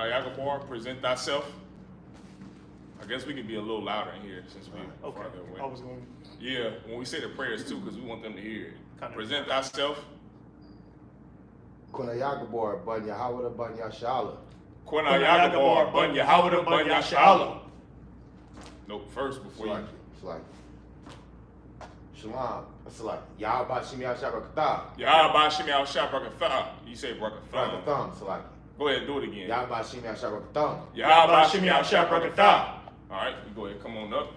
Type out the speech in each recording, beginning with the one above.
Yagabar, present thyself. I guess we could be a little louder in here since we're farther away. I was going. Yeah, when we say the prayers too, because we want them to hear it. Present thyself. Kuna Yagabar, Ban Yahawah, Ban Yashala. Kuna Yagabar, Ban Yahawah, Ban Yashala. No, first before you. It's like Shalom. It's like Yahweh Shimi Al-Shabrakatah. Yahweh Shimi Al-Shabrakatah. You say Brakatah. Brakatah. So like. Go ahead, do it again. Yahweh Shimi Al-Shabrakatah. Yahweh Shimi Al-Shabrakatah. All right, you go ahead, come on up.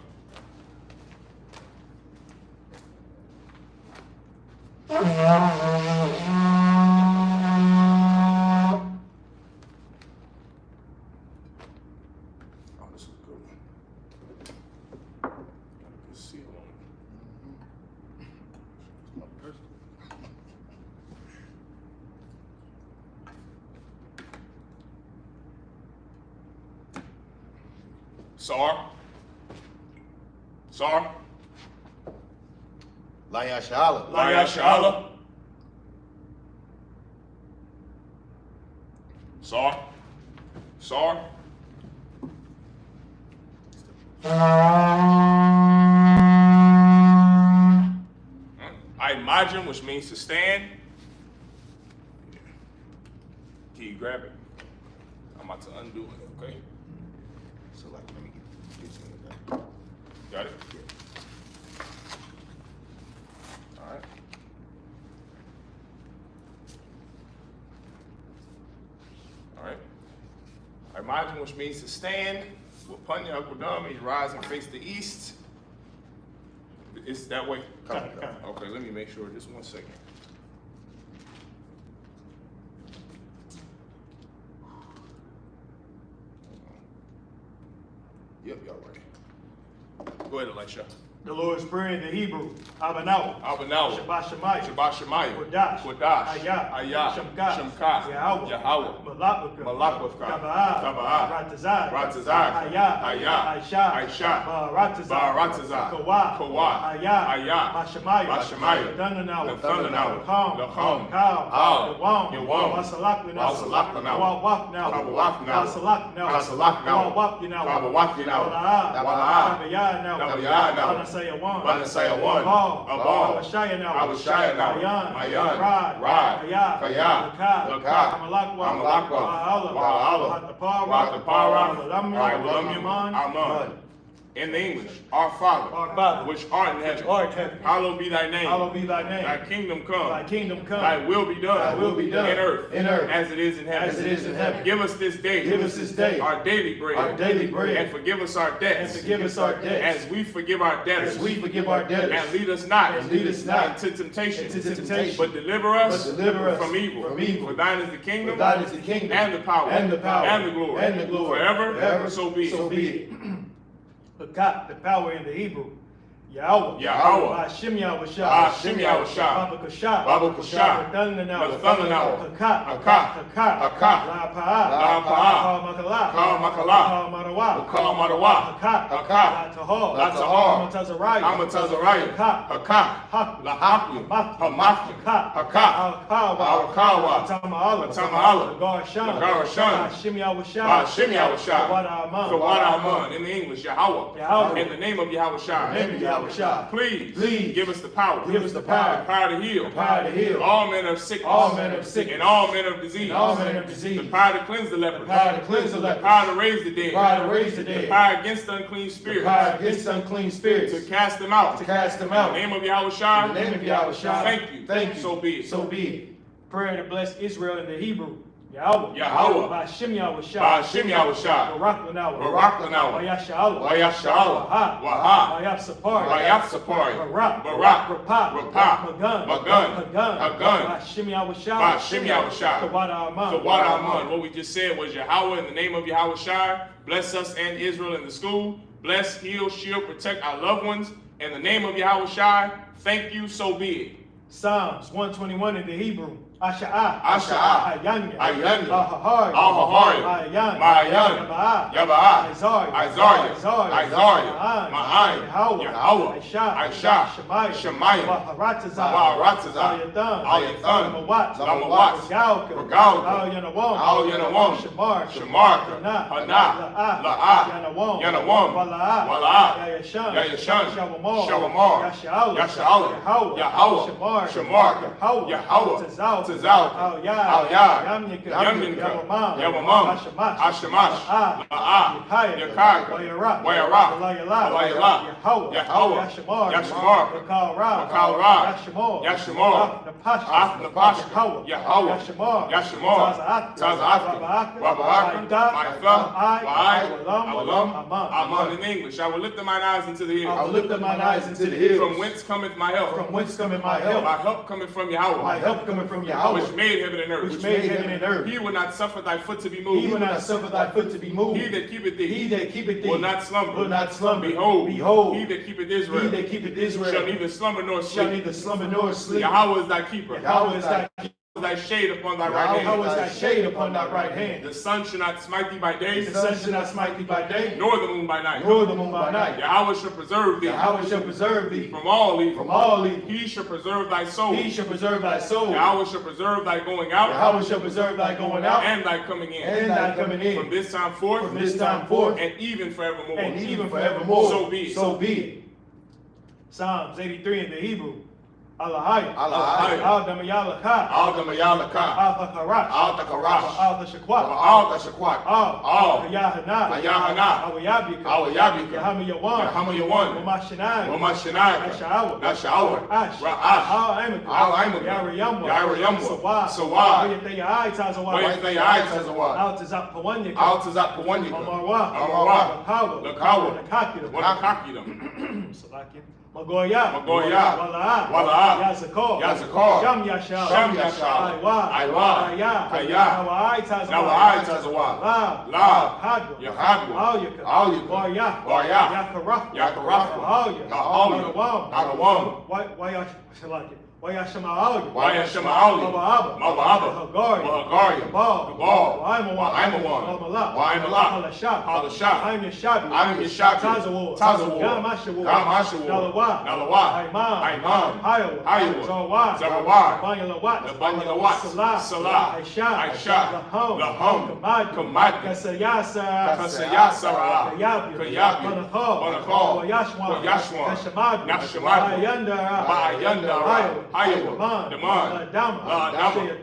Oh, this is a good one. Got a good seal on it. Sar. La Yashala. La Yashala. Sar. I imagine, which means to stand. Can you grab it? I'm about to undo it, okay? So like, let me get you in there. Got it? Yeah. All right. All right. I imagine, which means to stand. Wapanya Akudam means rise and face the east. It's that way? Okay, let me make sure. Just 1 second. Yep, y'all right. Go ahead, Elisha. The Lord's Prayer in the Hebrew. Abanawa. Shabbat Shemayah. Kodash. Ayah. Shemkas. Yahweh. Malakwavka. Taba'ah. Ratazak. Ayah. Aisha. Baratazak. Kawah. Ayah. Mashemayah. Nathanawa. Lacham. Yawam. Wasalakna. Banasaya one. Abal. Abashaya now. Mayan. Rad. Kaya. Laka. Amalakwa. Wa'ala. Watapara. Aman. In the English, our Father, which art in heaven, hallowed be thy name. Thy kingdom come. Thy will be done. In earth. As it is in heaven. Give us this day. Our daily bread. And forgive us our debts. As we forgive our debtors. And lead us not into temptation. But deliver us from evil. For thine is the kingdom. And the power. And the glory. Forever. So be it. Hakat, the power in the Hebrew. Yahweh. Hashem Yahushua. Baba Kasha. Nathanawa. Hakat. La'pa'ah. Kal Marawa. Hakat. Latahor. Amatazariah. Hakat. Hamathi. Hakat. Alkawa. Tama'ala. Garashan. Hashem Yahushua. Kawad in the English, Yahweh. In the name of Yahushua. Please give us the power. The power to heal. All men of sickness. And all men of disease. The power to cleanse the leper. The power to raise the dead. The power against unclean spirits. To cast them out. In the name of Yahushua. Thank you. So be it. Prayer to bless Israel in the Hebrew. Yahweh. Hashem Yahushua. Baraklanawa. Wayashala. Wayaf Sapari. Barak. Magun. Hashem Yahushua. Kawad Aman. What we just said was Yahweh in the name of Yahushua. Bless us and Israel in the school. Bless, heal, shield, protect our loved ones. In the name of Yahushua. Thank you. So be it. Psalms 121 in the Hebrew. Asha'a, Asha'a, Ayanya, Ayanya, Ahahari, Ahahari, Ma'ayan, Ma'ayan, Yaba'a, Yaba'a, Isaiah, Isaiah, Ma'an, Yahweh, Aisha, Shemaiah, Waharatazah, Al-Yathan, Lamawat, Regalka, Al-Yanawam, Shemarka, Hana, La'ah, Yanawam, Wala'ah, Yayashan, Shawamar, Yasha'ala, Yahweh, Shemarka, Yahweh, Tazalka, Al-Yad, Yamninka, Yawamam, Ashamash, La'ah, Yakaka, Wayarah, Walayala, Yahweh, Yashamar, Makalra, Yashamar, Napashka, Yahweh, Yashamar, Tazafka, Wabahaka, Ma'afa, Wa'ai, Awalam, Aman. In English, I will lift up mine eyes into the hills. I will lift up mine eyes into the hills. From whence cometh my help? From whence cometh my help? My help cometh from Yahweh. My help cometh from Yahweh, which made heaven and earth. which made heaven and earth. He will not suffer thy foot to be moved. He will not suffer thy foot to be moved. He that keepeth thee, He that keepeth thee will not slumber. will not slumber. Behold, Behold, he that keepeth he Israel, that keepeth Israel shall neither slumber nor shall sleep. neither slumber nor sleep. Yahweh is thy keeper. Yahweh is thy keeper. Thy shade upon thy right hand. Yahweh is thy shade upon thy right hand. The sun shall not smite thee by day, The sun shall not smite thee by day, nor the moon by night. nor the moon by night. Yahweh shall preserve thee Yahweh shall preserve thee from all evil. from all evil. He shall preserve thy soul. He shall preserve thy soul. Yahweh shall preserve thy going out Yahweh shall preserve thy going out and thy coming in. and thy coming From in. this time forth From this time forth and even forevermore. and even forevermore. So be it. So be it. Psalms 83 in the Hebrew. Alahai. Alahai. Al-Damayalaka. Al-Damayalaka, Al-Thakarash. Al-Takarash, Al-Thashakwat. Al-Tashakwat, Al. Yahana. Yahana. Awayabika. Awayabika. Yahama Yawan. Yahama Yawan. Wamashanai. Wamashanai. Ashawa. Nashawa. Ash. Ra'ash. Al-Amika. Al-Amika. Yarayamwa. Yarayamwa. Sawa. Sawa. Wayataya Ai Tazawa. Wayataya Tazawa. Al-Tazap Pawanyaka. Altazat Pawanyika. Amarwa. Amarwa. Lakawa. Lakawa. Nakakira. Wanakakidam. Salakia. Magoya. Magoya. Wala'a. Wala'a. Yazakor. Yazakor. Sham Yashal. Sham Yashal. Aiwa. Aiwa. Kaya. Kaya. Nawa'ai Tazawa. Nawa'ai Tazawa. Lab. Lab. Hadwa. Yahadwa. Alyaka. Alyaka. Warya. Warya. Yakarafa. Yakarafa. Ahalya. Ahalya. Agawam. Agawam. Wayash. Wayashama Alyaka. Wayashama Alyaka. Mawa'aba. Mawa'aba. Hagaria. Wahagaria. Gabal. Gabal. Waimawan. Waimawan. Wamalak. Waimalak. Halashah. Halashah. I'm Yashabi. I'm Yashabi. Tazawar. Tazawar. Gamashawar. Gamashawar. Nalawa. Nalawa. Aiman. Aiman. Hayawa. Hayawa. Zawar. Zawar. Banyalawat. Banyalawat. Salah. Salah. Aisha. Aisha. Lahom. Lahom. Kamad. Kamad. Kasayasa. Kasayasa. Kayabi. Kayabi. Manachal. Manachal. Wayashwan. Wayashwan. Nashamad. Nashamad. Bayanda. Bayanda. Hayawa. Daman. Dama.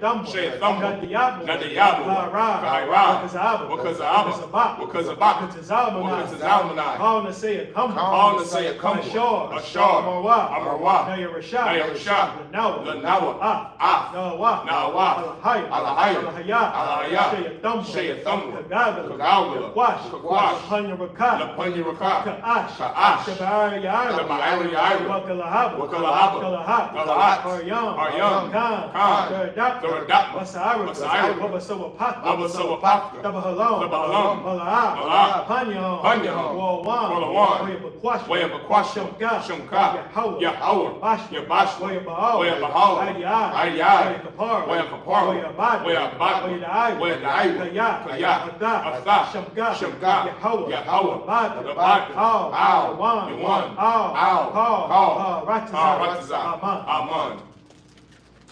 Dama. Shayathamma. Nadiyabu. Nadiyabu. Kaira. Kaira. Wakazaba. Wakazaba. Wakazaba. Wakazalmanai. Wakazalmanai. Call to say it come. Call to say it come. Ashar. Ashar. Amarwa. Amarwa. Nayarashah. Nayarashah. Lanawa. Lanawa. Ah. Nawa. Nawa. Alahaya. Alahaya. Alahaya. Alahaya. Shayathamma. Shayathamma. Kagagala. Kagagala. Kakwash. Kakwash. Lapanyaraka. Lapanyaraka. Ka'ash. Ka'ash. Shabari Yaira. Shabari Yaira. Wakalahaba. Wakalahaba. Kalahat. Kalahat. Haryam. Haryam. Khan. Khan. Thirdat. Thirdat. Wasaira. Wasaira. Wabasawapat. Wabasawapat. Dabahalom. Dabahalom. Mala'a. Mala'a. Panyon. Panyon. Walwan. Walwan. Wayabakwash. Wayabakwash. Shamka. Shamka. Yahweh. Yahweh. Bashwa. Yabashwa. Wayabahal. Wayabahal. Aidiyah. Aidiyah. Wayakapar. Wayakapar. Wayabad. Wayabad. Wayadai. Wayadai. Kaya. Kaya. Atha. Atha. Shamka. Shamka. Yahweh. Yahweh. Bad. Bad. Al. Al. Yawan. Yawan. Al. Al. Call. Call. Ratazah. Ratazah. Aman. Aman.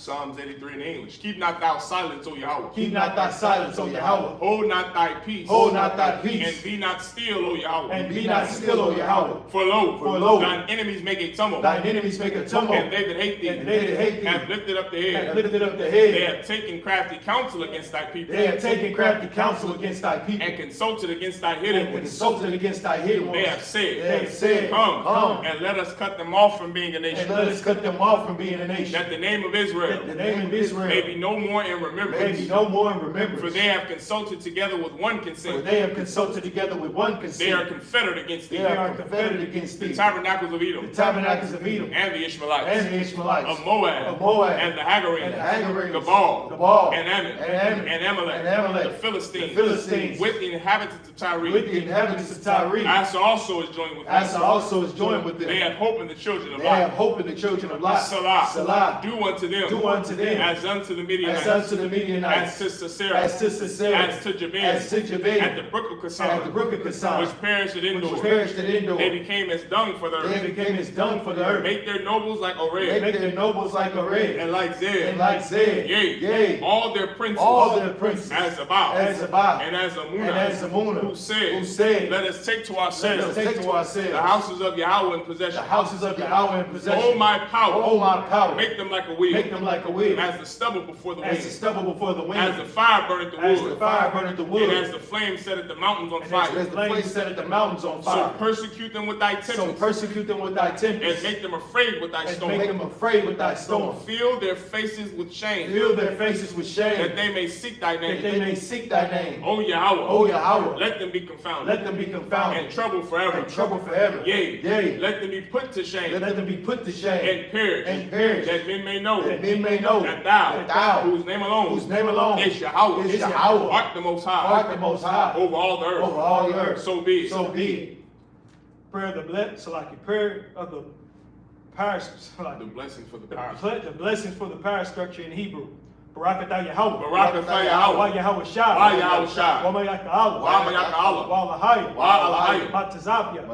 Psalms 83 in English. Keep not thou silence, O Yahweh. Keep not thy silence, O Yahweh. Hold not thy peace. Hold not thy peace. And be not still, O Yahweh. And be not still, O Yahweh. For lo, thine enemies make a tumult. Thine enemies make a tumult. And they that hate thee, And they that hate thee have lifted up the head. have lifted up the They head. have taken crafty counsel against thy people. They have taken crafty counsel against thy people. And consulted against thy hidden And ones. consulted against thy hidden ones. They have said, They have said, Come, and let us cut them off from being a nation. and let us cut them off from being a nation. That the name of Israel The name of Israel may be no more in may remembrance. be no more in remembrance. For they have consulted together with one For consent. they have consulted together with one They are consent. confederate against thee. They are confederate against The thee. tabernacles of The Edom, tabernacles of Edom and the Ishmaelites, and the Ishmaelites of Moab, of Moab and the and the Hagarites, Hagarites, Gabal, Gabal, and Ammon, and Ammon, and Amalek, and Amalek, the Philistines, the Philistines, with the inhabitants of Tyre. with the inhabitants of Tyre. Asa also is joined with them. Asa also is joined with They them. have hope in the children of They have Lot. hope in the children of Lot. Salah. Salah. Do unto them do unto them as unto the Midianites, as unto the Midianites, as to Sisera, as to Sisera, as to Jabin, as to Jabin, at the brook of Kissar, at the brook of Kissar, which perished at Endor. which perished at Endor. They became as dung for the They earth. became as dung for the earth. Make their nobles like Oreb, Make their nobles like Oreb, and like Zeb, and like Zeb. yea, all their princes, all their princes, as Zabah, and as Amunah, and as Amunah, who said, let let us take to us ourselves take to ourselves the houses of Yahweh in possession. the houses of Yahweh in possession. Oh my power, Oh my power, make them like a wheel, make them like a wheel, as the stubble before the as the wind, stubble before the wind, as the fire burneth the as the wood, fire burneth the wood, and as the flame setteth the mountains on and fire. as the flame set the mountains on So fire. persecute them with thy So tempests, persecute them with thy and tempests, make them afraid with thy and storm. make them afraid with thy storm. Fill their faces with shame, Fill their faces with shame, that they may seek thy that name. they may seek thy name. O Yahweh, O Yahweh, let them be confounded, let them be confounded and trouble forever. and trouble forever. Yea, let them be put to shame, Let them be put to shame and perish, and perish, that men may know that men may know that thou, thou, whose name alone whose name alone is Yahweh, is Yahweh, art the most high, art the most high over all the earth. over all the earth. So be it. So be it. Prayer of the blessed, so like a prayer of the parish, The blessings for the power. the blessings for the parish structure in Hebrew. Barakatah Yahweh. Barakatah Wa Yahweh. Yahweh Shah. Wa Yahweh Shah. Wa Mayaka Allah. Wa Mayaka Allah. Wa Lahaya. Wa Lahaya. Matazabya.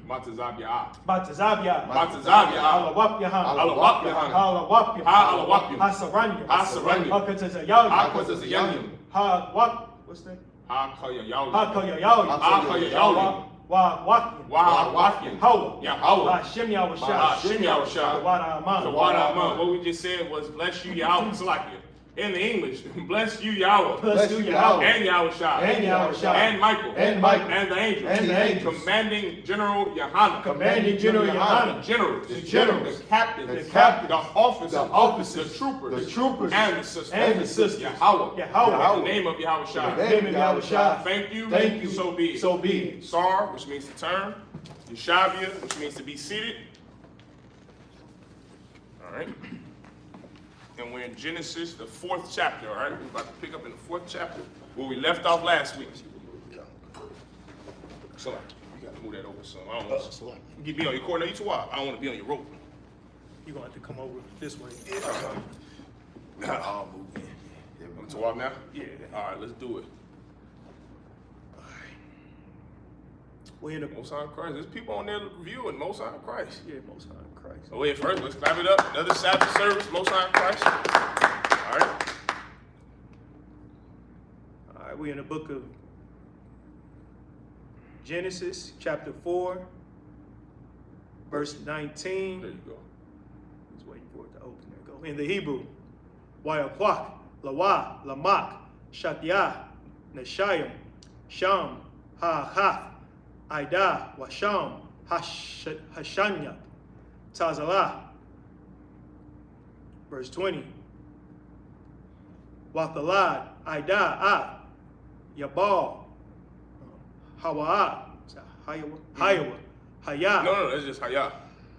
Matazabya. Matazabya. Matazabya. Alawap Yahan. Alawap Yahan. Alawap Yahan. Alawap Yahan. Hasaranya. Hasaranya. Hakatazayahu. Hakatazayahu. Ha what? What's that? Hakayayahu. Hakayayahu. Hakayayahu. Wa Wakin. Wa Wakin. Yahweh. Yahweh. Hashem Yahweh Shah. Hashem Yahweh Shah. Wada Aman. So what we just said was bless you Yahweh. It's like it. In the English, bless you Yahweh. Bless you Yahweh. And Yahweh Shah. And Yahweh Shah. And Michael. And Michael. And the angels. And the angels. Commanding General Yahanna. Commanding General Yahanna. The generals. The generals. The captains. The captains. The officers. The officers. The troopers. The troopers. And the sisters. And the sisters. Yahweh. Yahweh. In the name of Yahweh Shah. In the name of Yahweh Shah. Thank you. Thank you. So be it. So be it. Sar, which means to turn. Yeshavia, which means to be seated. All right. And we're in Genesis, the 4th chapter, all right? We're about to pick up in the 4th chapter where we left off last week. So, you got to move that over some. I don't want to get me on your corner. You too wild. I don't want to be on your rope. You're going to have to come over this way. I'll move in. I'm too wild now? Yeah. All right, let's do it. We're in the Most High Christ. There's people on there reviewing Most High Christ. Yeah, Most High Christ. Oh, wait, first, let's clap it up. Another Sabbath service, Most High Christ. All right. All right, we're in the book of Genesis, chapter 4, verse 19. There you go. Just waiting for it to open. There you go. In the Hebrew, Wayakwak, Lawa, Lamak, Shatyah, Neshayim, Sham, Ha-Hath, Ida, Washam, Hashanya, Tazalah. Verse 20. Wathalad, Ida, Ah, Yabal, Hawa, Hayawa, Haya. No, that's just Hayah.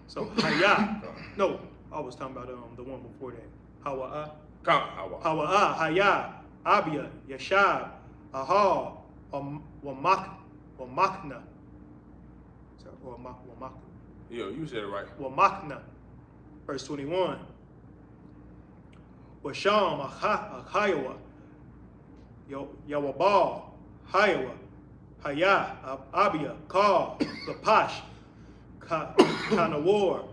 So Haya. No, I was talking about the one before that. Hawa, Hawa, Haya, Abia, Yashab, Aha, Wamakna. Or Wamakna. Yo, you said it right. Wamakna. Verse 21. Washam, Achayawa, Yawabal, Hayawa, Haya, Abia, Kal, Lapash, Kanawar,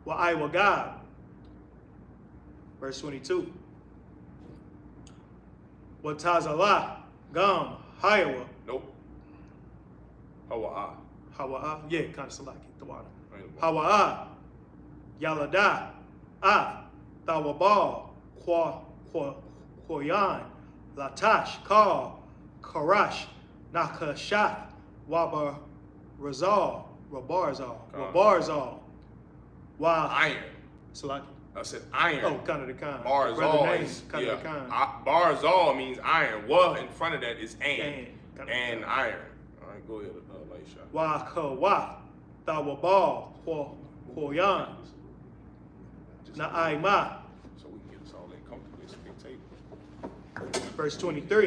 Wagab. Verse 22. Watazalah, Gam, Hayawa. Nope. Hawa'a. Hawa'a, yeah, kind of select the water. Hawa'a, Yalada, Thawabal, Koyan, Latash, Kal, Karash, Nakashath, Wabarzal, Iron. Select. I said iron. Oh, kind of the kind. Barzal is, Barzal means iron. Wa in front of that is and iron. All right, go ahead, Laisha. Wa Thawabal, Koyan, Na'aima. So we can get us all in comfortably. It's a big table. Verse 23.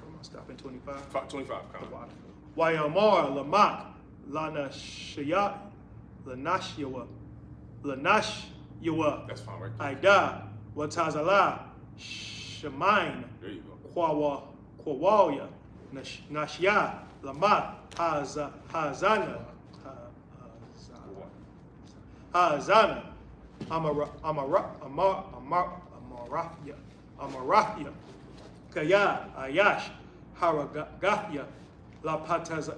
I'm stopping 25, come on. Wayamar Lamak Lanashya Lanashyawa That's fine, right there. Ida Watazala Shemain There you go. Kwawaya Nashya Lamak Hazana Amarafya Kaya Ayash Haragahya La Pataza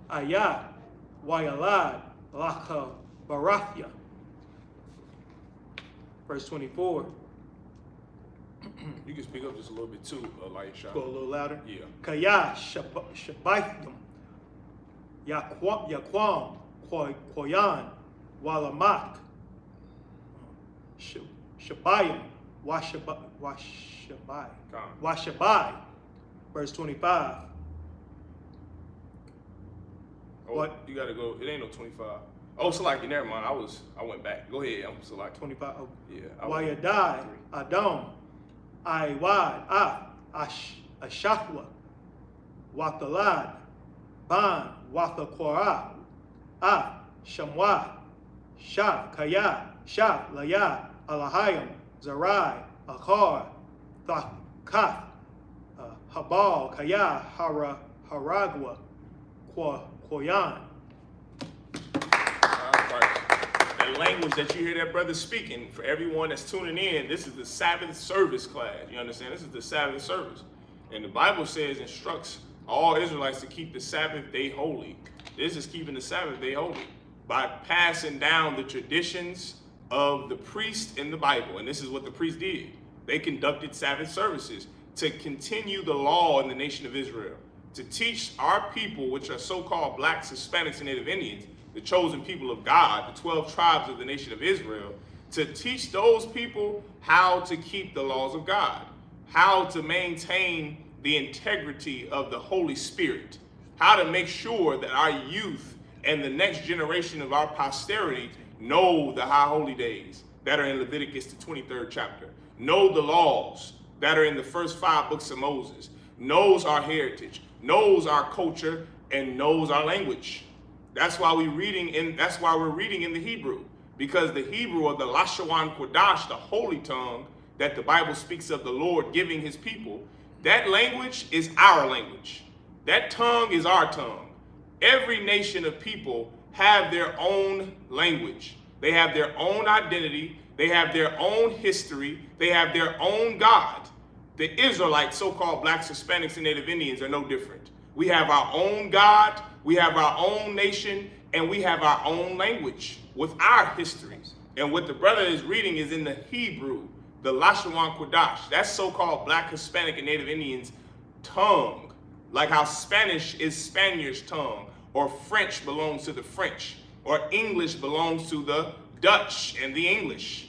Ayah Wayalad Laka Barafya. Verse 24. You can speak up just a little bit too, Elisha. Go a little louder. Yeah. Kaya Shabaithim Yaquam Koyan Walamak Shabayim Washabai. Verse 25. Oh, What? You gotta go. It ain't no 25. Oh, Salaki, never mind. I went back. Go ahead. I'm Salaki. 25. Oh. Yeah. Wayadai Adam Aiwad Ashakwa Wathalad Ban Wathakwara Shamwa Shaf Kaya Shaf Laya Alahayim Zarai Akar Thakath Habal Kaya Haragwa Koyan. The language that you hear that brother speaking, for everyone that's tuning in, this is the Sabbath service class. You understand? This is the Sabbath service. And the Bible instructs all Israelites to keep the Sabbath day holy. This is keeping the Sabbath day holy by passing down the traditions of the priest in the Bible. And this is what the priest did. They conducted Sabbath services to continue the law in the nation of Israel, to teach our people, which are so-called blacks, Hispanics, and Native Indians, the chosen people of God, the 12 tribes of the nation of Israel, to teach those people how to keep the laws of God, how to maintain the integrity of the Holy Spirit, how to make sure that our youth and the next generation of our posterity know the high holy days that are in Leviticus, the 23rd chapter, know the laws that are in the first 5 books of Moses, knows our heritage, knows our culture, and knows our language. That's why we're reading in the Hebrew, because the Hebrew, or the Lashawan Kodash, the holy tongue that the Bible speaks of the Lord giving his people, that language is our language. That tongue is our tongue. Every nation of people have their own language. They have their own identity. They have their own history. They have their own God. The Israelites, so-called blacks, Hispanics, and Native Indians are no different. We have our own God, we have our own nation, and we have our own language with our histories. And what the brother is reading is in the Hebrew, the Lashawan Kodash. That's so-called black, Hispanic, and Native Indians' tongue. Like how Spanish is Spaniards' tongue, or French belongs to the French, or English belongs to the Dutch and the English.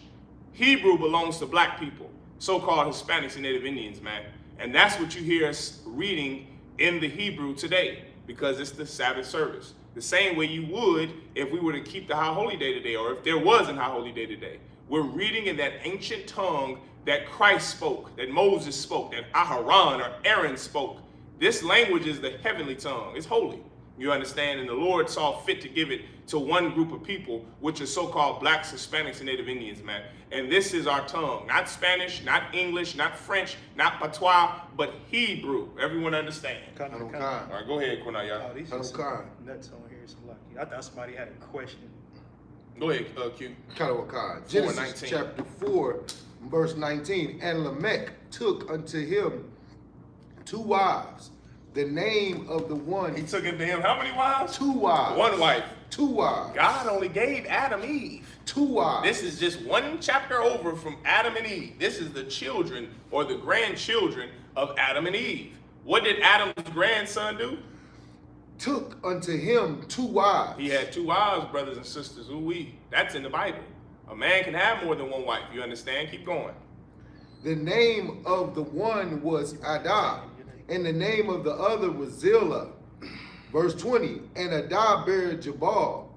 Hebrew belongs to black people, so-called Hispanics and Native Indians, man. And that's what you hear us reading in the Hebrew today, because it's the Sabbath service. The same way you would if we were to keep the High Holy Day today, or if there was a High Holy Day today. We're reading in that ancient tongue that Christ spoke, that Moses spoke, that Aharon or Aaron spoke. This language is the heavenly tongue. It's holy. You understand? And the Lord saw fit to give it to one group of people, which is so-called blacks, Hispanics, and Native Indians, man. And this is our tongue. Not Spanish, not English, not French, not patois, but Hebrew. Everyone understand? All right, go ahead, Kunaya. Oh, these nuts on here, some lucky. I thought somebody had a question. Go ahead, Q. Genesis chapter 4, verse 19. And Lamech took unto him 2 wives. The name of the one. He took into him how many wives? 2 wives. 1 wife. 2 wives. God only gave Adam Eve 2 wives. This is just 1 chapter over from Adam and Eve. This is the children or the grandchildren of Adam and Eve. What did Adam's grandson do? Took unto him 2 wives. He had 2 wives, brothers and sisters. That's in the Bible. A man can have more than 1 wife. You understand? Keep going. The name of the one was Adah, and the name of the other was Zillah. Verse 20, and Adah bare Jabal.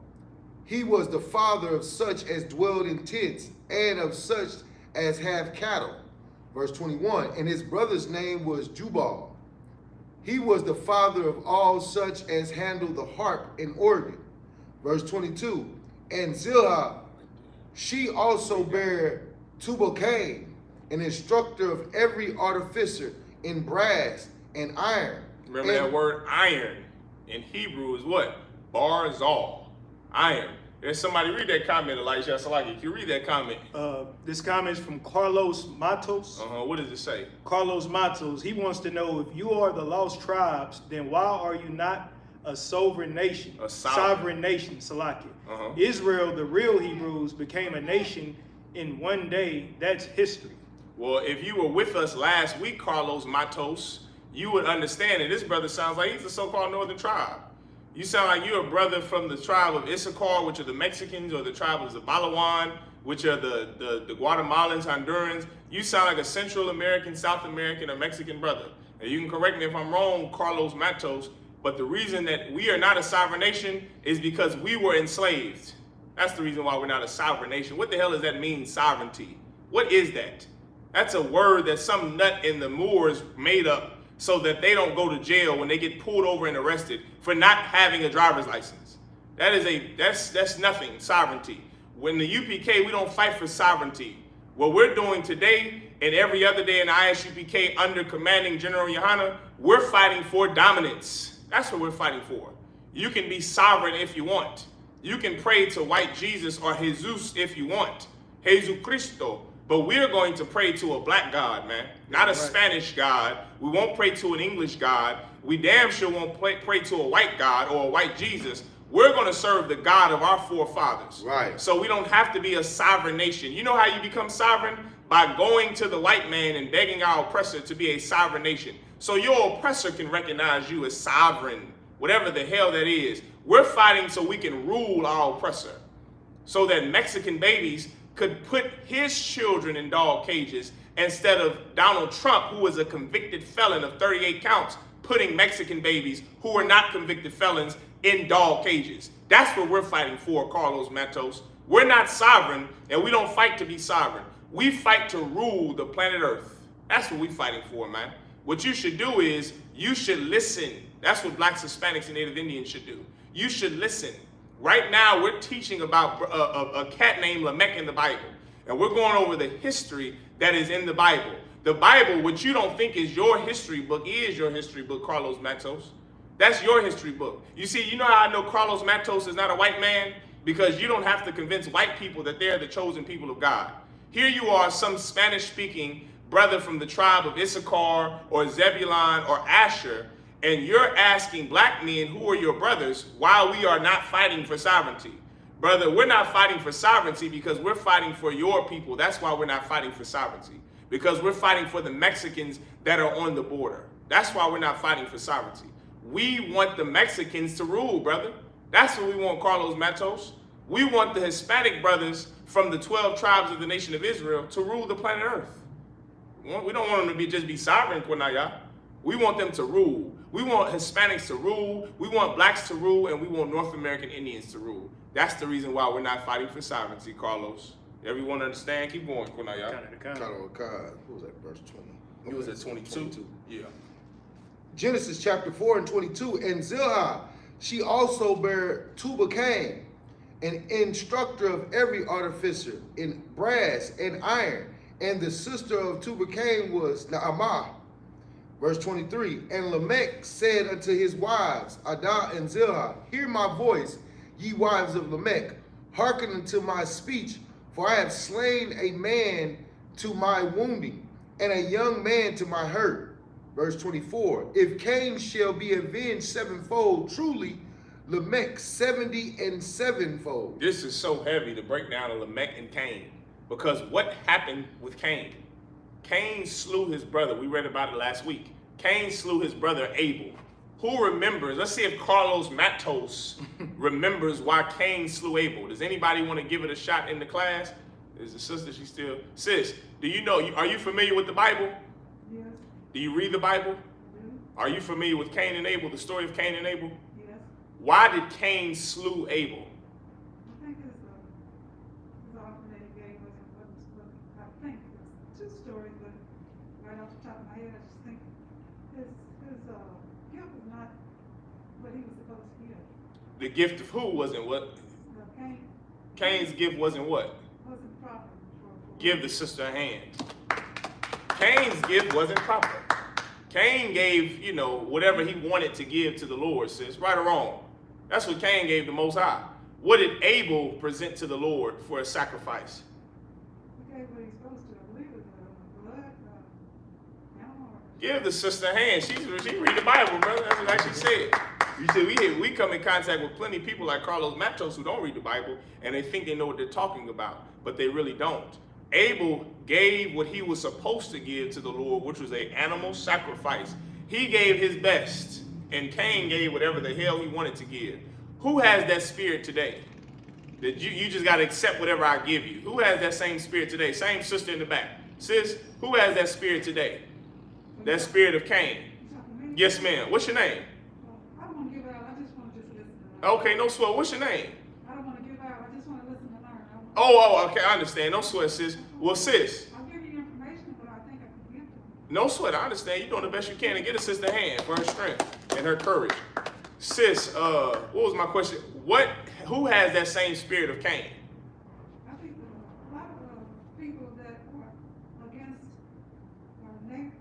He was the father of such as dwelled in tents, and of such as have cattle. Verse 21, and his brother's name was Jubal. He was the father of all such as handle the harp and organ. Verse 22, and Zillah, she also bare Tubal-Cain, an instructor of every artificer in brass and iron. Remember that word iron in Hebrew is what? Barzal. Iron. There's somebody, read that comment, Elijah Salaki. Can you read that comment? This comment is from Carlos Matos. What does it say? Carlos Matos, he wants to know, if you are the lost tribes, then why are you not a sovereign nation? A sovereign nation, Salaki. Israel, the real Hebrews, became a nation in one day. That's history. Well, if you were with us last week, Carlos Matos, you would understand that this brother sounds like he's a so-called northern tribe. You sound like you're a brother from the tribe of Issachar, which are the Mexicans, or the tribe of Zabalawan, which are the Guatemalans, Hondurans. You sound like a Central American, South American, or Mexican brother. And you can correct me if I'm wrong, Carlos Matos, but the reason that we are not a sovereign nation is because we were enslaved. That's the reason why we're not a sovereign nation. What the hell does that mean, sovereignty? What is that? That's a word that some nut in the Moors made up so that they don't go to jail when they get pulled over and arrested for not having a driver's license. That's nothing, sovereignty. When the UPK, we don't fight for sovereignty. What we're doing today and every other day in the ISUPK under commanding General Yahanna, we're fighting for dominance. That's what we're fighting for. You can be sovereign if you want. You can pray to white Jesus or Jesus if you want. Jesus Cristo. But we're going to pray to a black God, man. Not a Spanish God. We won't pray to an English God. We damn sure won't pray to a white God or a white Jesus. We're going to serve the God of our forefathers. Right. So we don't have to be a sovereign nation. You know how you become sovereign? By going to the white man and begging our oppressor to be a sovereign nation. So your oppressor can recognize you as sovereign, whatever the hell that is. We're fighting so we can rule our oppressor. So that Mexican babies could put his children in dog cages instead of Donald Trump, who was a convicted felon of 38 counts, putting Mexican babies who are not convicted felons in dog cages. That's what we're fighting for, Carlos Matos. We're not sovereign, and we don't fight to be sovereign. We fight to rule the planet Earth. That's what we're fighting for, man. What you should do is, you should listen. That's what blacks, Hispanics, and Native Indians should do. You should listen. Right now, we're teaching about a cat named Lamech in the Bible. And we're going over the history that is in the Bible. The Bible, which you don't think is your history book, is your history book, Carlos Matos. That's your history book. You see, you know how I know Carlos Matos is not a white man? Because you don't have to convince white people that they're the chosen people of God. Here you are, some Spanish-speaking brother from the tribe of Issachar or Zebulun or Asher, and you're asking black men who are your brothers why we are not fighting for sovereignty. Brother, we're not fighting for sovereignty because we're fighting for your people. That's why we're not fighting for sovereignty. Because we're fighting for the Mexicans that are on the border. That's why we're not fighting for sovereignty. We want the Mexicans to rule, brother. That's what we want, Carlos Matos. We want the Hispanic brothers from the 12 tribes of the nation of Israel to rule the planet Earth. We don't want them to just be sovereign, Quinaya. We want them to rule. We want Hispanics to rule, we want blacks to rule, and we want North American Indians to rule. That's the reason why we're not fighting for sovereignty, Carlos. Everyone understand? Keep going, Quinaya. What was that, verse 20? It was at 22. Yeah. Genesis chapter 4 and 22. And Zillah, she also bare Tubal-Cain, an instructor of every artificer in brass and iron. And the sister of Tubal-Cain was Naamah. Verse 23, and Lamech said unto his wives, Adah and Zillah, hear my voice, ye wives of Lamech, hearken unto my speech, for I have slain a man to my wounding, and a young man to my hurt. Verse 24, if Cain shall be avenged sevenfold, truly Lamech 70 and sevenfold. This is so heavy to break down to Lamech and Cain, because what happened with Cain? Cain slew his brother. We read about it last week. Cain slew his brother Abel. Who remembers? Let's see if Carlos Matos remembers why Cain slew Abel. Does anybody want to give it a shot in the class? Is the sister, she still? Sis, do you know, are you familiar with the Bible? Yes. Do you read the Bible? Yes. Are you familiar with Cain and Abel, the story of Cain and Abel? Yes. Why did Cain slew Abel? I think it's the offering that he gave was I think it's two stories, but The gift of who wasn't what? Cain Cain's gift wasn't what? wasn't proper. Give the sister a hand. Cain's gift wasn't proper. Cain gave, you know, whatever he wanted to give to the Lord, sis. Right or wrong? That's what Cain gave the Most High. What did Abel present to the Lord for a sacrifice? He gave what he's supposed to. I believe it was blood, animal. Give the sister a hand. She read the Bible, brother. That's what she said. You see, we come in contact with plenty of people like Carlos Matos who don't read the Bible, and they think they know what they're talking about, but they really don't. Abel gave what he was supposed to give to the Lord, which was an animal sacrifice. He gave his best, and Cain gave whatever the hell he wanted to give. Who has that spirit today? That you just got to accept whatever I give you. Who has that same spirit today? Same sister in the back. Sis, who has that spirit today? That spirit of Cain. Yes, ma'am. What's your name? I don't want to give out. I just want to listen. Okay, no sweat. What's your name? I don't want to give out. I just want to listen and learn. Okay, I understand. No sweat, sis. Well, sis. I'll give you information, but I think I can give them. No sweat. I understand. You're doing the best you can to get a sister a hand for her strength and her courage. Sis, what was my question? Who has that same spirit of Cain? I think a lot of people that are against our neighbor.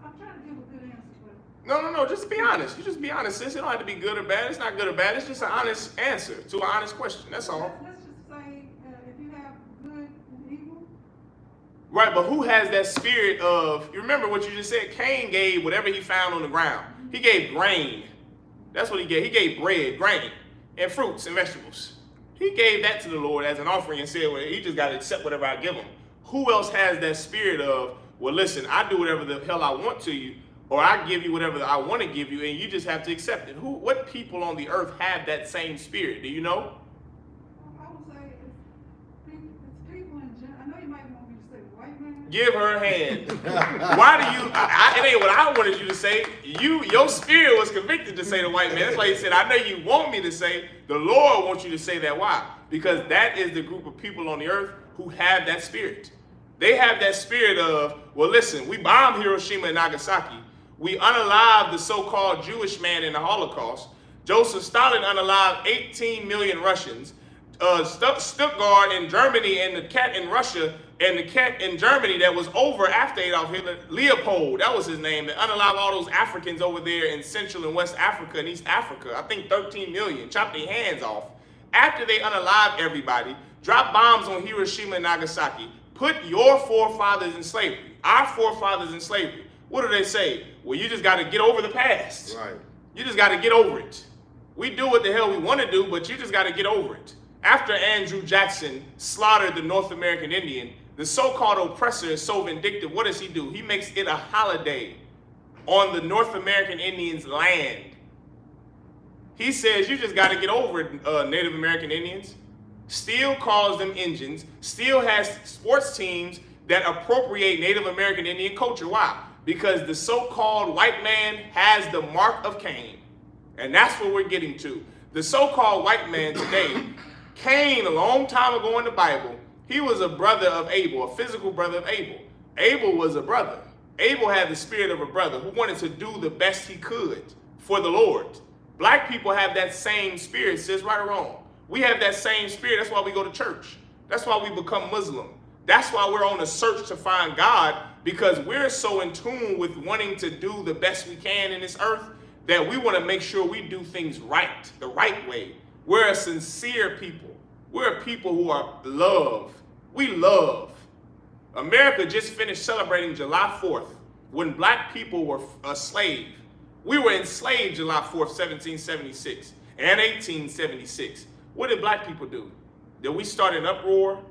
I'm trying to give a good answer, but No. Just be honest. You just be honest, sis. It don't have to be good or bad. It's not good or bad. It's just an honest answer to an honest question. That's all. let's just say if you have good and evil, Right, but who has that spirit of, you remember what you just said? Cain gave whatever he found on the ground. He gave grain. That's what he gave. He gave bread, grain, and fruits and vegetables. He gave that to the Lord as an offering and said, well, he just got to accept whatever I give him. Who else has that spirit of, well, listen, I do whatever the hell I want to you, or I give you whatever I want to give you, and you just have to accept it? What people on the earth have that same spirit? Do you know? I would say it's people in general. I know you might want me to say white man. Give her a hand. Why do you? It ain't what I wanted you to say. Your spirit was convicted to say the white man. That's why he said, I know you want me to say. The Lord wants you to say that. Why? Because that is the group of people on the earth who have that spirit. They have that spirit of, well, listen, we bombed Hiroshima and Nagasaki. We unalived the so-called Jewish man in the Holocaust. Joseph Stalin unalived 18 million Russians. Stuttgart in Germany and the cat in Russia and the cat in Germany that was over after Adolf Hitler, Leopold, that was his name, that unalived all those Africans over there in Central and West Africa and East Africa. I think 13 million, chopped their hands off. After they unalived everybody, dropped bombs on Hiroshima and Nagasaki, put your forefathers in slavery, our forefathers in slavery. What do they say? Well, you just got to get over the past. Right. You just got to get over it. We do what the hell we want to do, but you just got to get over it. After Andrew Jackson slaughtered the North American Indian, the so-called oppressor is so vindictive. What does he do? He makes it a holiday on the North American Indians' land. He says, you just got to get over it, Native American Indians. Still calls them Indians. Still has sports teams that appropriate Native American Indian culture. Why? Because the so-called white man has the mark of Cain. And that's what we're getting to. The so-called white man today, Cain, a long time ago in the Bible, he was a brother of Abel, a physical brother of Abel. Abel was a brother. Abel had the spirit of a brother who wanted to do the best he could for the Lord. Black people have that same spirit, sis, right or wrong. We have that same spirit. That's why we go to church. That's why we become Muslim. That's why we're on a search to find God, because we're so in tune with wanting to do the best we can in this earth that we want to make sure we do things right, the right way. We're a sincere people. We're a people who are love. We love. America just finished celebrating July 4th when black people were a slave. We were enslaved July 4th, 1776 and 1876. What did black people do? Did we start an uproar?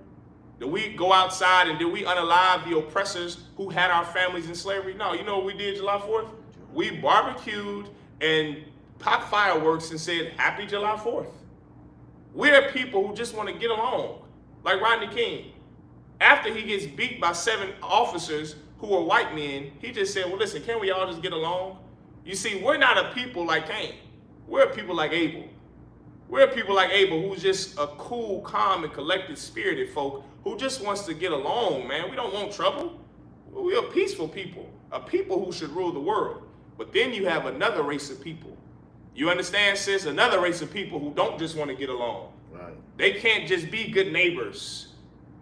Did we go outside and did we unalive the oppressors who had our families in slavery? No, you know what we did July 4th? We barbecued and popped fireworks and said, Happy July 4th. We're people who just want to get along, like Rodney King. After he gets beat by 7 officers who were white men, he just said, well, listen, can't we all just get along? You see, we're not a people like Cain. We're a people like Abel. We're people like Abel, who's just a cool, calm, and collected spirited folk who just wants to get along, man. We don't want trouble. We're a peaceful people, a people who should rule the world. But then you have another race of people, You understand, sis? Another race of people who don't just want to get along. Right. They can't just be good neighbors.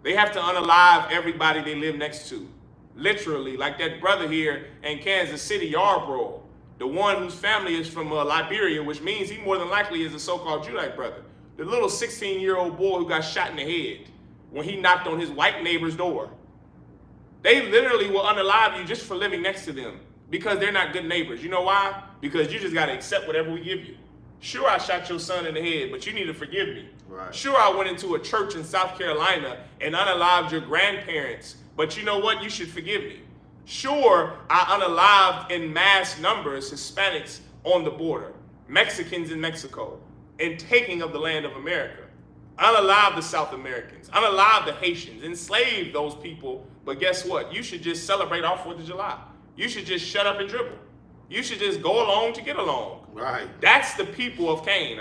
They have to unalive everybody they live next to. Literally, like that brother here in Kansas City, Yarborough, the one whose family is from Liberia, which means he more than likely is a so-called Judite brother. The little 16-year-old boy who got shot in the head when he knocked on his white neighbor's door. They literally will unalive you just for living next to them because they're not good neighbors. You know why? Because you just got to accept whatever we give you. Sure, I shot your son in the head, but you need to forgive me. Right. Sure, I went into a church in South Carolina and unalived your grandparents, but you know what? You should forgive me. Sure, I unalived in mass numbers Hispanics on the border, Mexicans in Mexico, and taking of the land of America. Unalived the South Americans, unalived the Haitians, enslaved those people, but guess what? You should just celebrate our 4th of July. You should just shut up and dribble. You should just go along to get along. Right. That's the people of Cain.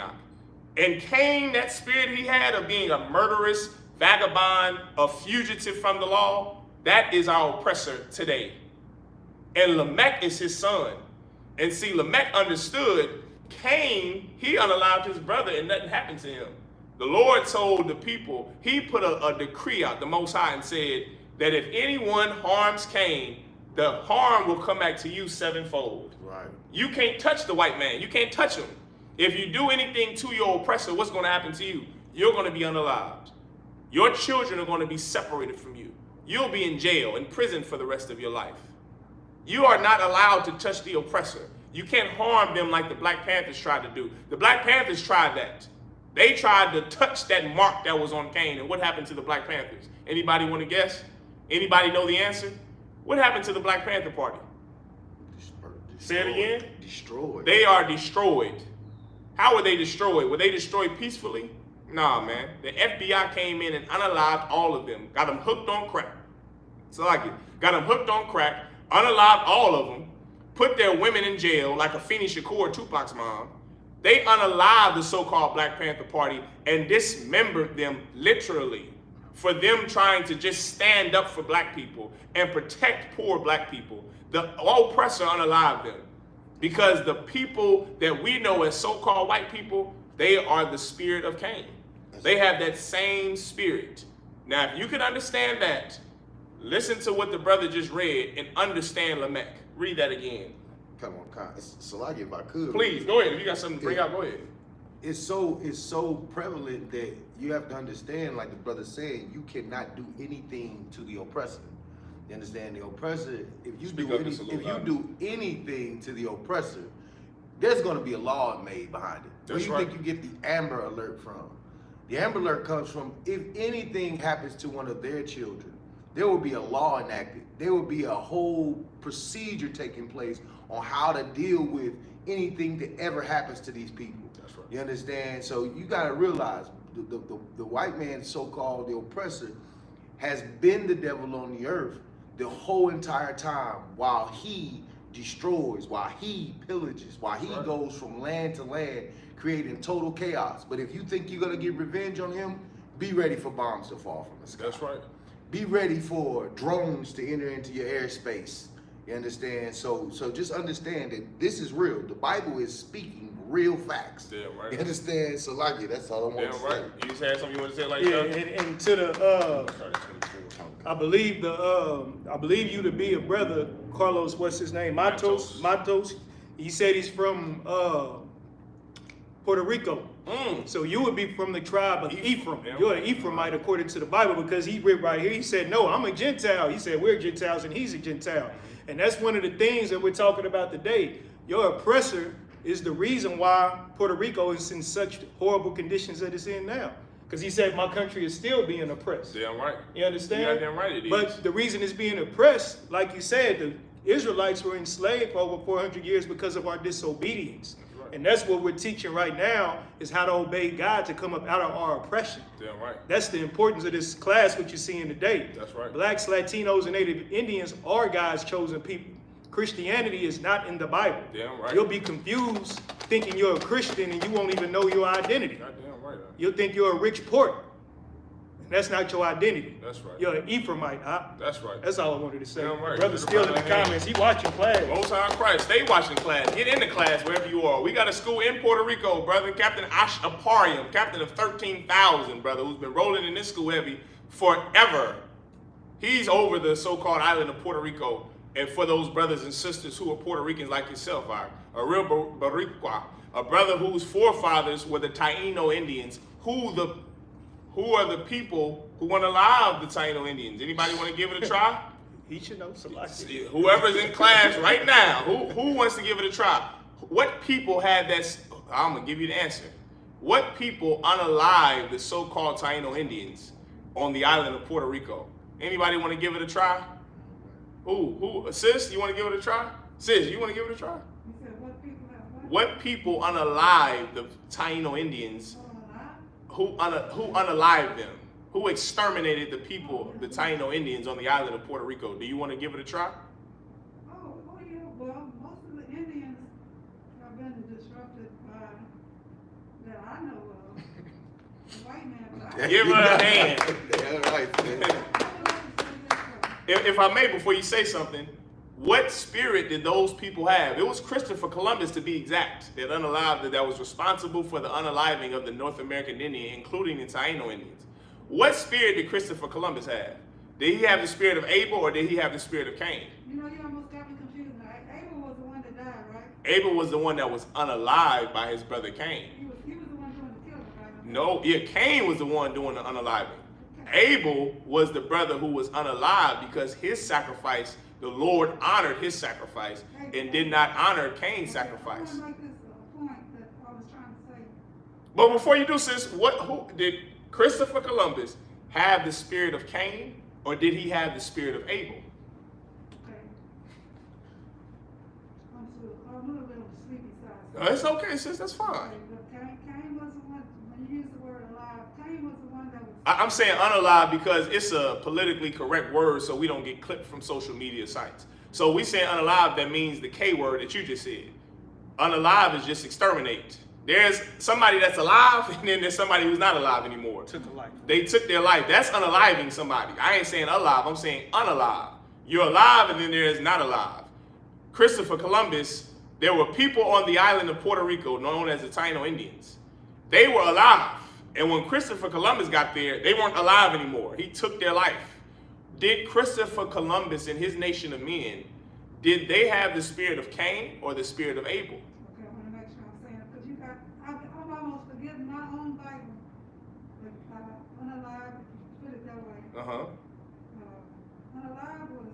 And Cain, that spirit he had of being a murderous vagabond, a fugitive from the law, that is our oppressor today. And Lamech is his son. And see, Lamech understood Cain, he unalived his brother and nothing happened to him. The Lord told the people, he put a decree out, the Most High, and said that if anyone harms Cain, the harm will come back to you sevenfold. Right. You can't touch the white man. You can't touch him. If you do anything to your oppressor, what's going to happen to you? You're going to be unalived. Your children are going to be separated from you. You'll be in jail, in prison for the rest of your life. You are not allowed to touch the oppressor. You can't harm them like the Black Panthers tried to do. The Black Panthers tried that. They tried to touch that mark that was on Cain. And what happened to the Black Panthers? Anybody want to guess? Anybody know the answer? What happened to the Black Panther Party? Say it again. Destroyed. They are destroyed. How were they destroyed? Were they destroyed peacefully? Nah, man. The FBI came in and unalived all of them. Got them hooked on crack. So like it. Got them hooked on crack. Unalived all of them. Put their women in jail like Afeni Shakur, Tupac's mom. They unalived the so-called Black Panther Party and dismembered them literally for them trying to just stand up for black people and protect poor black people. The oppressor unalived them because the people that we know as so-called white people, they are the spirit of Cain. They have that same spirit. Now, if you can understand that, listen to what the brother just read and understand Lamech. Read that again. Come on, Salagi, if I could. Please, go ahead. If you got something to bring out, go ahead. It's so prevalent that you have to understand, like the brother said, you cannot do anything to the oppressor. You understand? The oppressor, if you do anything to the oppressor, there's going to be a law made behind it. Where do you think you get the Amber Alert from? The Amber Alert comes from if anything happens to one of their children, there will be a law enacted. There will be a whole procedure taking place on how to deal with anything that ever happens to these people. That's right. You understand? So you got to realize the white man, so-called the oppressor, has been the devil on the earth the whole entire time while he destroys, while he pillages, while he goes from land to land, creating total chaos. But if you think you're going to get revenge on him, be ready for bombs to fall from the sky. That's right. Be ready for drones to enter into your airspace. You understand? So just understand that this is real. The Bible is speaking real facts. Yeah, right. You understand? So like it, that's all I want to say. Right. You just had something you want to say like that? And to the I believe you to be a brother, Carlos, what's his name? Matos. He said he's from Puerto Rico. So you would be from the tribe of Ephraim. You're an Ephraimite according to the Bible, because he read right here. He said, no, I'm a Gentile. He said, we're Gentiles and he's a Gentile. And that's one of the things that we're talking about today. Your oppressor is the reason why Puerto Rico is in such horrible conditions that it's in now. Because he said my country is still being oppressed. Damn right. You understand? Yeah, damn right it is. But the reason it's being oppressed, like you said, the Israelites were enslaved for over 400 years because of our disobedience. And that's what we're teaching right now, is how to obey God to come up out of our oppression. Damn right. That's the importance of this class, what you're seeing today. That's right. Blacks, Latinos, and Native Indians are God's chosen people. Christianity is not in the Bible. Damn right. You'll be confused thinking you're a Christian and you won't even know your identity. Goddamn right. You'll think you're a rich port. That's not your identity. That's right. You're an Ephraimite. That's right. That's all I wanted to say. Damn right. Brother still in the comments. He watching class. Most High Christ, stay watching class. Get into class wherever you are. We got a school in Puerto Rico, brother. Captain Ash Aparium, captain of 13,000, brother, who's been rolling in this school heavy forever. He's over the so-called island of Puerto Rico. And for those brothers and sisters who are Puerto Ricans like yourself, are a real Boricua, a brother whose forefathers were the Taino Indians, who are the people who want to live the Taino Indians. Anybody want to give it a try? He should know Selassie. Whoever's in class right now, who wants to give it a try? What people had that? I'm gonna give you the answer. What people unalive the so-called Taino Indians on the island of Puerto Rico? Anybody want to give it a try? Who? Sis, you want to give it a try? Sis, you want to give it a try? You said what people have what? What people unalive the Taino Indians? Who unalived them? Who exterminated the people, the Taino Indians on the island of Puerto Rico? Do you want to give it a try? Oh yeah, well, most of the Indians have been disrupted by, that I know of, the white man, but I Give her a hand. Yeah, right. Man. would like to say this way. If I may, before you say something, what spirit did those people have? It was Christopher Columbus, to be exact, that was responsible for the unaliving of the North American Indian, including the Taino Indians. What spirit did Christopher Columbus have? Did he have the spirit of Abel, or did he have the spirit of Cain? You know, you almost got me confused. Abel was the one that died, right? Abel was the one that was unalived by his brother Cain. He was the one doing the killing, right? No, yeah, Cain was the one doing the unaliving. Abel was the brother who was unalived because his sacrifice, the Lord honored his sacrifice and did not honor Cain's sacrifice. I want to make this a point that I was trying to say. But before you do, sis, who did Christopher Columbus have the spirit of Cain, or did he have the spirit of Abel? Okay. I'm a little bit on the sleepy side. No, it's okay, sis, that's fine. Okay, but Cain was the one, when you use the word alive, Cain was the one that was. I'm saying unalive because it's a politically correct word, so we don't get clipped from social media sites. So we say unalive, that means the K word that you just said. Unalive is just exterminate. There's somebody that's alive, and then there's somebody who's not alive anymore. Took a life. They took their life. That's unaliving somebody. I ain't saying alive, I'm saying unalive. You're alive, and then there is not alive. Christopher Columbus, there were people on the island of Puerto Rico known as the Taino Indians. They were alive. And when Christopher Columbus got there, they weren't alive anymore. He took their life. Did Christopher Columbus and his nation of men, did they have the spirit of Cain or the spirit of Abel? Okay, I want to make sure I'm saying it, because you got, I'm almost forgetting my own Bible. But unalive, put it that way. Uh-huh. Unalive was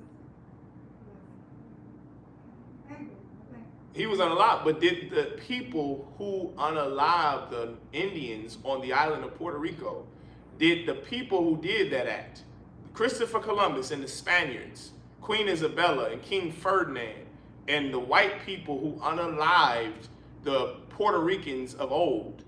Abel, I think. He was unalive, but did the people who unalived the Indians on the island of Puerto Rico, did the people who did that act, Christopher Columbus and the Spaniards, Queen Isabella and King Ferdinand, and the white people who unalived the Puerto Ricans of old,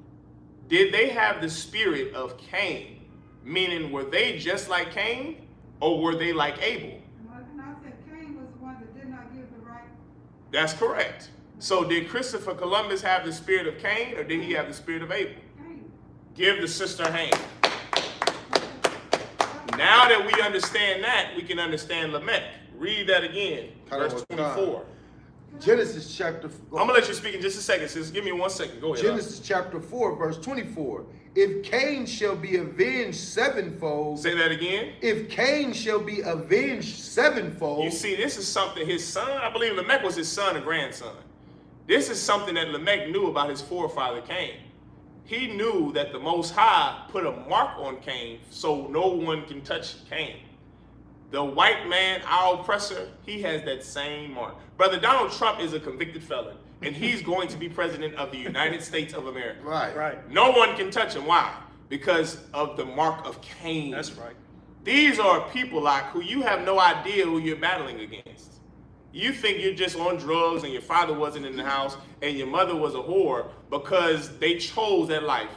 did they have the spirit of Cain? Meaning, were they just like Cain, or were they like Abel? And I said Cain was the one that did not give the right. That's correct. So did Christopher Columbus have the spirit of Cain, or did he have the spirit of Abel? Cain. Give the sister a hand. Now that we understand that, we can understand Lamech. Read that again, verse 24. Genesis chapter. I'm gonna let you speak in just a second, sis. Give me 1 second. Go ahead. Genesis chapter 4, verse 24. If Cain shall be avenged sevenfold. Say that again. If Cain shall be avenged sevenfold. You see, this is something his son, I believe Lamech was his son or grandson. This is something that Lamech knew about his forefather Cain. He knew that the Most High put a mark on Cain so no one can touch Cain. The white man, our oppressor, he has that same mark. Brother Donald Trump is a convicted felon, and he's going to be president of the United States of America. Right. Right. No one can touch him. Why? Because of the mark of Cain. That's right. These are people like who you have no idea who you're battling against. You think you're just on drugs and your father wasn't in the house and your mother was a whore because they chose that life.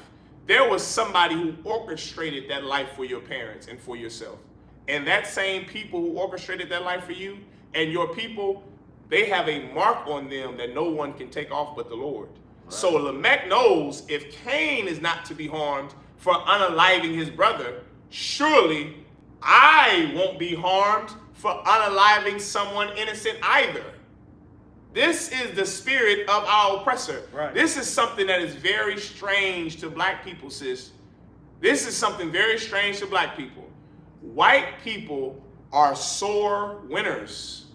There was somebody who orchestrated that life for your parents and for yourself. And that same people who orchestrated that life for you and your people, they have a mark on them that no one can take off but the Lord. Right. So Lamech knows if Cain is not to be harmed for unaliving his brother, surely I won't be harmed for unaliving someone innocent either. This is the spirit of our oppressor. Right. This is something that is very strange to black people, sis. This is something very strange to black people. White people are sore winners.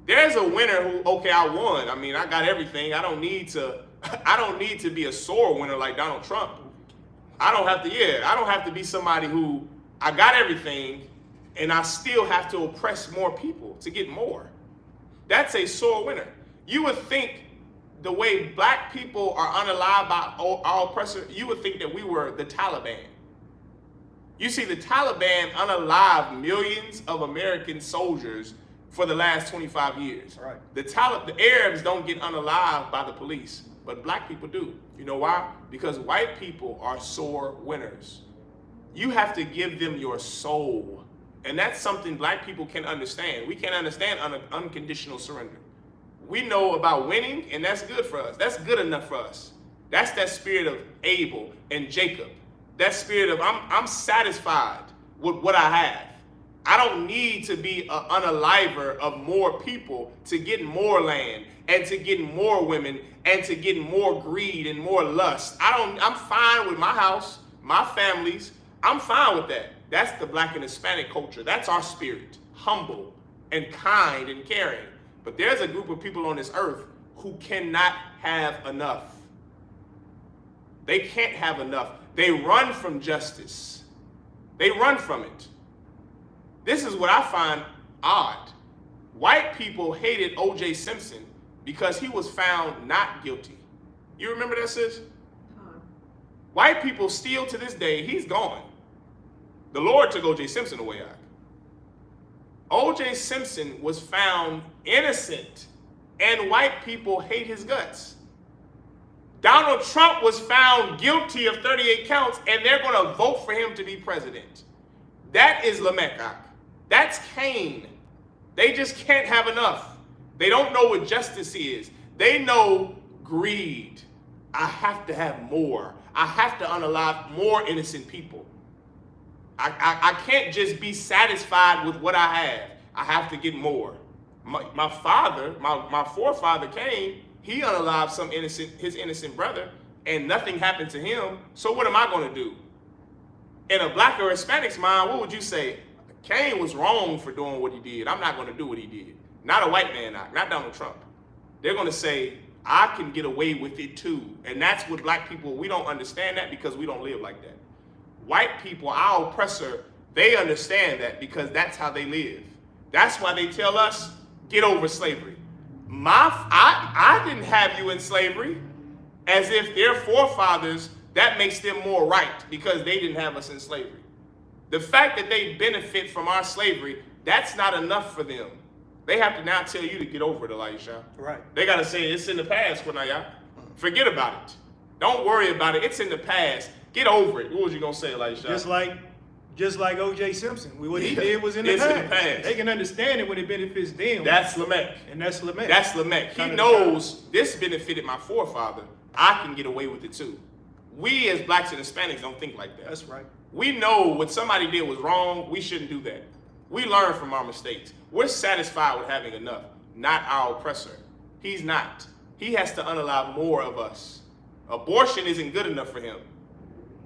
There's a winner who, okay, I won. I mean, I got everything. I don't need to be a sore winner like Donald Trump. I don't have to be somebody who I got everything and I still have to oppress more people to get more. That's a sore winner. You would think the way black people are unalived by our oppressor, you would think that we were the Taliban. You see, the Taliban unalived millions of American soldiers for the last 25 years. Right. The Arabs don't get unalived by the police, but black people do. You know why? Because white people are sore winners. You have to give them your soul. And that's something black people can understand. We can understand unconditional surrender. We know about winning, and that's good for us. That's good enough for us. That's that spirit of Abel and Jacob. That spirit of I'm satisfied with what I have. I don't need to be an unaliver of more people to get more land and to get more women and to get more greed and more lust. I'm fine with my house, my families. I'm fine with that. That's the black and Hispanic culture. That's our spirit, humble and kind and caring. But there's a group of people on this earth who cannot have enough. They can't have enough. They run from justice. They run from it. This is what I find odd. White people hated O.J. Simpson because he was found not guilty. You remember that, sis? White people still to this day, he's gone. The Lord took O.J. Simpson away. O.J. Simpson was found innocent, and white people hate his guts. Donald Trump was found guilty of 38 counts, and they're going to vote for him to be president. That is Lamech. That's Cain. They just can't have enough. They don't know what justice is. They know greed. I have to have more. I have to unalive more innocent people. I can't just be satisfied with what I have. I have to get more. My father, my forefather Cain, he unalived his innocent brother, and nothing happened to him. So what am I going to do? In a black or Hispanic's mind, what would you say? Cain was wrong for doing what he did. I'm not going to do what he did. Not a white man, not Donald Trump. They're going to say, I can get away with it too. And that's what black people, we don't understand that because we don't live like that. White people, our oppressor, they understand that because that's how they live. That's why they tell us, get over slavery. I didn't have you in slavery, as if their forefathers, that makes them more right because they didn't have us in slavery. The fact that they benefit from our slavery, that's not enough for them. They have to now tell you to get over it, Elisha. Right. They got to say, it's in the past, Kunaya. Forget about it. Don't worry about it. It's in the past. Get over it. What was you going to say, Elisha? Just like O.J. Simpson. What he did was in the past. They can understand it when it benefits them. That's Lamech. And that's Lamech. That's Lamech. He knows this benefited my forefather. I can get away with it too. We as blacks and Hispanics don't think like that. That's right. We know what somebody did was wrong. We shouldn't do that. We learn from our mistakes. We're satisfied with having enough, not our oppressor. He's not. He has to unalive more of us. Abortion isn't good enough for him.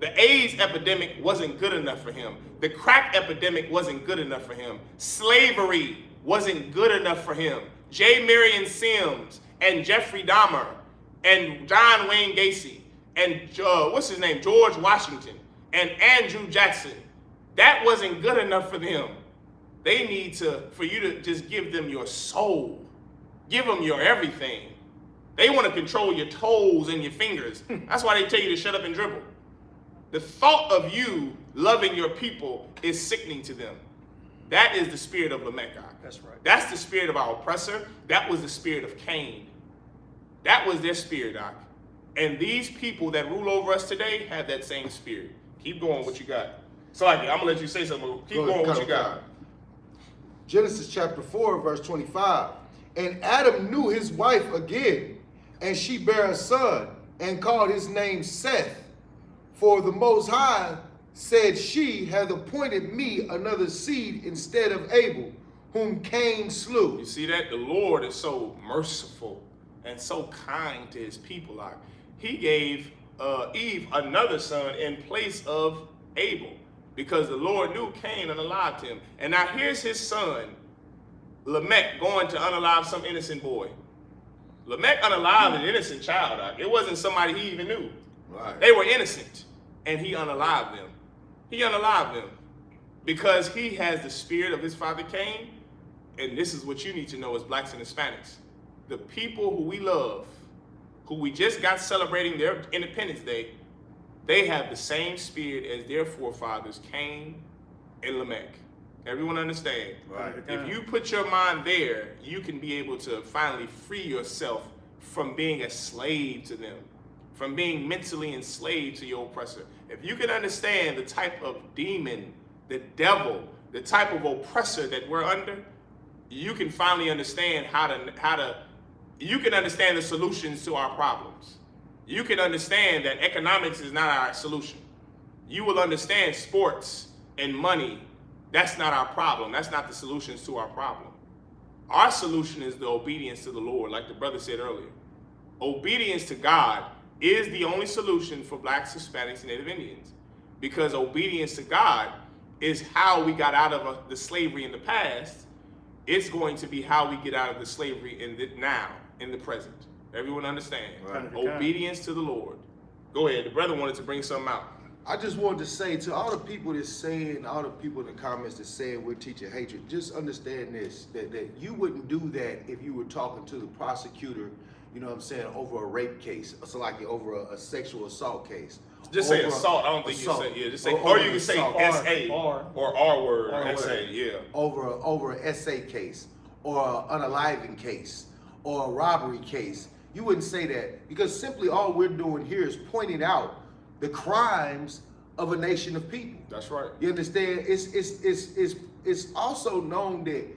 The AIDS epidemic wasn't good enough for him. The crack epidemic wasn't good enough for him. Slavery wasn't good enough for him. J. Marion Sims and Jeffrey Dahmer and John Wayne Gacy and George Washington and Andrew Jackson. That wasn't good enough for them. They need for you to just give them your soul. Give them your everything. They want to control your toes and your fingers. That's why they tell you to shut up and dribble. The thought of you loving your people is sickening to them. That is the spirit of Lamech. That's right. That's the spirit of our oppressor. That was the spirit of Cain. That was their spirit, Doc. And these people that rule over us today have that same spirit. Keep going what you got. So I'm going to let you say something. Keep going what you got. Genesis chapter 4, verse 25. And Adam knew his wife again, and she bare a son, and called his name Seth. For the Most High said, she hath appointed me another seed instead of Abel, whom Cain slew. You see that? The Lord is so merciful and so kind to his people. Like, he gave Eve another son in place of Abel, because the Lord knew Cain unalived him. And now here's his son, Lamech, going to unalive some innocent boy. Lamech unalived an innocent child. It wasn't somebody he even knew. Right. They were innocent, and he unalived them. He unalived them because he has the spirit of his father Cain. And this is what you need to know as blacks and Hispanics. The people who we love, who we just got celebrating their Independence Day, they have the same spirit as their forefathers, Cain and Lamech. Everyone understand? Right. If you put your mind there, you can be able to finally free yourself from being a slave to them, from being mentally enslaved to your oppressor. If you can understand the type of demon, the devil, the type of oppressor that we're under, you can finally understand you can understand the solutions to our problems. You can understand that economics is not our solution. You will understand sports and money. That's not our problem. That's not the solutions to our problem. Our solution is the obedience to the Lord, like the brother said earlier. Obedience to God is the only solution for blacks, Hispanics, and Native Indians. Because obedience to God is how we got out of the slavery in the past. It's going to be how we get out of the slavery in the present. Everyone understand? Right. Obedience to the Lord. Go ahead. The brother wanted to bring something out. I just wanted to say to all the people that's saying, all the people in the comments that's saying we're teaching hatred, just understand this, that you wouldn't do that if you were talking to the prosecutor, you know what I'm saying, over a rape case, so like over a sexual assault case. Just say assault. I don't think assault. you say, yeah, just say, or you can say S-A or R word, or S-A, yeah. Over an SA case, or an unaliving case, or a robbery case. You wouldn't say that, because simply all we're doing here is pointing out the crimes of a nation of people. That's right. You understand? It's also known that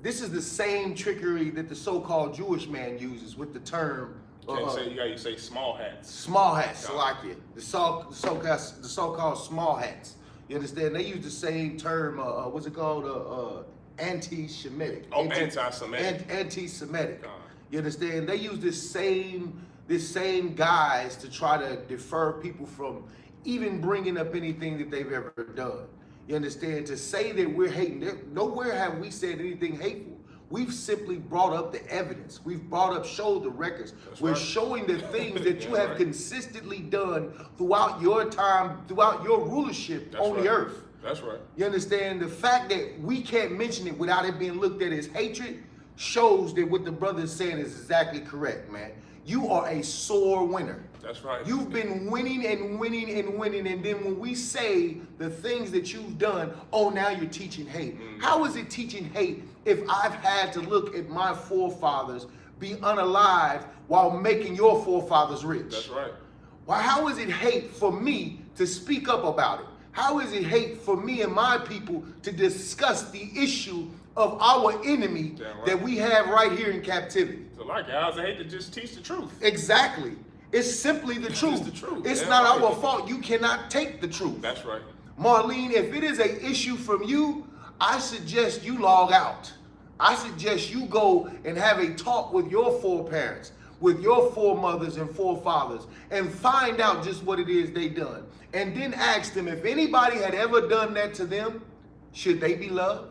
this is the same trickery that the so-called Jewish man uses with the term. You say small hats. Small hats, like it. The so-called small hats. You understand? They use the same term. What's it called? Anti-Semitic. Oh, anti-Semitic. Anti-Semitic. You understand? They use this same guise to try to defer people from even bringing up anything that they've ever done. You understand? To say that we're hating, nowhere have we said anything hateful. We've simply brought up the evidence. We've showed the records. We're showing the things that you have consistently done throughout your time, throughout your rulership on the earth. That's right. You understand? The fact that we can't mention it without it being looked at as hatred shows that what the brother is saying is exactly correct, man. You are a sore winner. That's right. You've been winning and winning and winning, and then when we say the things that you've done, oh, now you're teaching hate. How is it teaching hate if I've had to look at my forefathers be unalive while making your forefathers rich? That's right. Well, how is it hate for me to speak up about it? How is it hate for me and my people to discuss the issue of our enemy that we have right here in captivity? So like, how's it hate to just teach the truth? Exactly. It's simply the truth. It's the truth. It's not our fault. You cannot take the truth. That's right. Marlene, if it is an issue from you, I suggest you log out. I suggest you go and have a talk with your foreparents, with your foremothers and forefathers, and find out just what it is they done. And then ask them if anybody had ever done that to them, should they be loved?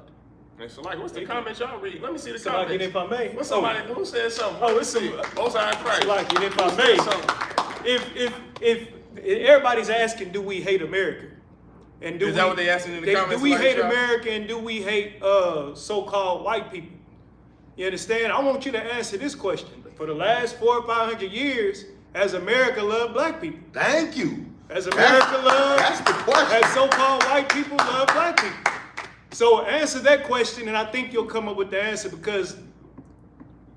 And so, like, what's the comment y'all read? Let me see the so comments. like, if I may. What's somebody who said something? Oh, it's some. Most High Christ. Like, if I may. If everybody's asking, do we hate America? And is that what they asking in the comments? Do we like hate America, and do we hate so-called white people? You understand? I want you to answer this question. For the last 400 or 500 years, has America loved black people? Thank you. Has America That's the question. has so-called white people loved black people? So answer that question, and I think you'll come up with the answer, because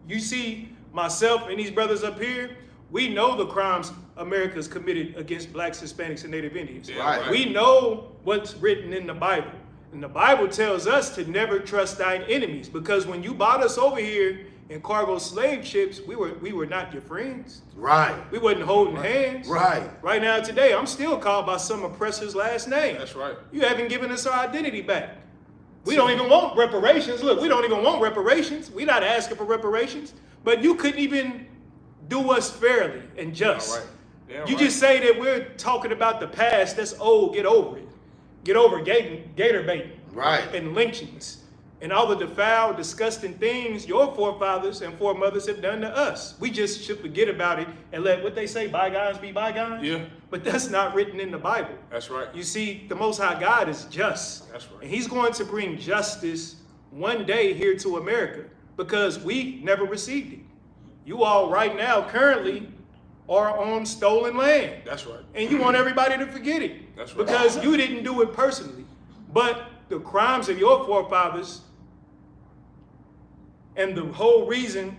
you see myself and these brothers up here, we know the crimes America's committed against blacks, Hispanics, and Native Indians. Yeah, right. We know what's written in the Bible. And the Bible tells us to never trust thine enemies, because when you brought us over here and cargo slave ships, we were not your friends. Right. We wasn't holding hands. Right. Right now, today, I'm still called by some oppressor's last name. That's right. You haven't given us our identity back. We don't even want reparations. Look, we don't even want reparations. We're not asking for reparations. But you couldn't even do us fairly and just. All right. Yeah, You just say that we're talking about the past. That's old. Get over it. Get over gator baiting. Right. And lynchings. And all the defiled, disgusting things your forefathers and foremothers have done to us. We just should forget about it and let what they say, bygones be bygones. Yeah. But that's not written in the Bible. That's right. You see, the Most High God is just. That's right. And he's going to bring justice one day here to America because we never received it. You all right now currently are on stolen land. That's right. And you want everybody to forget it. That's right. Because you didn't do it personally. But the crimes of your forefathers and the whole reason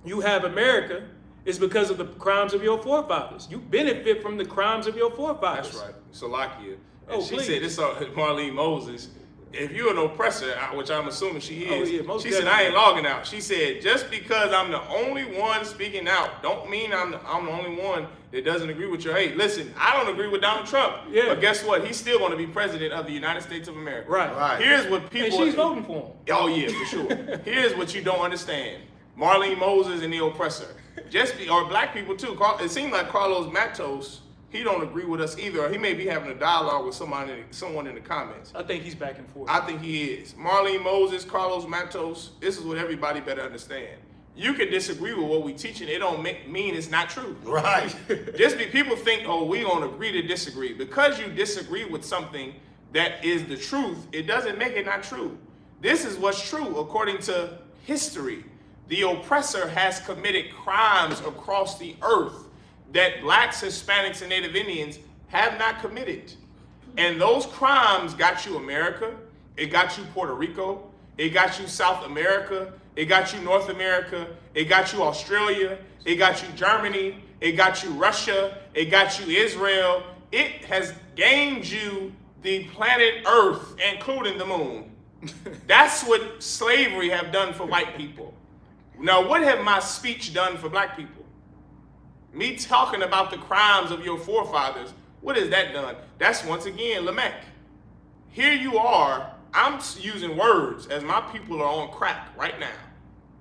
you have America is because of the crimes of your forefathers. You benefit from the crimes of your forefathers. That's right. Salakia. And Oh, she please. said this Marlene Moses. If you're an oppressor, which I'm assuming she is, yeah, most she said, I definitely. ain't logging out. She said, just because I'm the only one speaking out, don't mean I'm the only one that doesn't agree with your hate. Listen, I don't agree with Donald Trump. Yeah. But guess what? He's still going to be president of the United States of America. Right. Right. Here's what people... And she's voting for him. Oh, yeah, for sure. Here's what you don't understand. Marlene Moses and the oppressor. Or black people, too. It seems like Carlos Matos, he don't agree with us either. Or he may be having a dialogue with someone in the comments. I think he's back and forth. I think he is. Marlene Moses, Carlos Matos, this is what everybody better understand. You can disagree with what we teaching. It don't mean it's not true. Right. People think, oh, we gonna agree to disagree. Because you disagree with something that is the truth, it doesn't make it not true. This is what's true according to history. The oppressor has committed crimes across the earth that blacks, Hispanics, and Native Indians have not committed. And those crimes got you America, it got you Puerto Rico, it got you South America, it got you North America, it got you Australia, it got you Germany, it got you Russia, it got you Israel. It has gained you the planet Earth, including the moon. That's what slavery have done for white people. Now, what have my speech done for black people? Me talking about the crimes of your forefathers, what has that done? That's once again Lamech. Here you are, I'm using words as my people are on crack right now.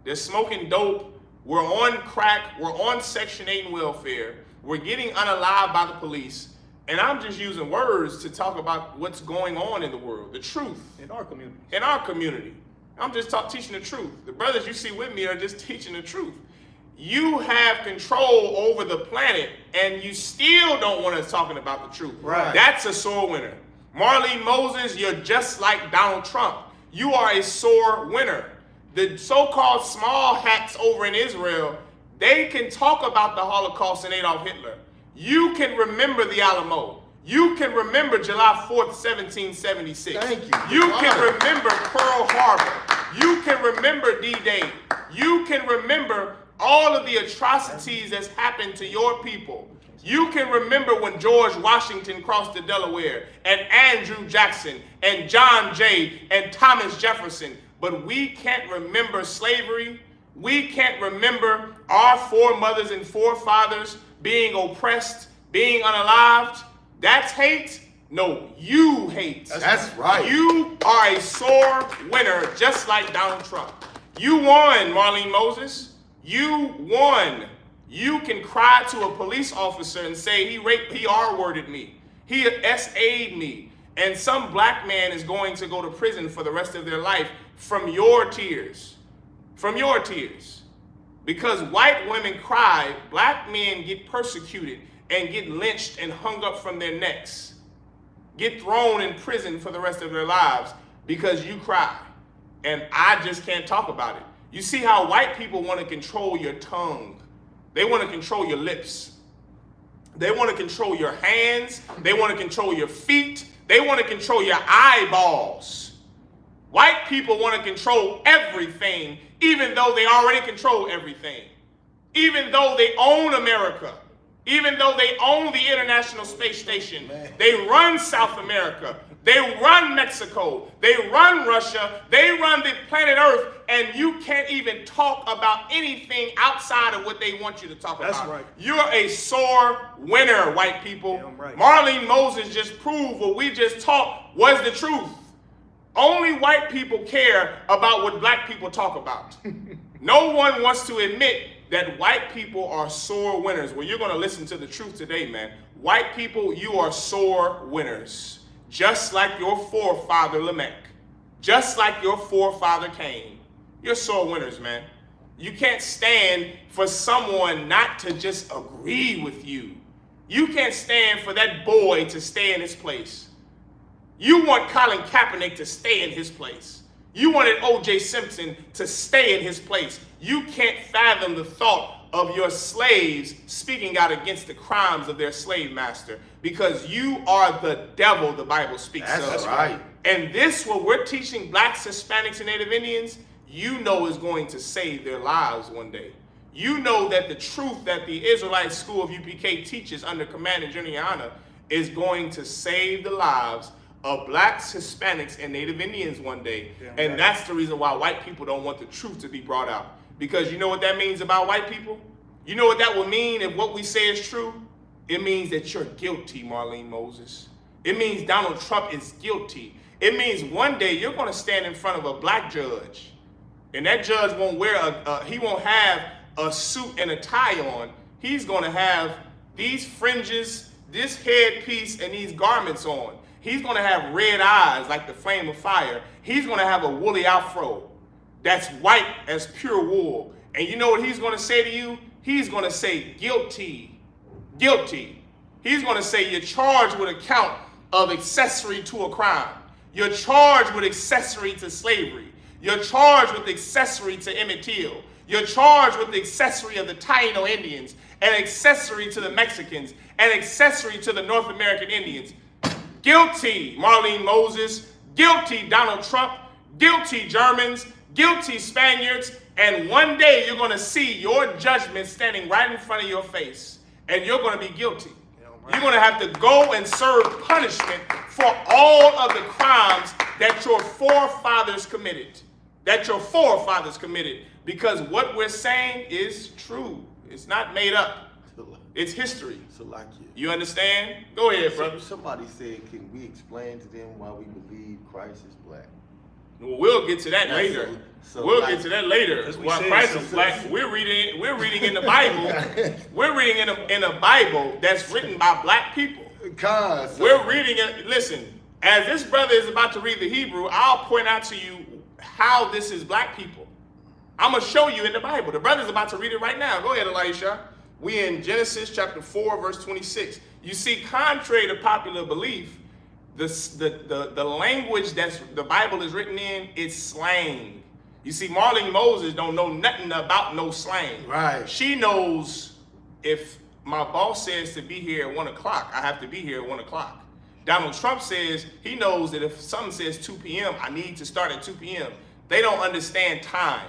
They're smoking dope, we're on crack, we're on Section 8 and welfare, we're getting unalived by the police, and I'm just using words to talk about what's going on in the world, the truth. In our community. In our community. I'm just teaching the truth. The brothers you see with me are just teaching the truth. You have control over the planet, and you still don't want us talking about the truth. Right. That's a sore winner. Marlene Moses, you're just like Donald Trump. You are a sore winner. The so-called small hats over in Israel, they can talk about the Holocaust and Adolf Hitler. You can remember the Alamo. You can remember July 4th, 1776. Thank you. You can remember Pearl Harbor. You can remember D-Day. You can remember all of the atrocities that's happened to your people. You can remember when George Washington crossed the Delaware, and Andrew Jackson, and John Jay, and Thomas Jefferson. But we can't remember slavery. We can't remember our foremothers and forefathers being oppressed, being unalived. That's hate? No, you hate. That's right. You are a sore winner, just like Donald Trump. You won, Marlene Moses. You won. You can cry to a police officer and say, he R-worded me. He S-A'd me. And some black man is going to go to prison for the rest of their life from your tears. From your tears. Because white women cry, black men get persecuted and get lynched and hung up from their necks. Get thrown in prison for the rest of their lives because you cry. And I just can't talk about it. You see how white people want to control your tongue. They want to control your lips. They want to control your hands. They want to control your feet. They want to control your eyeballs. White people want to control everything, even though they already control everything. Even though they own America. Even though they own the International Space Station. They run South America. They run Mexico. They run Russia. They run the planet Earth. And you can't even talk about anything outside of what they want you to talk about. That's right. You're a sore winner, white people. Damn right. Marlene Moses just proved what we just taught was the truth. Only white people care about what black people talk about. No one wants to admit that white people are sore winners. Well, you're going to listen to the truth today, man. White people, you are sore winners. Just like your forefather Lamech. Just like your forefather Cain. You're sore winners, man. You can't stand for someone not to just agree with you. You can't stand for that boy to stay in his place. You want Colin Kaepernick to stay in his place. You wanted O.J. Simpson to stay in his place. You can't fathom the thought of your slaves speaking out against the crimes of their slave master because you are the devil, the Bible speaks of. That's right. And this, what we're teaching blacks, Hispanics, and Native Indians, you know is going to save their lives one day. You know that the truth that the Israelite School of UPK teaches under Commander General Yahanna is going to save the lives of blacks, Hispanics, and Native Indians one day. And that's the reason why white people don't want the truth to be brought out. Because you know what that means about white people? You know what that will mean if what we say is true? It means that you're guilty, Marlene Moses. It means Donald Trump is guilty. It means one day you're going to stand in front of a black judge. And that judge won't wear he won't have a suit and a tie on. He's going to have these fringes, this headpiece, and these garments on. He's going to have red eyes like the flame of fire. He's going to have a woolly afro that's white as pure wool. And you know what he's going to say to you? He's going to say, guilty, guilty. He's going to say, you're charged with a count of accessory to a crime. You're charged with accessory to slavery. You're charged with accessory to Emmett Till. You're charged with the accessory of the Taino Indians, an accessory to the Mexicans, an accessory to the North American Indians. Guilty, Marlene Moses. Guilty, Donald Trump. Guilty, Germans. Guilty, Spaniards. And one day you're going to see your judgment standing right in front of your face. And you're going to be guilty. You're going to have to go and serve punishment for all of the crimes that your forefathers committed. That your forefathers committed. Because what we're saying is true. It's not made up. It's history. You understand? Go ahead, brother. Somebody said, can we explain to them why we believe Christ is black? Well, we'll get to that later. We'll get to that later. Why Christ is black. We're reading in the Bible. We're reading in a Bible that's written by black people. We're reading it. Listen, as this brother is about to read the Hebrew, I'll point out to you how this is black people. I'm going to show you in the Bible. The brother's about to read it right now. Go ahead, Elisha. We in Genesis chapter 4, verse 26. You see, contrary to popular belief, the language that's the Bible is written in is slang. You see, Marlene Moses don't know nothing about no slang. Right. She knows if my boss says to be here at 1 o'clock, I have to be here at 1 o'clock. Donald Trump says he knows that if something says 2 p.m., I need to start at 2 p.m. They don't understand time.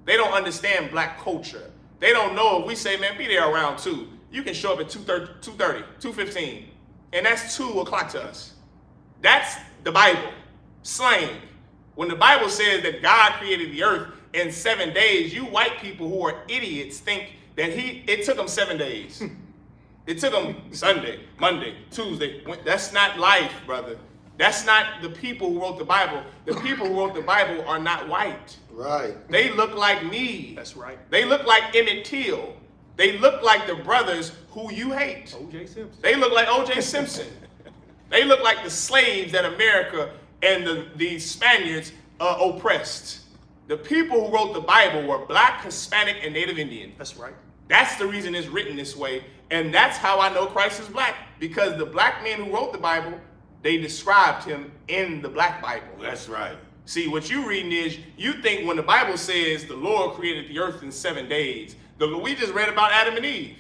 They don't understand black culture. They don't know if we say, man, be there around 2. You can show up at 2:30, 2:15, and that's 2 o'clock to us. That's the Bible. Slang. When the Bible says that God created the earth in 7 days, you white people who are idiots think that it took him 7 days. It took him Sunday, Monday, Tuesday. That's not life, brother. That's not the people who wrote the Bible. The people who wrote the Bible are not white. Right. They look like me. That's right. They look like Emmett Till. They look like the brothers who you hate. O.J. Simpson. They look like O.J. Simpson. They look like the slaves that America and the Spaniards oppressed. The people who wrote the Bible were black, Hispanic, and Native Indian. That's right. That's the reason it's written this way. And that's how I know Christ is black. Because the black men who wrote the Bible, they described him in the black Bible. That's right. See, what you reading is, you think when the Bible says the Lord created the earth in 7 days, we just read about Adam and Eve.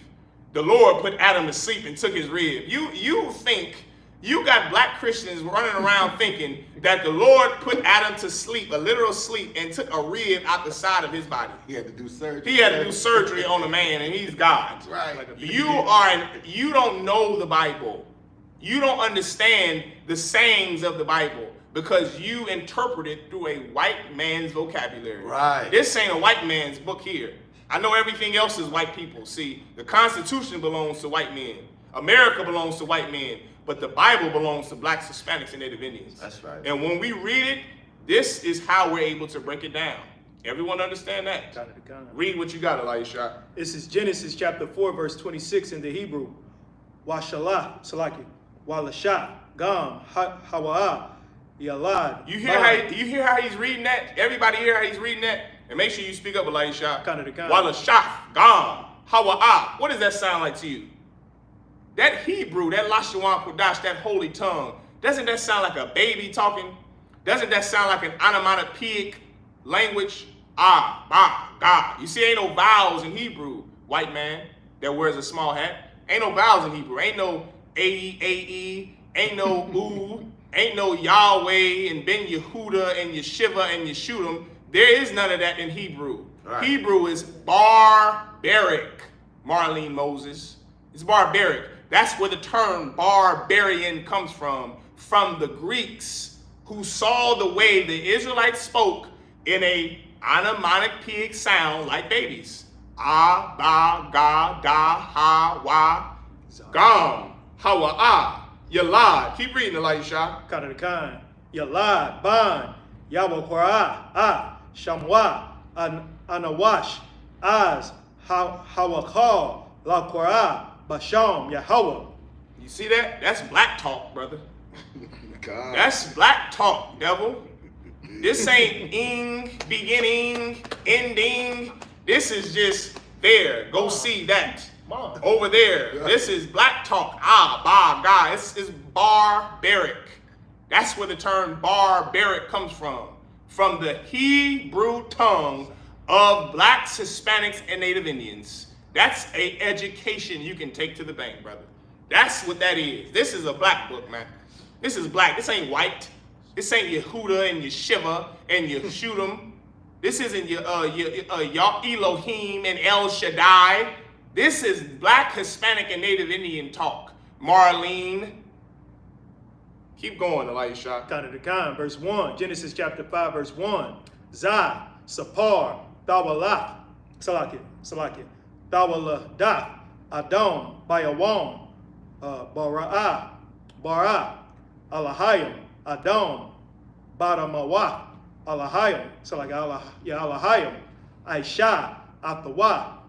The Lord put Adam to sleep and took his rib. You think, you got black Christians running around thinking that the Lord put Adam to sleep, a literal sleep, and took a rib out the side of his body. He had to do surgery. He had to do surgery on a man, and he's God. Right. You don't know the Bible. You don't understand the sayings of the Bible because you interpret it through a white man's vocabulary. Right. This ain't a white man's book here. I know everything else is white people. See, the Constitution belongs to white men. America belongs to white men. But the Bible belongs to blacks, Hispanics, and Native Indians. That's right. And when we read it, this is how we're able to break it down. Everyone understand that? Read what you got, Elisha. This is Genesis chapter 4, verse 26 in the Hebrew. Washalah, Salaki, Walasha, Gam, Hawa'ah, Yalad. You hear how he's reading that? Everybody hear how he's reading that? And make sure you speak up, Elisha. Walasha, Gam, Hawa'ah. What does that sound like to you? That Hebrew, that Lashawan Kodash, that holy tongue, doesn't that sound like a baby talking? Doesn't that sound like an onomatopoeic language? Ah, ba, ga. You see, ain't no vowels in Hebrew, white man that wears a small hat. Ain't no vowels in Hebrew. Ain't no A-E, ain't no ooh, ain't no Yahweh and Ben Yehuda and Yeshiva and Yeshudim. There is none of that in Hebrew. Right. Hebrew is barbaric, Marlene Moses. It's barbaric. That's where the term barbarian comes from the Greeks who saw the way the Israelites spoke in a onomatopoeic sound like babies. Ah, ba, ga, da, ha, wa, gam, hawa, ah, yalad. Keep reading, Elisha. Kanakan, Yalad, Ban, Yawakwara, Ah, Shamwa, Anawash, Az, Hawakal, Lakwara, Basham, Yahweh. You see that? That's black talk, brother. God. That's black talk, devil. This ain't ing, beginning, ending. This is just there. Go see that. Over there. This is black talk. Ah, ba, ga. It's barbaric. That's where the term barbaric comes from. From the Hebrew tongue of blacks, Hispanics, and Native Indians. That's an education you can take to the bank, brother. That's what that is. This is a black book, man. This is black. This ain't white. This ain't Yehuda and Yeshiva and Yeshudim. This isn't your Elohim and El Shaddai. This is black, Hispanic, and Native Indian talk. Marlene. Keep going, Elisha. Kanakan, verse 1. Genesis chapter 5, verse 1. Zah, Sapar, Tawalak, Salaki, Tawaladah, Adon, Bayawam, Bara'ah, Alahayim, Adon, Badamawah, Alahayim, Alahayim, Aisha, Atawa.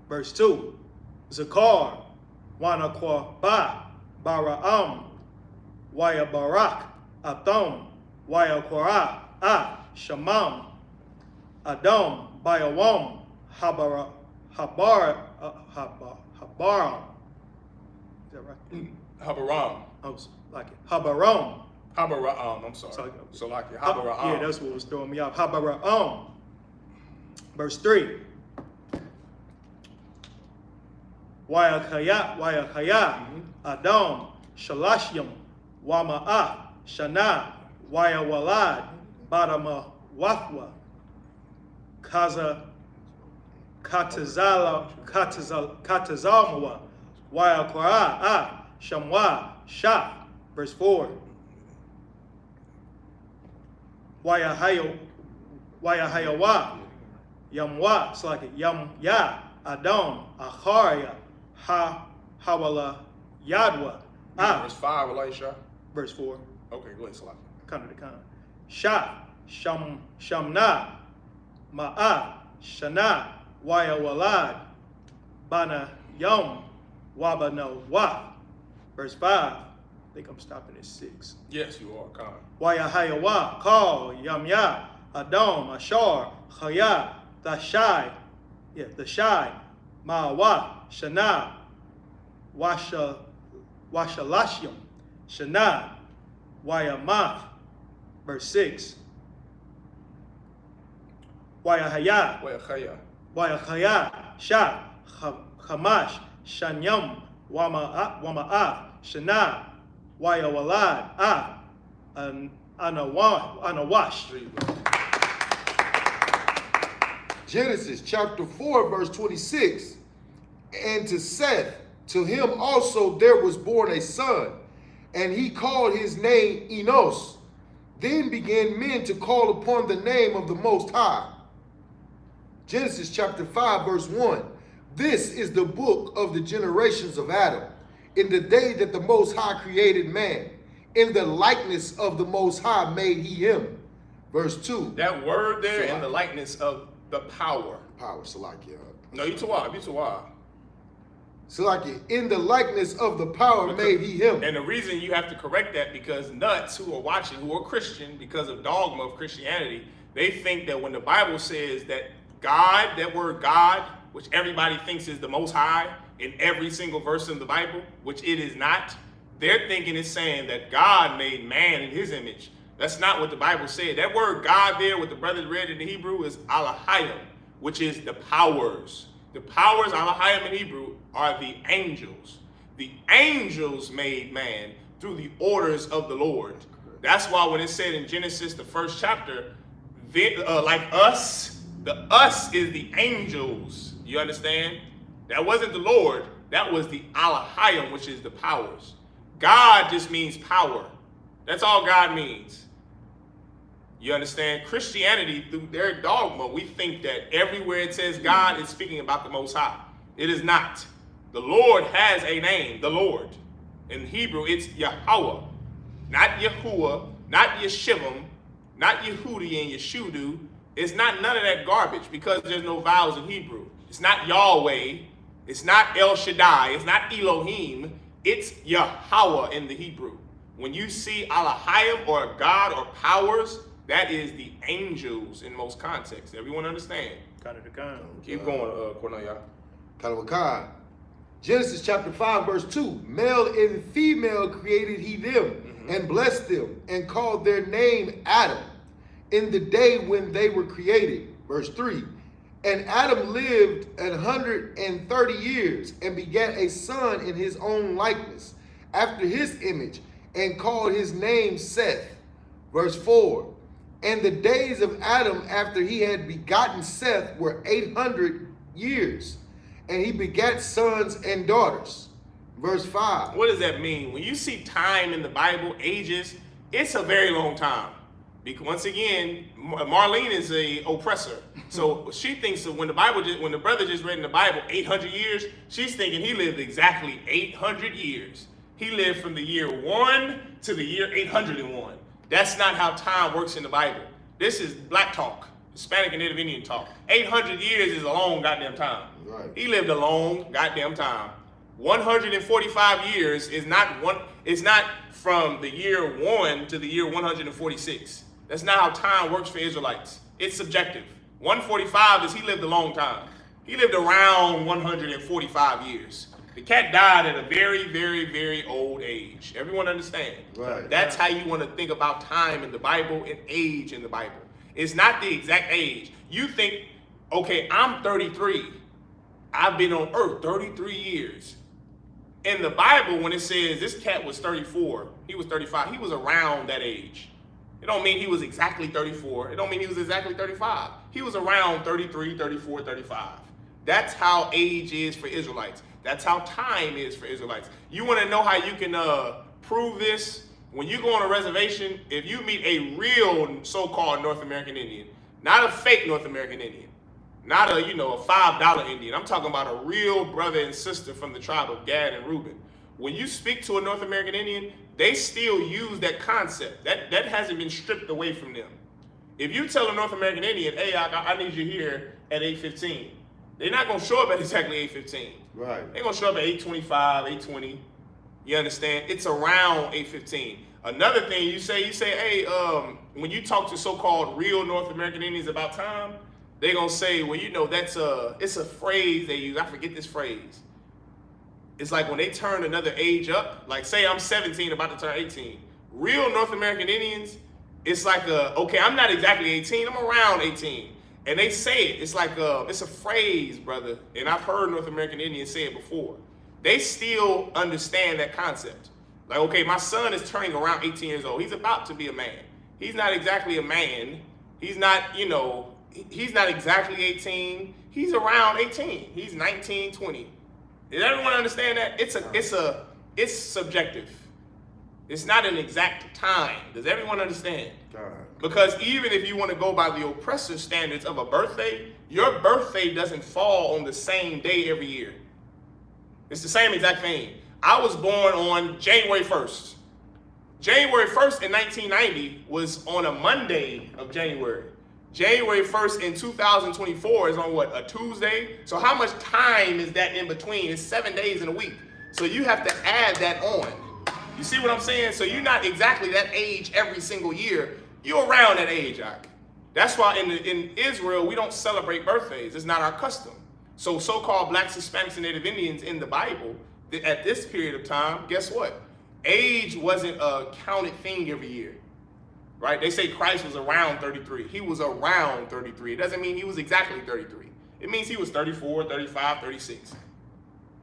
Verse 2, Zakar, Wanakwa Ba, Bara'am, Waya Barak, Athom, Waya Korah, Shamam, Adom, Bayawam, Habaram. Is that right? Habaram. I was like it. Habaram. Habaram, I'm sorry. So like it. Habaram. Yeah, that's what was throwing me off. Habaram. Verse 3. Wayakaya, Adam, Shalashim, Wama'ah, Shana, Wayawalad, Badama Wafwa, Katazalmawa, Wayakwara, Shamwa, Shah. Verse 4. Wayahayawa, Yamwa, it's like Yam Ya, Adam, Acharya, Hawala, Yadwa. Verse 5, Elisha. Verse 4. Okay, go ahead, Salaki. Kana. Shah, Shamna, Ma'a, Shana, Wayawalad, Bana Yom, Wabana Wa. Verse 5. I think I'm stopping at 6. Yes, you are, Khan. Wayahayawa, Kal, Yamya, Adam, Ashar, Chaya, the Shai, Ma'awa, Shana, Washalashim, Shana, Wayamath. Verse 6. Wayachaya, Shah, Hamash, Shanyam, Wama'ah, Shana, Wayawalad, Anawash. Genesis chapter 4, verse 26. And to Seth To him also there was born a son, and he called his name Enos. Then began men to call upon the name of the Most High. Genesis chapter 5, verse 1. This is the book of the generations of Adam, in the day that the Most High created man. In the likeness of the Most High made he him. Verse 2. That word there, in the likeness of the power. Power, Salakia. No, you too wild. Salakia, in the likeness of the power made he him. And the reason you have to correct that, because nuts who are watching, who are Christian, because of dogma of Christianity, they think that when the Bible says that God, that word God, which everybody thinks is the Most High in every single verse in the Bible, which it is not, they're thinking it's saying that God made man in his image. That's not what the Bible said. That word God there, what the brothers read in the Hebrew, is Alahayim, which is the powers. The powers, Alahayim in Hebrew, are the angels. The angels made man through the orders of the Lord. That's why when it said in Genesis, the first chapter, like us, the us is the angels. You understand? That wasn't the Lord. That was the Alahayim, which is the powers. God just means power. That's all God means. You understand? Christianity, through their dogma, we think that everywhere it says God, it's speaking about the Most High. It is not. The Lord has a name, the Lord. In Hebrew, it's Yahweh, not Yahuwah, not Yeshivim, not Yehudi and Yeshudu. It's not none of that garbage, because there's no vowels in Hebrew. It's not Yahweh. It's not El Shaddai. It's not Elohim. It's Yahweh in the Hebrew. When you see Alahayim or God or powers, that is the angels in most contexts. Everyone understand? Keep going, Cornelia. Kalawakan. Genesis chapter 5, verse 2. Male and female created he them, and blessed them, and called their name Adam, in the day when they were created. Verse 3. And Adam lived 130 years, and begat a son in his own likeness, after his image, and called his name Seth. Verse 4. And the days of Adam after he had begotten Seth were 800 years, and he begat sons and daughters. Verse 5. What does that mean? When you see time in the Bible, ages, it's a very long time. Because once again, Marlene is a oppressor. So she thinks that when the brother just read in the Bible 800 years, she's thinking he lived exactly 800 years. He lived from the year 1 to the year 801. That's not how time works in the Bible. This is black talk, Hispanic and Native Indian talk. 800 years is a long goddamn time. Right. He lived a long goddamn time. 145 years is not from the year 1 to the year 146. That's not how time works for Israelites. It's subjective. 145 is he lived a long time. He lived around 145 years. The cat died at a very, very, very old age. Everyone understand? Right. That's how you want to think about time in the Bible and age in the Bible. It's not the exact age. You think, okay, I'm 33. I've been on earth 33 years. In the Bible, when it says this cat was 34, he was 35, he was around that age. It don't mean he was exactly 34. It don't mean he was exactly 35. He was around 33, 34, 35. That's how age is for Israelites. That's how time is for Israelites. You want to know how you can prove this? When you go on a reservation, if you meet a real so-called North American Indian, not a fake North American Indian, not a $5 Indian. I'm talking about a real brother and sister from the tribe of Gad and Reuben. When you speak to a North American Indian, they still use that concept. That hasn't been stripped away from them. If you tell a North American Indian, hey, I need you here at 8:15, they're not going to show up at exactly 8:15. Right. They're going to show up at 8:25, 8:20. You understand? It's around 8:15. Another thing you say, hey, when you talk to so-called real North American Indians about time, they're going to say, well, it's a phrase they use. I forget this phrase. It's like when they turn another age up, like say I'm 17 about to turn 18. Real North American Indians, it's like okay, I'm not exactly 18, I'm around 18. And they say it, it's like it's a phrase, brother. And I've heard North American Indians say it before. They still understand that concept. Like, okay, my son is turning around 18 years old. He's about to be a man. He's not exactly a man. He's not, he's not exactly 18. He's around 18. He's 19, 20. Does everyone understand that? It's subjective. It's not an exact time. Does everyone understand? God. Because even if you want to go by the oppressive standards of a birthday, your birthday doesn't fall on the same day every year. It's the same exact thing. I was born on January 1st. January 1st in 1990 was on a Monday of January. January 1st in 2024 is on what, a Tuesday? So how much time is that in between? It's 7 days in a week. So you have to add that on. You see what I'm saying? So you're not exactly that age every single year. You're around that age, Ike. That's why in Israel, we don't celebrate birthdays. It's not our custom. So so-called blacks, Hispanics, and Native Indians in the Bible, at this period of time, guess what? Age wasn't a counted thing every year, right? They say Christ was around 33. He was around 33. It doesn't mean he was exactly 33. It means he was 34, 35, 36.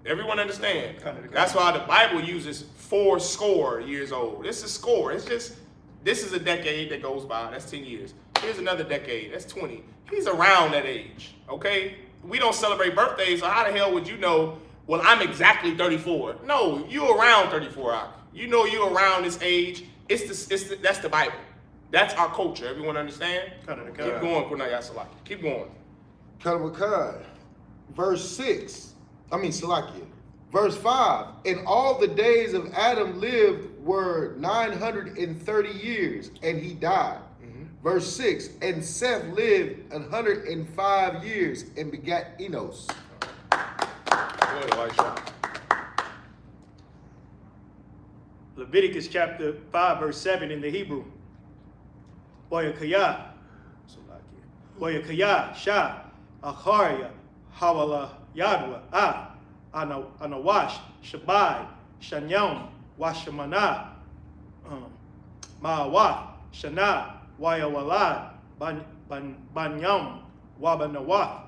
Everyone understand? That's why the Bible uses 80 years old. It's a score. It's just, this is a decade that goes by. That's 10 years. Here's another decade. That's 20. He's around that age, okay? We don't celebrate birthdays, so how the hell would you know, well, I'm exactly 34? No, you're around 34. You know you're around this age. That's the Bible. That's our culture. Everyone understand? Keep going, Kunaya Salaki. Keep going. Kalamakai. Verse 6. Salakia. Verse 5. And all the days of Adam lived were 930 years, and he died. Verse 6. And Seth lived 105 years and begat Enos. Go ahead, Elisha. Leviticus chapter 5, verse 7 in the Hebrew. Boyakaya, Shah, Acharya, Hawala, Yadwa, Anawash, Shabai, Shanyam, Washamana, Ma'awah, Shana, Wayawalad, Banyam, Wabanawah.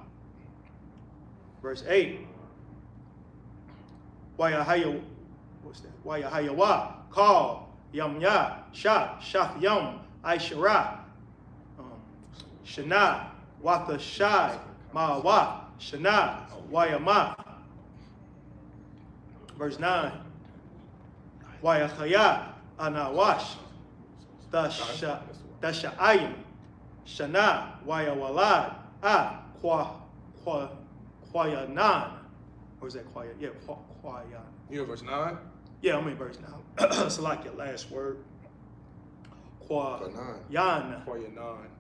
Verse 8. Wayahayawa, Call, Yamya, Shaf Yam, Aishara, Shana, Watha Shai, Ma'awa, Shana, Wayama. Verse 9. Wayachaya, Anawash, Dasha'ayim, Shana, Wayawalad, Kwayanan. Or is that Kwayan? Yeah, Kwayan. You in verse 9? Yeah, I'm in verse 9. It's like your last word. Kwayan.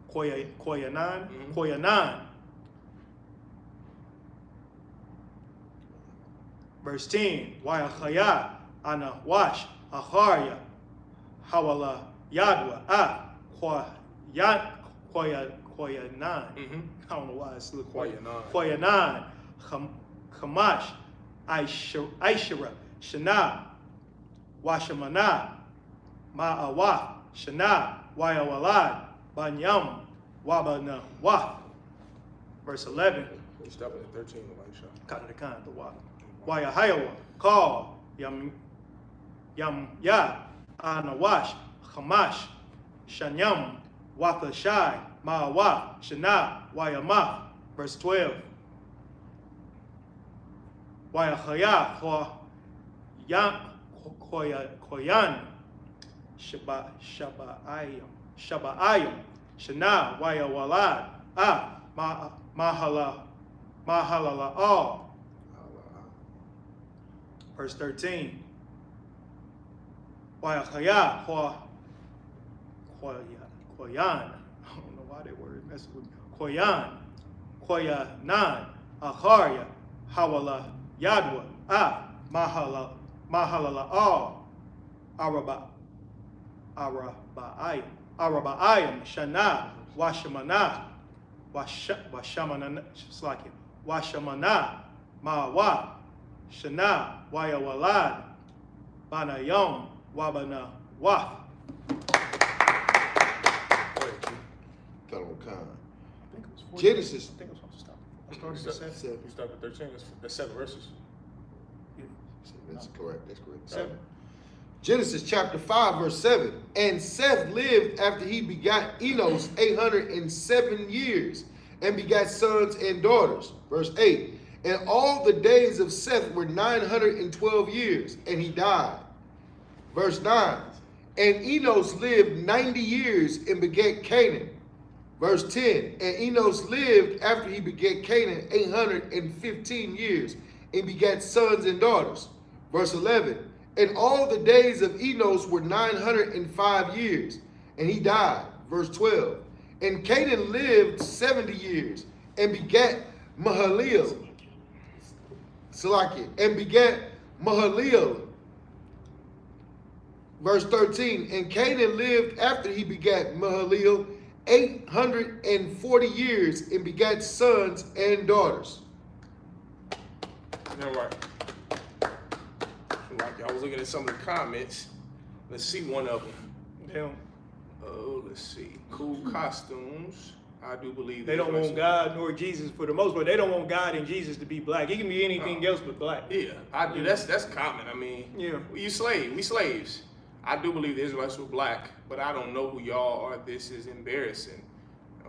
Kwayanan. Kwayanan. Verse 10. Wayachaya, Anawash, Acharya, Hawala, Yadwa, Kwayanan. I don't know why it's little Kwayanan. Kamash, Aishara, Shana, Washamana, Ma'awa, Shana, Wayawalad, Banyam, Wabana, Verse 11. You stop at 13, Elisha. Kanakan, the water. Wayahayawa, Call, Yam Ya, Anawash, Hamash, Shanyam, Watha Shai, Ma'awa, Shana, Wayama. Verse 12. Wayachaya, Koyan, Shaba'ayim, Shana, Wayawalad, Mahalala. Verse 13. Wayachaya, Koyan. I don't know why that word messes with me. Koyanan, Acharya, Hawala, Yadwa, Mahalala, Araba'ayim, Shana, Washamana, Ma'awa, Shana, Wayawalad, Banayam, Wabana, Waf. Genesis. I think I'm supposed to stop. I started at 7. You start at 13. That's 7 verses. That's correct. That's correct. 7. Genesis chapter 5, verse 7. And Seth lived after he begot Enos 807 years, and begat sons and daughters. Verse 8. And all the days of Seth were 912 years, and he died. Verse 9. And Enos lived 90 years and begat Canaan. Verse 10. And Enos lived after he begat Canaan 815 years, and begat sons and daughters. Verse 11. And all the days of Enos were 905 years, and he died. Verse 12. And Canaan lived 70 years, and begat Mahalalel. Salakia, and begat Mahalalel. Verse 13. And Canaan lived after he begat Mahalalel 840 years, and begat sons and daughters. All right. I was looking at some of the comments. Let's see one of them. Damn. Oh, let's see. Cool costumes. I do believe They don't want God nor Jesus for the most part. They don't want God and Jesus to be black. He can be anything else but black. Yeah, I do. That's common. I mean, yeah. We slaves. I do believe the Israelites were black, but I don't know who y'all are. This is embarrassing.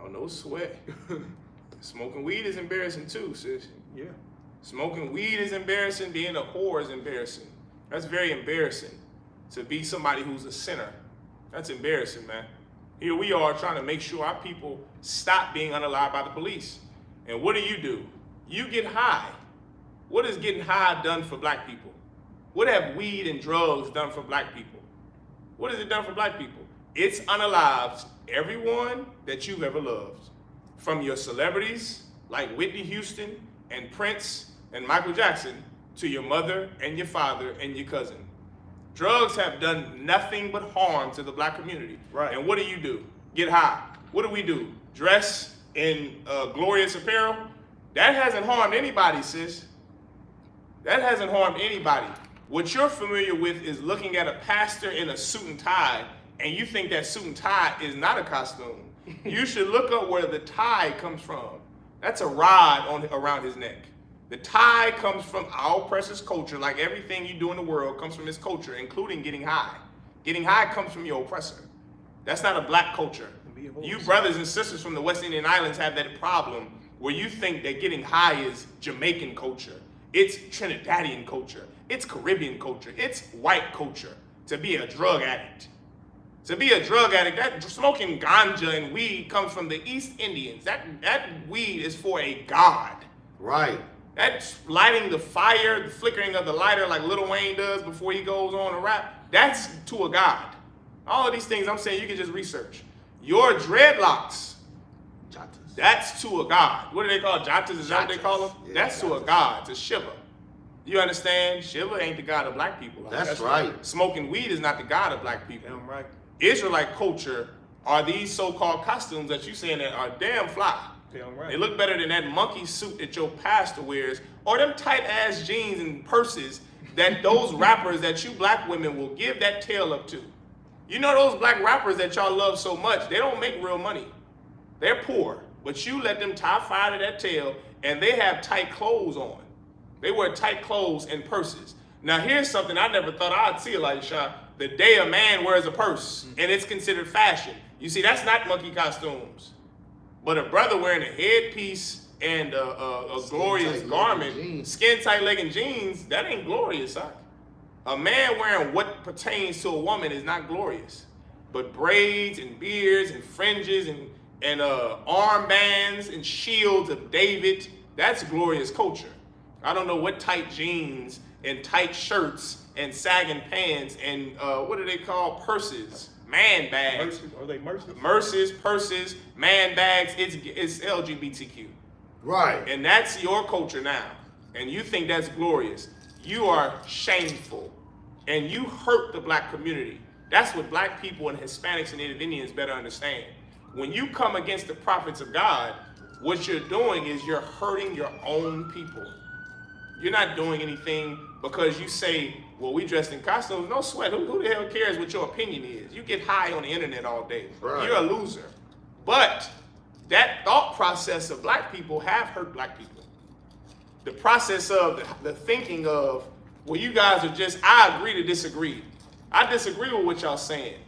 Oh, no sweat. Smoking weed is embarrassing too, sis. Yeah. Smoking weed is embarrassing. Being a whore is embarrassing. That's very embarrassing to be somebody who's a sinner. That's embarrassing, man. Here we are trying to make sure our people stop being unalived by the police. And what do? You get high. What has getting high done for black people? What have weed and drugs done for black people? What has it done for black people? It's unalived everyone that you've ever loved. From your celebrities like Whitney Houston and Prince and Michael Jackson to your mother and your father and your cousin. Drugs have done nothing but harm to the black community. Right. And what do? Get high. What do we do? Dress in glorious apparel? That hasn't harmed anybody, sis. That hasn't harmed anybody. What you're familiar with is looking at a pastor in a suit and tie, and you think that suit and tie is not a costume. You should look up where the tie comes from. That's a rod around his neck. The tie comes from our oppressor's culture, like everything you do in the world comes from his culture, including getting high. Getting high comes from your oppressor. That's not a black culture. You brothers and sisters from the West Indian Islands have that problem where you think that getting high is Jamaican culture. It's Trinidadian culture. It's Caribbean culture. It's white culture to be a drug addict. To be a drug addict, that smoking ganja and weed comes from the East Indians. That weed is for a god. Right. That's lighting the fire, the flickering of the lighter like Lil Wayne does before he goes on to rap. That's to a god. All of these things I'm saying you can just research. Your dreadlocks, Jatas. that's to a god. What do they call Jatas? Is that what they call them? Yeah, that's to a god, to Shiva. You understand? Shiva ain't the god of black people. That's right. Smoking weed is not the god of black people. Damn right. Israelite culture are these so-called costumes that you saying that are damn fly. Damn right. They look better than that monkey suit that your pastor wears, or them tight-ass jeans and purses that those rappers that you black women will give that tail up to. You know those black rappers that y'all love so much, they don't make real money. They're poor, but you let them tie fire to that tail, and they have tight clothes on. They wear tight clothes and purses. Now here's something I never thought I'd see, Elisha. The day a man wears a purse, and it's considered fashion. You see, that's not monkey costumes. But a brother wearing a headpiece and a glorious garment, skin-tight leg and jeans, that ain't glorious, huh? A man wearing what pertains to a woman is not glorious. But braids and beards and fringes and armbands and shields of David, that's glorious culture. I don't know what tight jeans and tight shirts and sagging pants and what do they call purses? Man bags. Are they mercies? Merces, purses, man bags, it's LGBTQ. Right. And that's your culture now. And you think that's glorious. You are shameful. And you hurt the black community. That's what black people and Hispanics and Native Indians better understand. When you come against the prophets of God, what you're doing is you're hurting your own people. You're not doing anything because you say, well, we dressed in costumes. No sweat. Who the hell cares what your opinion is? You get high on the internet all day. Right. You're a loser. But that thought process of black people have hurt black people. The process of the thinking of, well, you guys are just, I agree to disagree. I disagree with what y'all saying.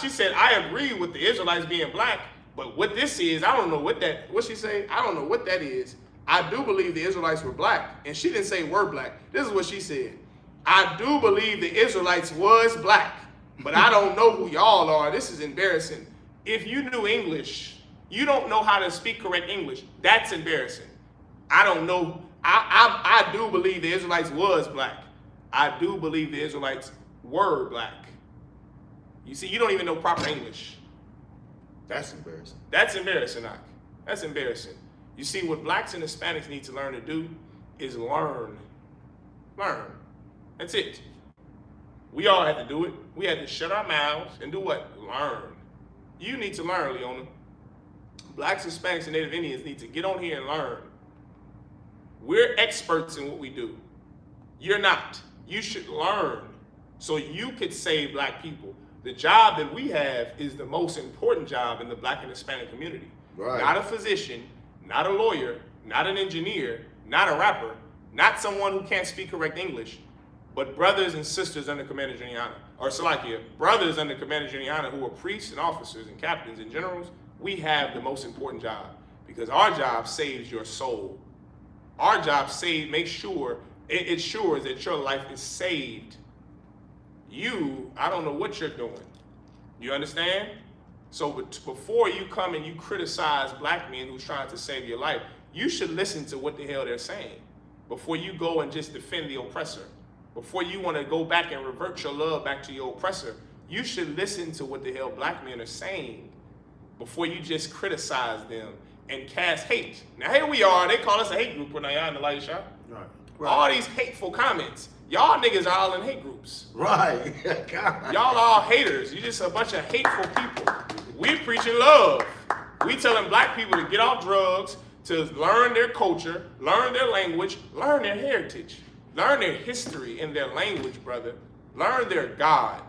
She said, I agree with the Israelites being black, but what this is, I don't know what she say? I don't know what that is. I do believe the Israelites were black. And she didn't say were black. This is what she said. I do believe the Israelites was black, but I don't know who y'all are. This is embarrassing. If you knew English, you don't know how to speak correct English. That's embarrassing. I don't know. I do believe the Israelites was black. I do believe the Israelites were black. You see, you don't even know proper English. That's embarrassing. That's embarrassing, Ak. That's embarrassing. You see, what blacks and Hispanics need to learn to do is learn. Learn. That's it. We all had to do it. We had to shut our mouths and do what? Learn. You need to learn, Leona. Blacks, Hispanics, and Native Indians need to get on here and learn. We're experts in what we do. You're not. You should learn so you could save black people. The job that we have is the most important job in the black and Hispanic community. Right. Not a physician, not a lawyer, not an engineer, not a rapper, not someone who can't speak correct English, but brothers and sisters under Commander General Yahanna, or Salakia, brothers under Commander General Yahanna who are priests and officers and captains and generals. We have the most important job because our job saves your soul. Our job makes sure, it ensures that your life is saved. I don't know what you're doing. You understand? So before you come and you criticize black men who's trying to save your life, you should listen to what the hell they're saying before you go and just defend the oppressor. Before you want to go back and revert your love back to your oppressor, you should listen to what the hell black men are saying before you just criticize them and cast hate. Now here we are, they call us a hate group when they are in the light shop. Right. All these hateful comments. Y'all niggas are all in hate groups. Right. Y'all are all haters. You just a bunch of hateful people. We preaching love. We telling black people to get off drugs, to learn their culture, learn their language, learn their heritage, learn their history and their language, brother. Learn their God.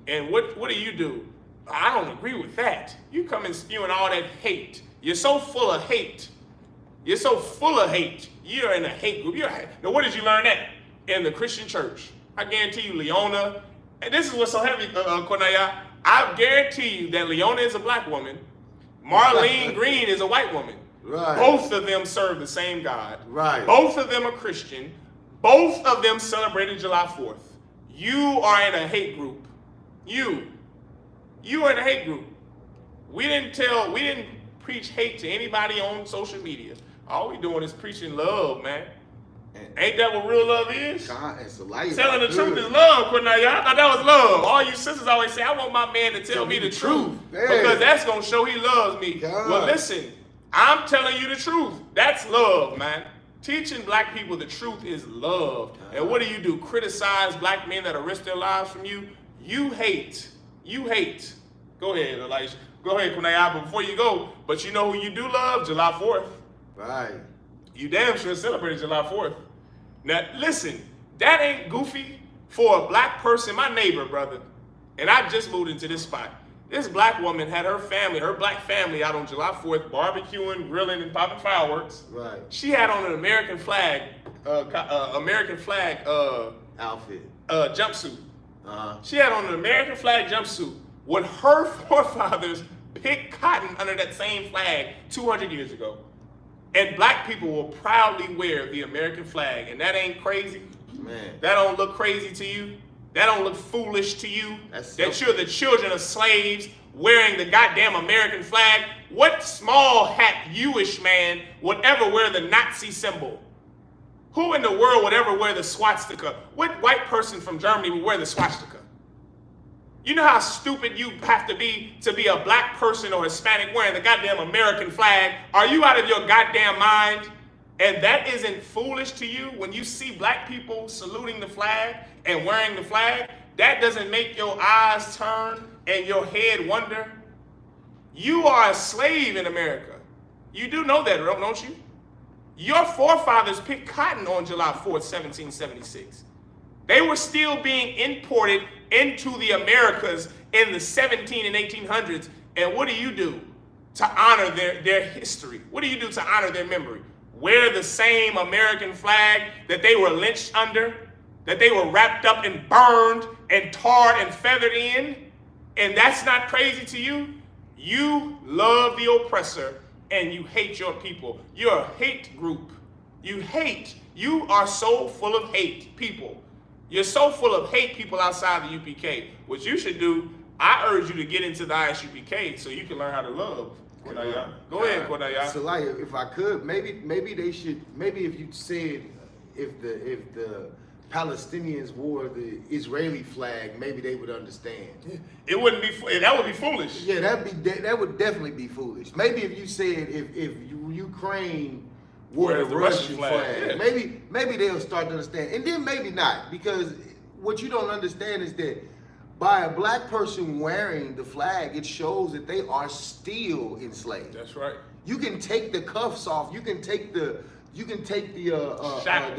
And what do? I don't agree with that. You come and spewing all that hate. You're so full of hate. You're so full of hate. You're in a hate group. Now, where did you learn that? In the Christian church. I guarantee you, Leona, and this is what's so heavy, Konaya, I guarantee you that Leona is a black woman, Marlene Green is a white woman. Right. Both of them serve the same God. Right. Both of them are Christian. Both of them celebrated July 4th. You are in a hate group. You are in a hate group. We didn't preach hate to anybody on social media. All we doing is preaching love, man. Ain't that what real love is? God, it's a life. Telling the truth is love, Cornelia. I thought that was love. All you sisters always say, I want my man to tell me the truth. Because that's going to show he loves me. God. Well, listen, I'm telling you the truth. That's love, man. Teaching black people the truth is love. God. And what do? Criticize black men that risk their lives from you? You hate. You hate. Go ahead, Elisha. Go ahead, Cornelia, before you go. But you know who you do love? July 4th. Right. You damn sure celebrated July 4th. Now, listen, that ain't goofy for a black person, my neighbor, brother. And I just moved into this spot. This black woman had her black family out on July 4th, barbecuing, grilling, and popping fireworks. Right. She had on an American flag outfit. Jumpsuit. Uh-huh. She had on an American flag jumpsuit when her forefathers picked cotton under that same flag 200 years ago. And black people will proudly wear the American flag. And that ain't crazy? Man. That don't look crazy to you? That don't look foolish to you? That you're the children of slaves wearing the goddamn American flag? What small hat Jewish man would ever wear the Nazi symbol? Who in the world would ever wear the swastika? What white person from Germany would wear the swastika? You know how stupid you have to be a black person or Hispanic wearing the goddamn American flag? Are you out of your goddamn mind? And that isn't foolish to you when you see black people saluting the flag and wearing the flag? That doesn't make your eyes turn and your head wonder? You are a slave in America. You do know that, don't you? Your forefathers picked cotton on July 4th, 1776. They were still being imported into the Americas in the 17 and 1800s. And what do to honor their history? What do you do to honor their memory? Wear the same American flag that they were lynched under, that they were wrapped up and burned and tarred and feathered in? And that's not crazy to you? You love the oppressor and you hate your people. You're a hate group. You hate. You are so full of hate people. You're so full of hate people outside the UPK. What you should do, I urge you to get into the ISUPK so you can learn how to love. Go ahead, Kodaya. So like, if I could, maybe they should, maybe if you said, if the Palestinians wore the Israeli flag, maybe they would understand. It wouldn't be, that would be foolish. Yeah, that would definitely be foolish. Maybe if you said, if Ukraine wore the Russian flag, yeah. maybe they'll start to understand. And then maybe not, because what you don't understand is that by a black person wearing the flag, it shows that they are still enslaved. That's right. You can take the cuffs off. You can take the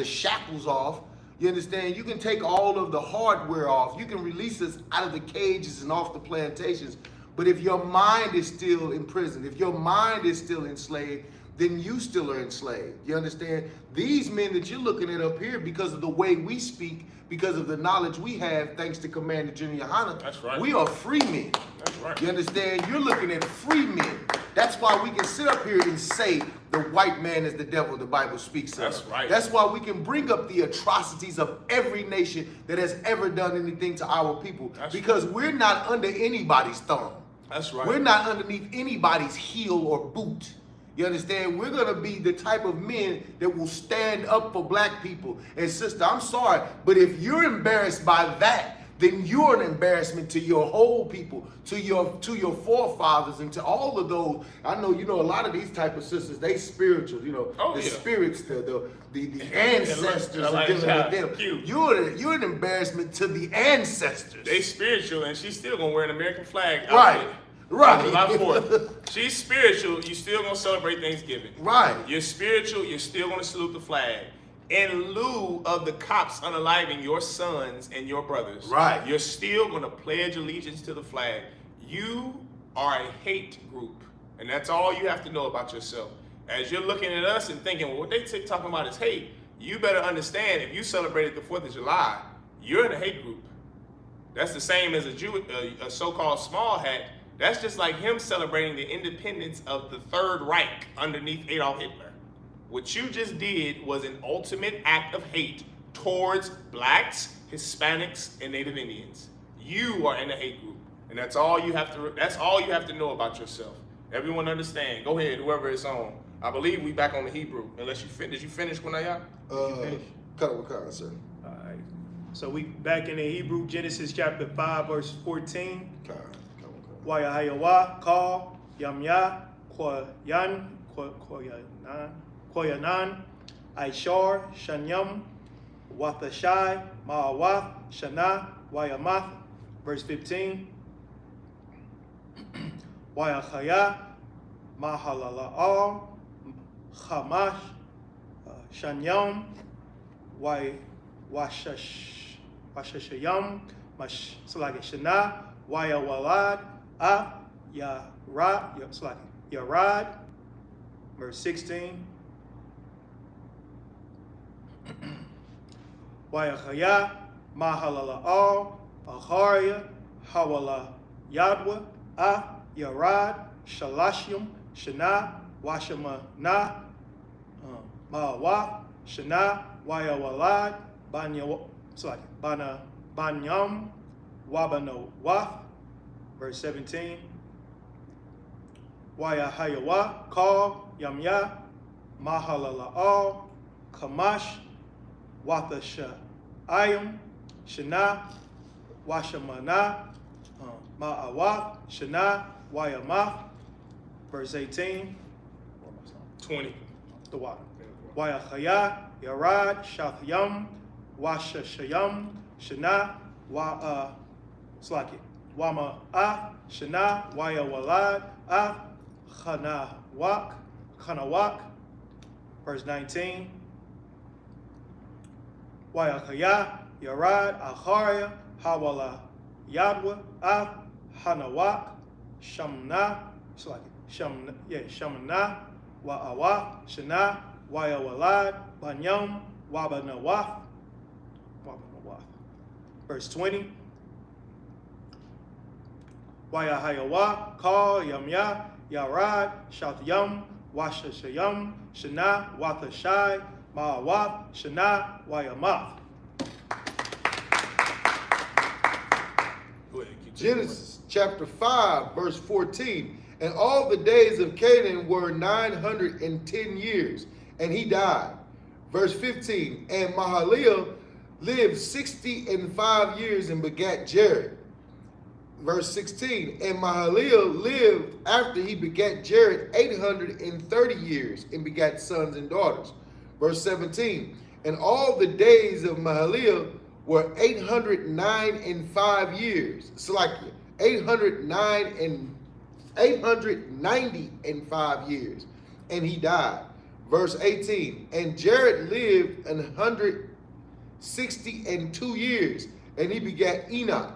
shackles off. You understand? You can take all of the hardware off. You can release us out of the cages and off the plantations. But if your mind is still imprisoned, if your mind is still enslaved, then you still are enslaved. You understand? These men that you're looking at up here, because of the way we speak, because of the knowledge we have, thanks to Commander General Yahanna, that's right. We are free men. That's right. You understand? You're looking at free men. That's why we can sit up here and say the white man is the devil the Bible speaks of. That's right. That's why we can bring up the atrocities of every nation that has ever done anything to our people. That's because right. We're not under anybody's thumb. That's right. We're not underneath anybody's heel or boot. You understand? We're going to be the type of men that will stand up for black people. And sister, I'm sorry, but if you're embarrassed by that, then you're an embarrassment to your whole people, to your forefathers, and to all of those. I know, a lot of these type of sisters, they spiritual, spirits, the ancestors are dealing with them. You're an embarrassment to the ancestors. They spiritual, and she's still going to wear an American flag. Right. Right. July 4th. She's spiritual, you still gonna celebrate Thanksgiving. Right. You're spiritual, you're still gonna salute the flag. In lieu of the cops unaliving your sons and your brothers, right, you're still gonna pledge allegiance to the flag. You are a hate group, and that's all you have to know about yourself. As you're looking at us and thinking, well, what they talking about is hate, you better understand, if you celebrated the 4th of July, you're in a hate group. That's the same as a so-called small hat. That's just like him celebrating the independence of the Third Reich underneath Adolf Hitler. What you just did was an ultimate act of hate towards blacks, Hispanics, and Native Indians. You are in a hate group, and that's all you have to know about yourself. Everyone understand. Go ahead, whoever is on. I believe we back on the Hebrew. Unless you finish. Did you finish, Kunaya? Cut it, sir. All right. So we back in the Hebrew, Genesis chapter 5, verse 14. Wayahayawa, Ka, Yamya, Koyanan, Aishar, Shanyam, Wathashai, Ma'awath, Shana, Wayamath, verse 15. Wayachaya, Mahalala'al, Chamash, Shanyam, Washashayam, Shana, Wayawalad, Yarad, verse 16. Wayachaya, Mahalala'al, Acharia, Hawala, Yadwa, Yarad, Shalashim, Shana, Washamana, Ma'awath, Shana, Wayawalad, Banyam, Wabanawath, verse 17. Wayahayawa, Ka, Yamya, Mahalala'al, Kamash, Wathashayim, Shana, Washamana, Ma'awath, Shana, Wayamath, verse 18. 20. The water. Wayachaya, Yarad, Shathyam, Washashayam, Shana, Wama'ah, Shana, Wayawalad, Khanawak, verse 19. Wayachaya, Yarad, Acharia, Hawala, Yadwa, Hanawak, Shamna, Shamna, Wa'awa, Shana, Wayawalad, Banyam, Wabanawath, verse 20. Wayahayawa, Ka, Yamya, Yarad, Shathyam, Washashayam, Shana, Wathashai, Ma'awath, Shana, Wayamath. Go ahead, keep Genesis chapter 5, verse 14. And all the days of Canaan were 910 years, and he died. Verse 15. And Mahaliel lived 65 years and begat Jared. Verse 16. And Mahaliel lived after he begat Jared 830 years and begat sons and daughters. Verse 17. And all the days of Mahaliel were 809 and 5 years. Salakia, 890 and 5 years, and he died. Verse 18. And Jared lived 162 years, and he begat Enoch.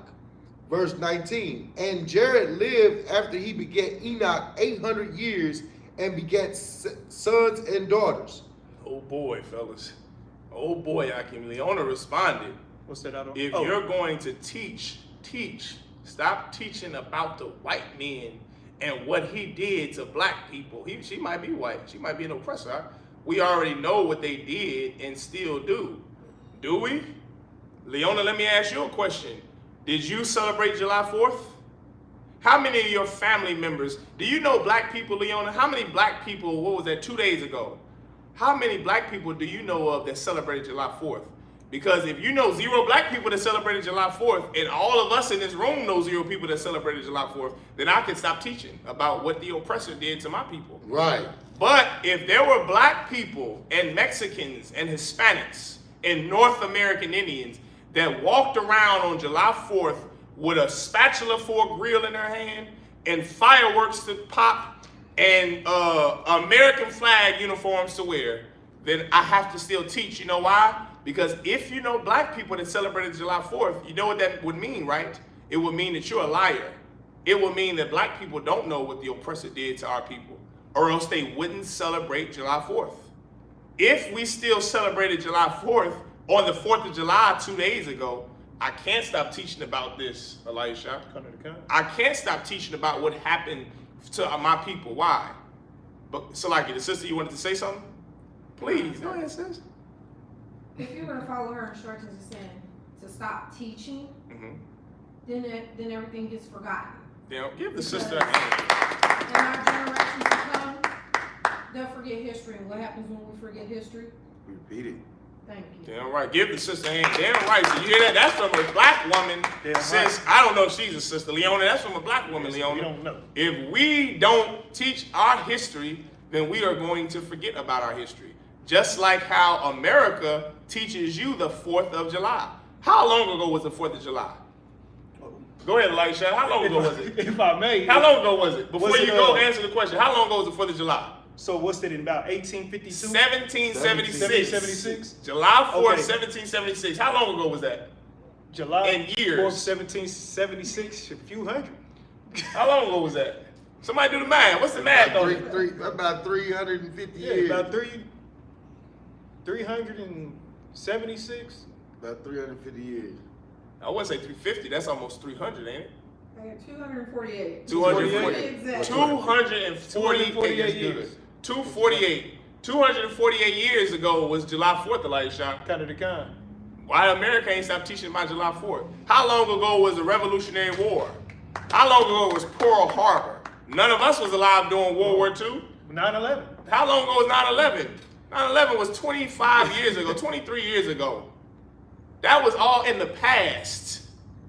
Verse 19. And Jared lived after he begat Enoch 800 years, and begat sons and daughters. Oh boy, fellas. Oh boy, Akim. Leona responded. What's that? If you're going to teach. Stop teaching about the white man and what he did to black people. She might be white. She might be an oppressor. We already know what they did and still do. Do we? Leona, let me ask you a question. Did you celebrate July 4th? How many of your family members, do you know black people, Leona? How many black people, what was that, 2 days ago? How many black people do you know of that celebrated July 4th? Because if you know 0 black people that celebrated July 4th, and all of us in this room know 0 people that celebrated July 4th, then I can stop teaching about what the oppressor did to my people. Right. But if there were black people and Mexicans and Hispanics and North American Indians that walked around on July 4th with a spatula for a grill in their hand and fireworks to pop and American flag uniforms to wear, then I have to still teach. You know why? Because if you know black people that celebrated July 4th, you know what that would mean, right? It would mean that you're a liar. It would mean that black people don't know what the oppressor did to our people, or else they wouldn't celebrate July 4th. If we still celebrated July 4th on the 4th of July 2 days ago, I can't stop teaching about this, Elisha. I can't stop teaching about what happened to my people. Why? But Salaki, the sister, you wanted to say something? Please, go ahead, sis. If you're going to follow her instructions and saying to stop teaching, then everything gets forgotten. Yeah, give the sister a hand. And our generations to come, they'll forget history. And what happens when we forget history? Repeat it. Thank you. Damn right. Give the sister a hand. Damn right. So you hear that? That's from a black woman. Damn Sis, right. I don't know if she's a sister, Leona. That's from a black woman, Leona. We don't know. If we don't teach our history, then we are going to forget about our history. Just like how America teaches you the 4th of July. How long ago was the 4th of July? Go ahead, Elisha. How long ago was it? If I may. How long ago was it? Before Was you it, go answer the question, how long ago was the 4th of July? So what's that in about 1852? 1776. 1776? July 4th, Okay. 1776. How long ago was that? July In years. 4th, 1776, a few hundred. How long ago was that? Somebody do the math. What's the math on it? About 350 Yeah, years. about 376. About 350 years. I wouldn't say 350. That's almost 300, ain't it? 248. 248. Exactly. 248 years. 248 years ago was July 4th, Elisha. Kind of the kind. Why America ain't stopped teaching about July 4th? How long ago was the Revolutionary War? How long ago was Pearl Harbor? None of us was alive during World War II. 9/11. How long ago was 9/11? 9/11 was 25 years ago, 23 years ago. That was all in the past.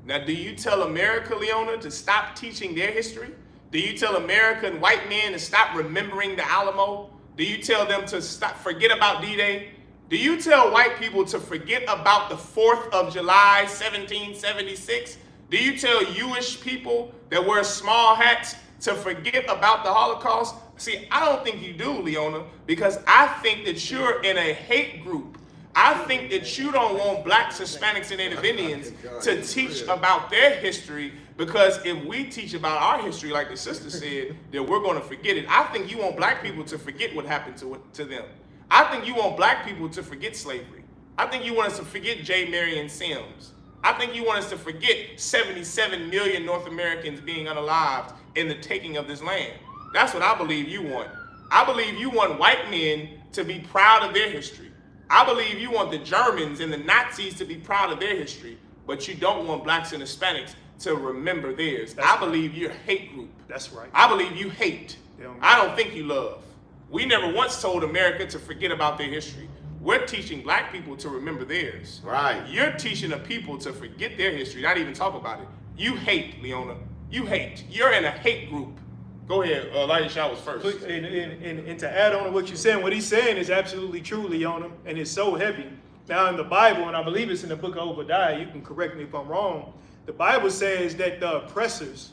Now, do you tell America, Leona, to stop teaching their history? Do you tell American white men to stop remembering the Alamo? Do you tell them to stop, forget about D-Day? Do you tell white people to forget about the 4th of July, 1776? Do you tell Jewish people that wear small hats to forget about the Holocaust? See, I don't think you do, Leona, because I think that you're in a hate group. I think that you don't want blacks, Hispanics, and Native Indians to teach about their history, because if we teach about our history, like the sister said, then we're going to forget it. I think you want black people to forget what happened to them. I think you want black people to forget slavery. I think you want us to forget J. Marion Sims. I think you want us to forget 77 million North Americans being unalived in the taking of this land. That's what I believe you want. I believe you want white men to be proud of their history. I believe you want the Germans and the Nazis to be proud of their history, but you don't want blacks and Hispanics to remember theirs. I believe you're a hate group. That's right. I believe you hate. I don't think you love. We never once told America to forget about their history. We're teaching black people to remember theirs. Right. You're teaching the people to forget their history, not even talk about it. You hate, Leona. You hate. You're in a hate group. Go ahead, Elijah was first. And to add on to what you're saying, what he's saying is absolutely true, Leona, and it's so heavy. Now in the Bible, and I believe it's in the book of Obadiah, you can correct me if I'm wrong, the Bible says that the oppressors,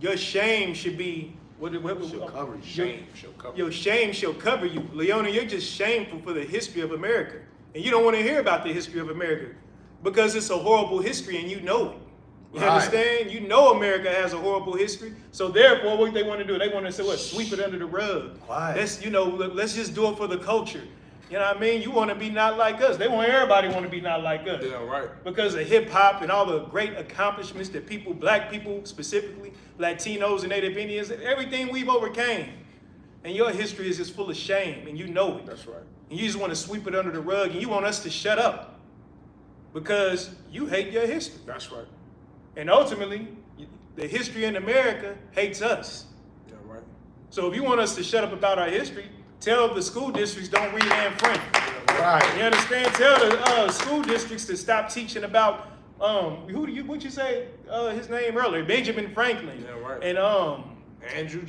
your shame should be, Shall cover you. Shame shall cover your shame shall cover you. Leona, you're just shameful for the history of America. And you don't want to hear about the history of America because it's a horrible history and you know it. You understand? You know America has a horrible history. So therefore, what they want to do, they want to say, what, sweep it under the rug. Why? Let's just do it for the culture. You know what I mean? You want to be not like us. They want everybody want to be not like us. Yeah, right. Because of hip hop and all the great accomplishments that people, black people specifically, Latinos and Native Indians, everything we've overcame. And your history is just full of shame, and you know it. That's right. And you just want to sweep it under the rug, and you want us to shut up because you hate your history. That's right. And ultimately, the history in America hates us. Yeah, right. So if you want us to shut up about our history, tell the school districts don't read Anne Frank. Right. You understand? Tell the school districts to stop teaching about what'd you say his name earlier? Benjamin Franklin. Yeah, right. And Andrew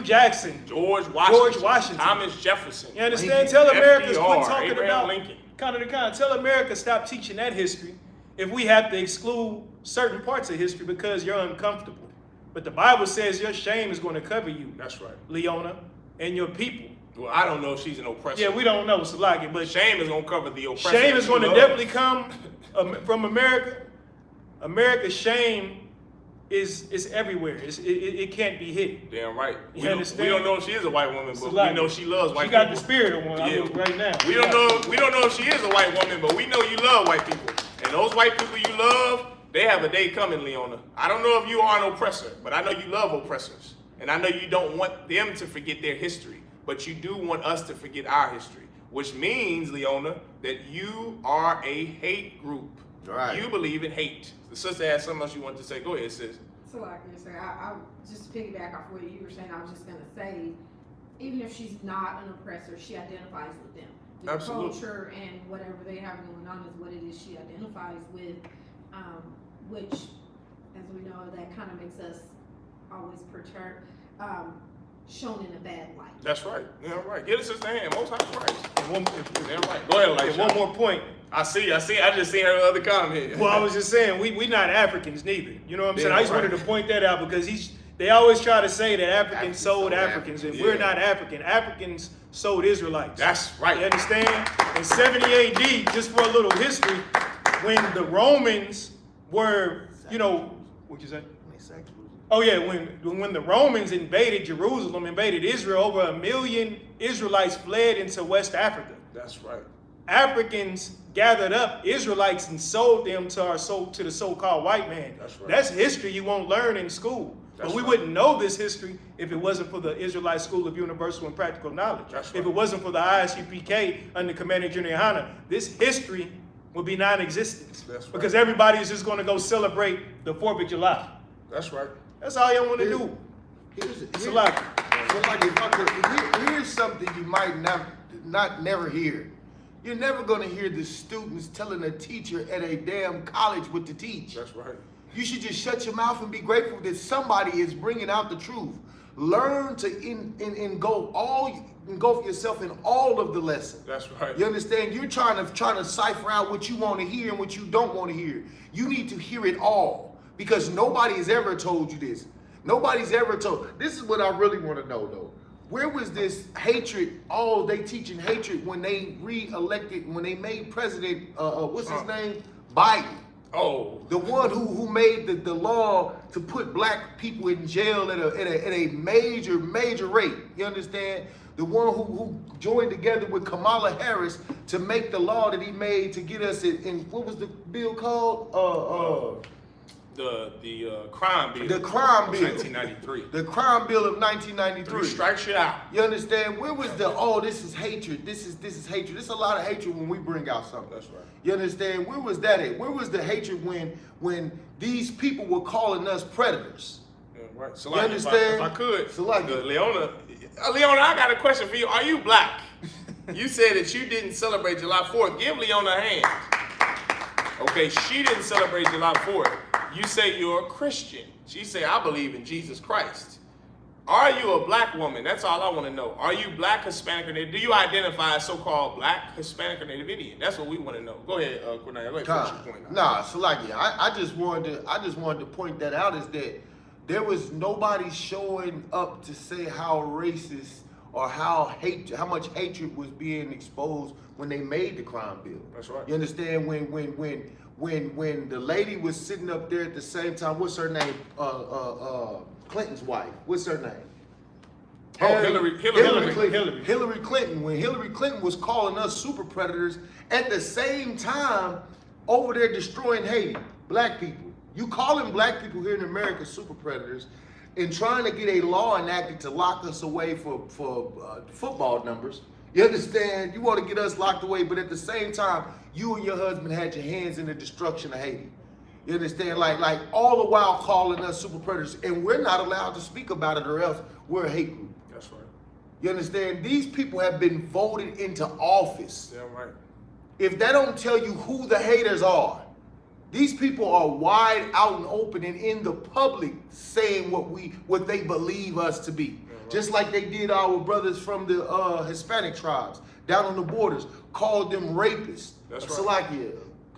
Jackson. George Washington. Thomas Jefferson. You understand? Tell America quit talking Abraham about Lincoln. Tell America stop teaching that history if we have to exclude certain parts of history because you're uncomfortable. But the Bible says your shame is going to cover you. That's right. Leona, and your people. Well, I don't know if she's an oppressor. Yeah, we don't know, Salaki, but shame is going to cover the oppressor. shame is going to definitely come from America. America's shame is everywhere. It can't be hidden. Damn right. You understand? We don't know if she is a white woman, but we know she loves white people. She got the spirit of one right now. We don't know if she is a white woman, but we know you love white people. And those white people you love, they have a day coming, Leona. I don't know if you are an oppressor, but I know you love oppressors. And I know you don't want them to forget their history, but you do want us to forget our history, which means, Leona, that you are a hate group. Right. You believe in hate. The sister has something else you want to say. Go ahead, sis. So like you say, I just to piggyback off what you were saying, I was just gonna say, even if she's not an oppressor, she identifies with them. The Absolutely. culture and whatever they have going on is what it is she identifies with, which, as we know, that kind of makes us always shown in a bad light. That's right. Yeah, right. Get a sister hand. Most High Christ. Yeah, right. Go ahead, Elijah. And one more point. I just seen her other comment. Well, I was just saying, we not Africans neither. You know what I'm saying? Yeah, I just wanted to point that out because they always try to say that Africans sold Africans, and yeah. we're not African. Africans sold Israelites. That's right. You understand? In 70 AD, just for a little history, when the Romans were, what'd you say? Oh yeah, when the Romans invaded Jerusalem, invaded Israel, over 1 million Israelites fled into West Africa. That's right. Africans gathered up Israelites and sold them to the so-called white man. That's right. That's history you won't learn in school. That's but we right. wouldn't know this history if it wasn't for the Israelite School of Universal and Practical Knowledge. That's If right. it wasn't for the ISUPK under Commander General Yahanna, this history would be non-existent. That's right. Because everybody is just going to go celebrate the 4th of July. That's right. That's all y'all want to do. It's a lot. Here's something you might never hear. You're never going to hear the students telling a teacher at a damn college what to teach. That's right. You should just shut your mouth and be grateful that somebody is bringing out the truth. Learn to engulf yourself in all of the lessons. That's right. You understand? You're trying to cipher out what you want to hear and what you don't want to hear. You need to hear it all because nobody has ever told you this. Nobody's ever told. This is what I really want to know though. Where was this hatred? They teaching hatred when they when they made president, what's his name? Biden. Oh. The one who made the law to put black people in jail at a major rate. You understand? The one who joined together with Kamala Harris to make the law that he made to get us in what was the bill called? the crime bill. The crime bill. 1993. The crime bill of 1993. 3 strike shit out. You understand? Where was the, oh, this is hatred. This is hatred. There's a lot of hatred when we bring out something. That's right. You understand? Where was that at? Where was the hatred when these people were calling us predators? Yeah, right. So You like, understand? If I could, So like- Leona, I got a question for you. Are you black? You said that you didn't celebrate July 4th. Give Leona a hand. Okay, she didn't celebrate July 4th. You say you're a Christian. She say, I believe in Jesus Christ. Are you a black woman? That's all I want to know. Are you black, Hispanic, or Native? Do you identify as so-called black, Hispanic, or Native Indian? That's what we want to know. Go ahead, Cornelia. Go ahead, finish your point. Nah, so like, yeah, I just wanted to point that out, is that there was nobody showing up to say how racist or how much hatred was being exposed when they made the crime bill. That's right. You understand? When the lady was sitting up there at the same time, what's her name? Clinton's wife. What's her name? Oh, Hillary Clinton. Hillary Clinton. When Hillary Clinton was calling us super predators, at the same time, over there destroying Haiti, black people. You calling black people here in America super predators, and trying to get a law enacted to lock us away for football numbers. You understand? You want to get us locked away, but at the same time, you and your husband had your hands in the destruction of Haiti. You understand? Like all the while calling us super predators, and we're not allowed to speak about it, or else we're a hate group. That's right. You understand? These people have been voted into office. Yeah, right. If that don't tell you who the haters are, these people are wide out and open and in the public saying what they believe us to be. Yeah, right. Just like they did our brothers from the Hispanic tribes down on the borders, called them rapists. That's right.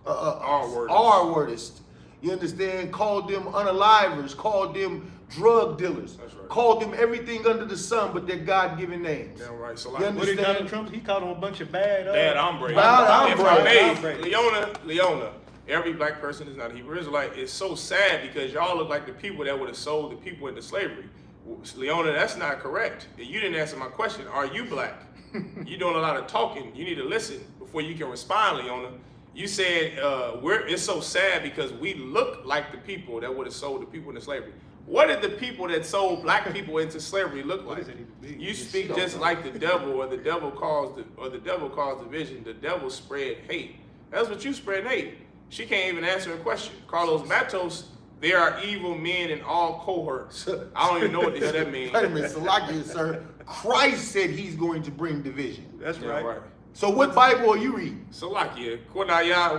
R-wordist. R-wordist. You understand? Called them unalivers, called them drug dealers. That's right. Called them everything under the sun but their God-given names. Yeah, right. So You like, What did understand? Donald Trump? He called him a bunch of bad hombres. Bad If I hombres. may, Leona, every black person is not a Hebrew Israelite. It's so sad because y'all look like the people that would have sold the people into slavery. Leona, that's not correct. You didn't answer my question. Are you black? You're doing a lot of talking. You need to listen before you can respond, Leona. You said it's so sad because we look like the people that would have sold the people into slavery. What did the people that sold black people into slavery look like? You speak just like the devil, or the devil caused division. The devil spread hate. That's what you spread, hate. She can't even answer a question. Carlos Matos, there are evil men in all cohorts. I don't even know what the hell that means. Wait a minute, Salakia, sir. Christ said he's going to bring division. That's Yeah, right. So what Bible are you reading? Salakia, Cornelia,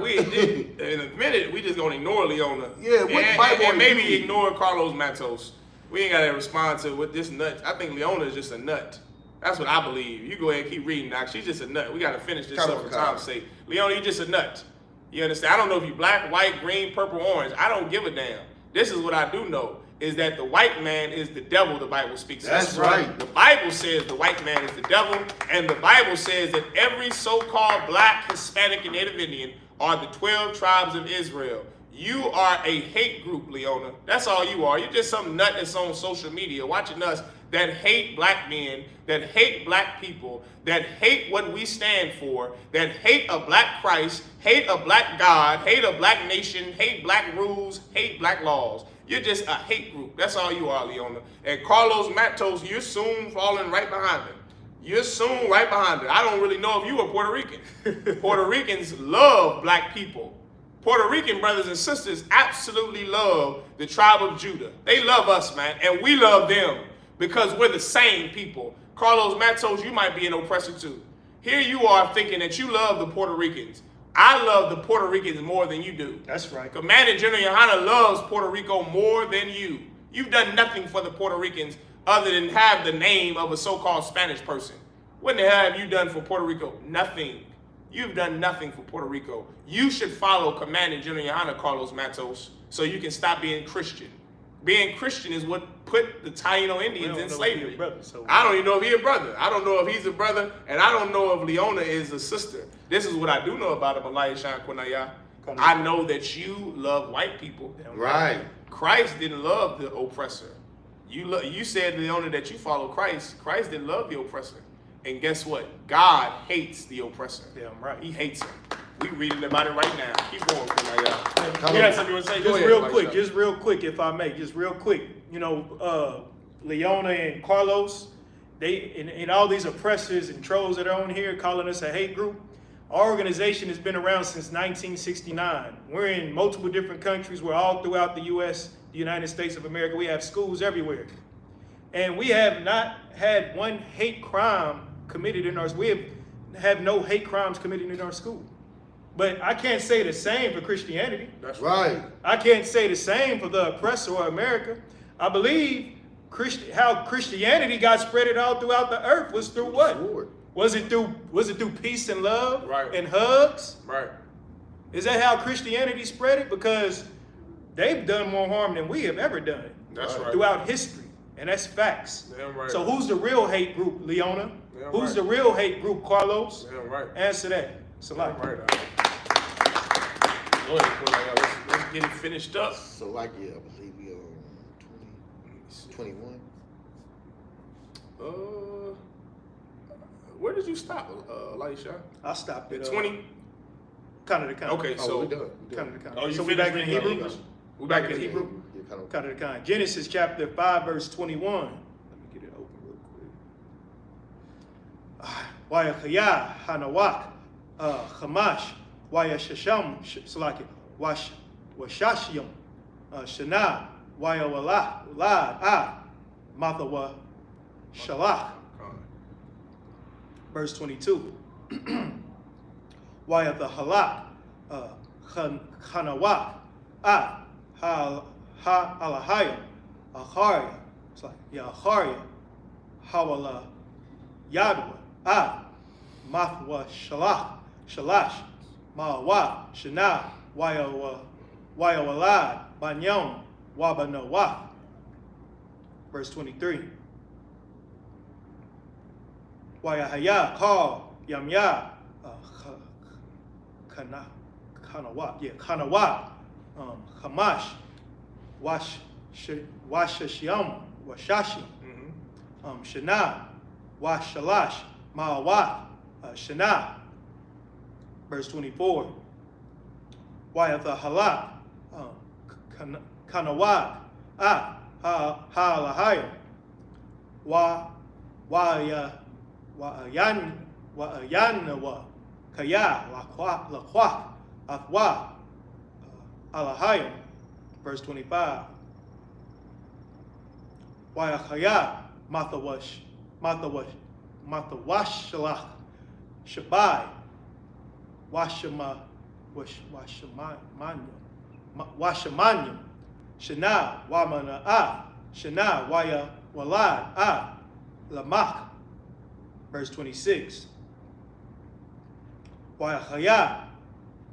in a minute, we just gonna ignore Leona. Yeah, what Bible are and maybe you reading? ignore Carlos Matos. We ain't gotta respond to what this nut. I think Leona is just a nut. That's what I believe. You go ahead and keep reading, Doc. She's just a nut. We gotta finish this up for time's sake. Leona, you just a nut. You understand? I don't know if you black, white, green, purple, orange. I don't give a damn. This is what I do know, is that the white man is the devil, the Bible speaks of. That's right. The Bible says the white man is the devil, and the Bible says that every so-called black, Hispanic, and Native Indian are the 12 tribes of Israel. You are a hate group, Leona. That's all you are. You're just some nut that's on social media watching us that hate black men, that hate black people, that hate what we stand for, that hate a black Christ, hate a black God, hate a black nation, hate black rules, hate black laws. You're just a hate group. That's all you are, Leona. And Carlos Matos, you're soon falling right behind him. You're soon right behind it. I don't really know if you are Puerto Rican. Puerto Ricans love black people. Puerto Rican brothers and sisters absolutely love the tribe of Judah. They love us, man, and we love them because we're the same people. Carlos Matos, you might be an oppressor too. Here you are thinking that you love the Puerto Ricans. I love the Puerto Ricans more than you do. That's right. Commander General Yahanna loves Puerto Rico more than you. You've done nothing for the Puerto Ricans other than have the name of a so-called Spanish person. What the hell have you done for Puerto Rico? Nothing. You've done nothing for Puerto Rico. You should follow Commander General Yahanna, Carlos Matos, so you can stop being Christian. Being Christian is what put the Taino Indians in slavery. I don't even know if he's a brother. I don't know if he's a brother, and I don't know if Leona is a sister. This is what I do know about him, Alaya Shan Kunaya. I know that you love white people. Right. Christ didn't love the oppressor. You said, Leona, that you follow Christ. Christ didn't love the oppressor. And guess what? God hates the oppressor. Yeah, I'm right. He hates him. We reading about it right now. Keep going, Kunaya. Come You on. got something you want to say? Go Just ahead, real Elisha. quick, just real quick, if I may, just real quick. You know, Leona and Carlos, they and all these oppressors and trolls that are on here calling us a hate group. Our organization has been around since 1969. We're in multiple different countries. We're all throughout the U.S., the United States of America. We have schools everywhere. And we have not had one hate crime committed in our, have no hate crimes committed in our school. But I can't say the same for Christianity. That's Right. I can't say the same for the oppressor or America. I believe how Christianity got spread all throughout the earth was through what? Sword. Was it through peace and love Right. and hugs? Right. Is that how Christianity spread it? Because they've done more harm than we have ever done That's right. throughout history. And that's facts. Damn right. So who's the real hate group, Leona? Damn Who's right. the real hate group, Carlos? Damn right. Answer that. Salah. Damn right. Go ahead, Kunaya. Let's get it finished up. So like, yeah, I believe we on 21. Where did you stop, Elisha? I stopped At at 20? Kind of the kind. Okay, Oh, so we're done. Kind of the kind. Oh, you so we finished back in reading Hebrew? English? We back in Hebrew? Yeah, kind of. Kind of the kind. Genesis chapter 5, verse 21. Let me get it open real quick. Wayakaya, Hanawak, Hamash, Wayashasham, Salaki, Washashium, Shana, Wayawala, Lad, Mathawa, Shalach. Verse 22. Wayatha Halak, Hanawak, Ha Alahaya, Acharia, it's like Yacharia, Hawala Yadwa, Mathwa Shalash, Ma'awa, Shana, Wayawalad, Banyom, Wabanawa. Verse 23. Wayahaya, Call, Yamya, Kanawa, Hamash, Washashim, Shana, Washalash, Ma'awa, Shana. Verse 24. Wayatha Halak, Kanawa, Ha'alahaya, Wa'ayanawa, Kaya, Laqwa, Athwa, Alahayim. Verse 25. Wayachaya, Mathawashalach, Shabai, Washamanyam, Shana, Wamana, Shana, Waya, Walad, Lamach. Verse 26. Wayachaya,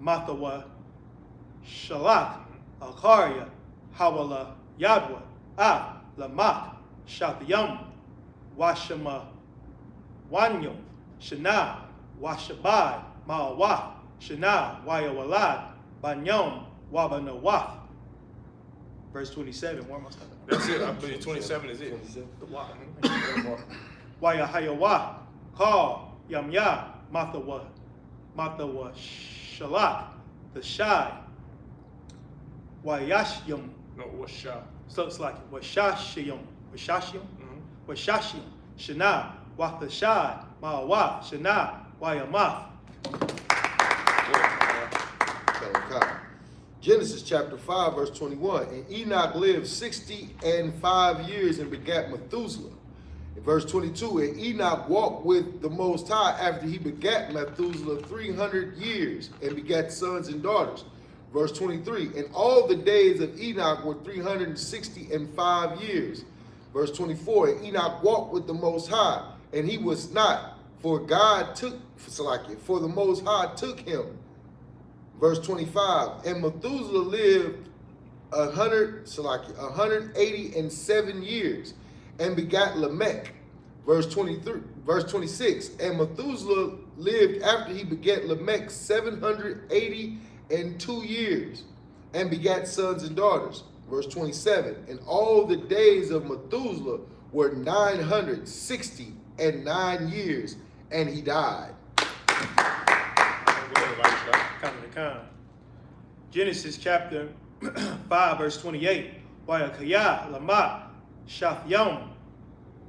Mathawa, Shalak, Akaria, Hawala, Yadwa, Lamach, Shatyam, Washama, Wanyam, Shana, Washabai, Ma'awa, Shana, Wayawalad, Banyam, Wabanawa. Verse 27. Where am I stopping? That's it. I believe 27 is it. 27. The Wa. Wayahayawa, Call, Yamya, Mathawa, Shalak, the Shai, Wayashyam. No, what's shot? So it's like Washashyam, Shana, Wathashai, Ma'awa, Shana, Wayamath. Genesis chapter 5, verse 21. And Enoch lived 65 years and begat Methuselah. In verse 22, and Enoch walked with the Most High after he begat Methuselah 300 years and begat sons and daughters. Verse 23, and all the days of Enoch were 365 years. Verse 24, and Enoch walked with the Most High, and he was not, for God took, for the Most High took him. Verse 25, and Methuselah lived 187 years and begat Lamech. Verse 26, and Methuselah lived after he begat Lamech 782 years and begat sons and daughters. Verse 27, and all the days of Methuselah were 969 years, and he died. Go ahead, Elisha. Genesis chapter 5, verse 28. Wayakaya lama shafyam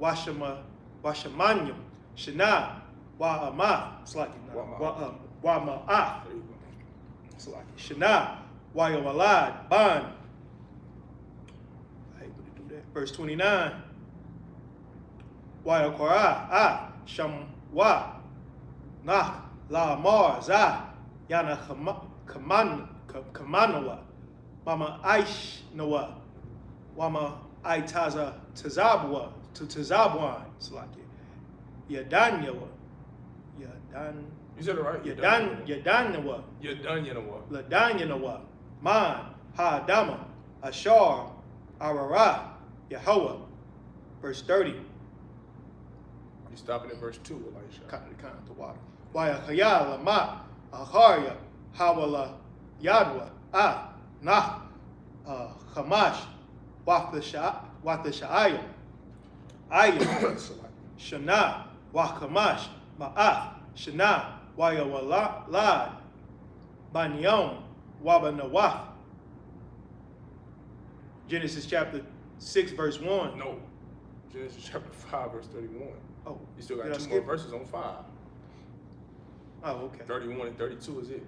washamanyam shana wa'amah. It's like wa'ma'ah. It's like shana wayawalad ban. I hate to do that. Verse 29. Wayakora shamwa nah la mar za yana kamanawa mama aish noa wama aitaza tazabwa to tazabwan. It's like it. Yadanyawa. Yadan. You said it right. Yadanawa. Yadanawa. Ladanyanawa. Man ha dama ashar arara Yahweh. Verse 30. You stopping at verse 2, Elisha. Kind of the water. Wayakaya lama acharya hawala yadwa nah Hamash Wathashayim Ayim Shana Wakamash Ma'af Shana Wayawalad Banyom Wabanawaf. Genesis chapter 6 verse 1. No. Genesis chapter 5 verse 31. Oh, You still got did I 2 skip? more verses on 5. Oh, okay. 31 and 32 is it.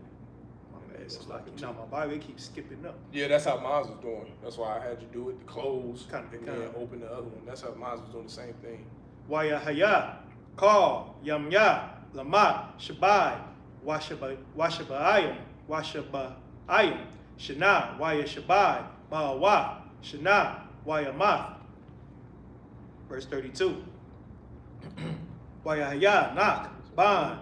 My bad. It's like, no, my Bible keeps skipping up. Yeah, that's how mine was doing. That's why I had you do it to close Kinda. and then open the other one. That's how mine was doing the same thing. Wayahaya Call Yamya Lama Shabai Washabayim Shana Waya Shabai Ma'awa Shana Wayamath. Verse 32. Wayahaya Nak Ban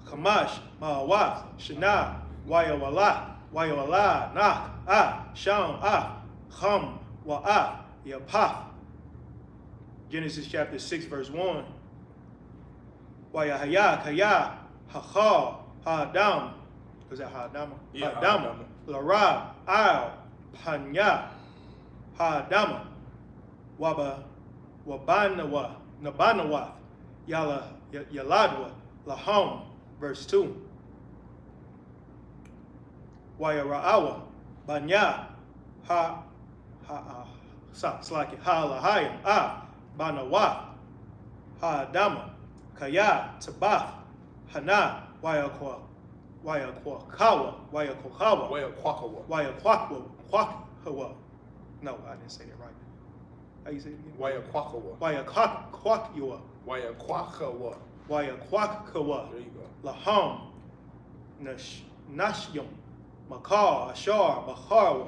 Kamash Ma'awa Shana Wayawala Nak Sham Cham Wa'ah Yapah. Genesis chapter 6 verse 1. Wayahaya Kaya Hachal Hadam. Was that Hadama? Yeah, Hadama. Larab Al Panya Hadama Wabanawa Nabanawa Yaladwa Lahom. Verse 2. Wayaraawa Banya Slaki Halahayim Banawa Hadama Kaya Tabath Hana Wayakwa Kawa Wayakwahawa. No, I didn't say that right. How you say it again? Wayakwahawa. Wayakwahawa. Wayakwahawa. There you go. Laham Nashyam Makar Ashar Baharwa.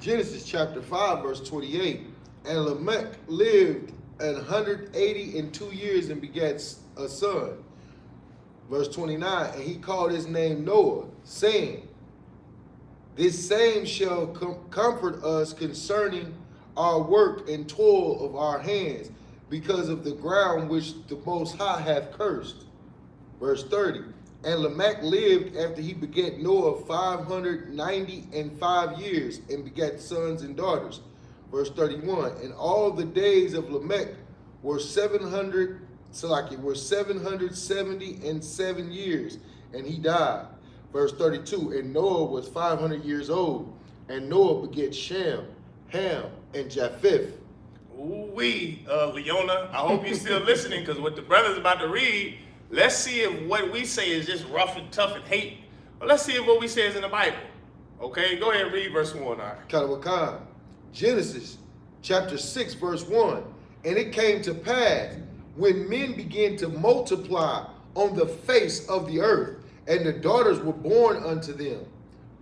Genesis chapter 5, verse 28. And Lamech lived 182 years and begat a son. Verse 29. And he called his name Noah, saying, this same shall comfort us concerning our work and toil of our hands, because of the ground which the Most High hath cursed. Verse 30. And Lamech lived after he begat Noah 595 years and begat sons and daughters. Verse 31. And all the days of Lamech were 777 years, and he died. Verse 32. And Noah was 500 years old, and Noah begat Shem, Ham, and Japheth. Ooh-wee, Leona, I hope you're still listening, because what the brother's about to read, let's see if what we say is just rough and tough and hate, or let's see if what we say is in the Bible. Okay, go ahead and read verse 1. All right. Kalawakan. Genesis chapter 6, verse 1. And it came to pass, when men began to multiply on the face of the earth, and the daughters were born unto them.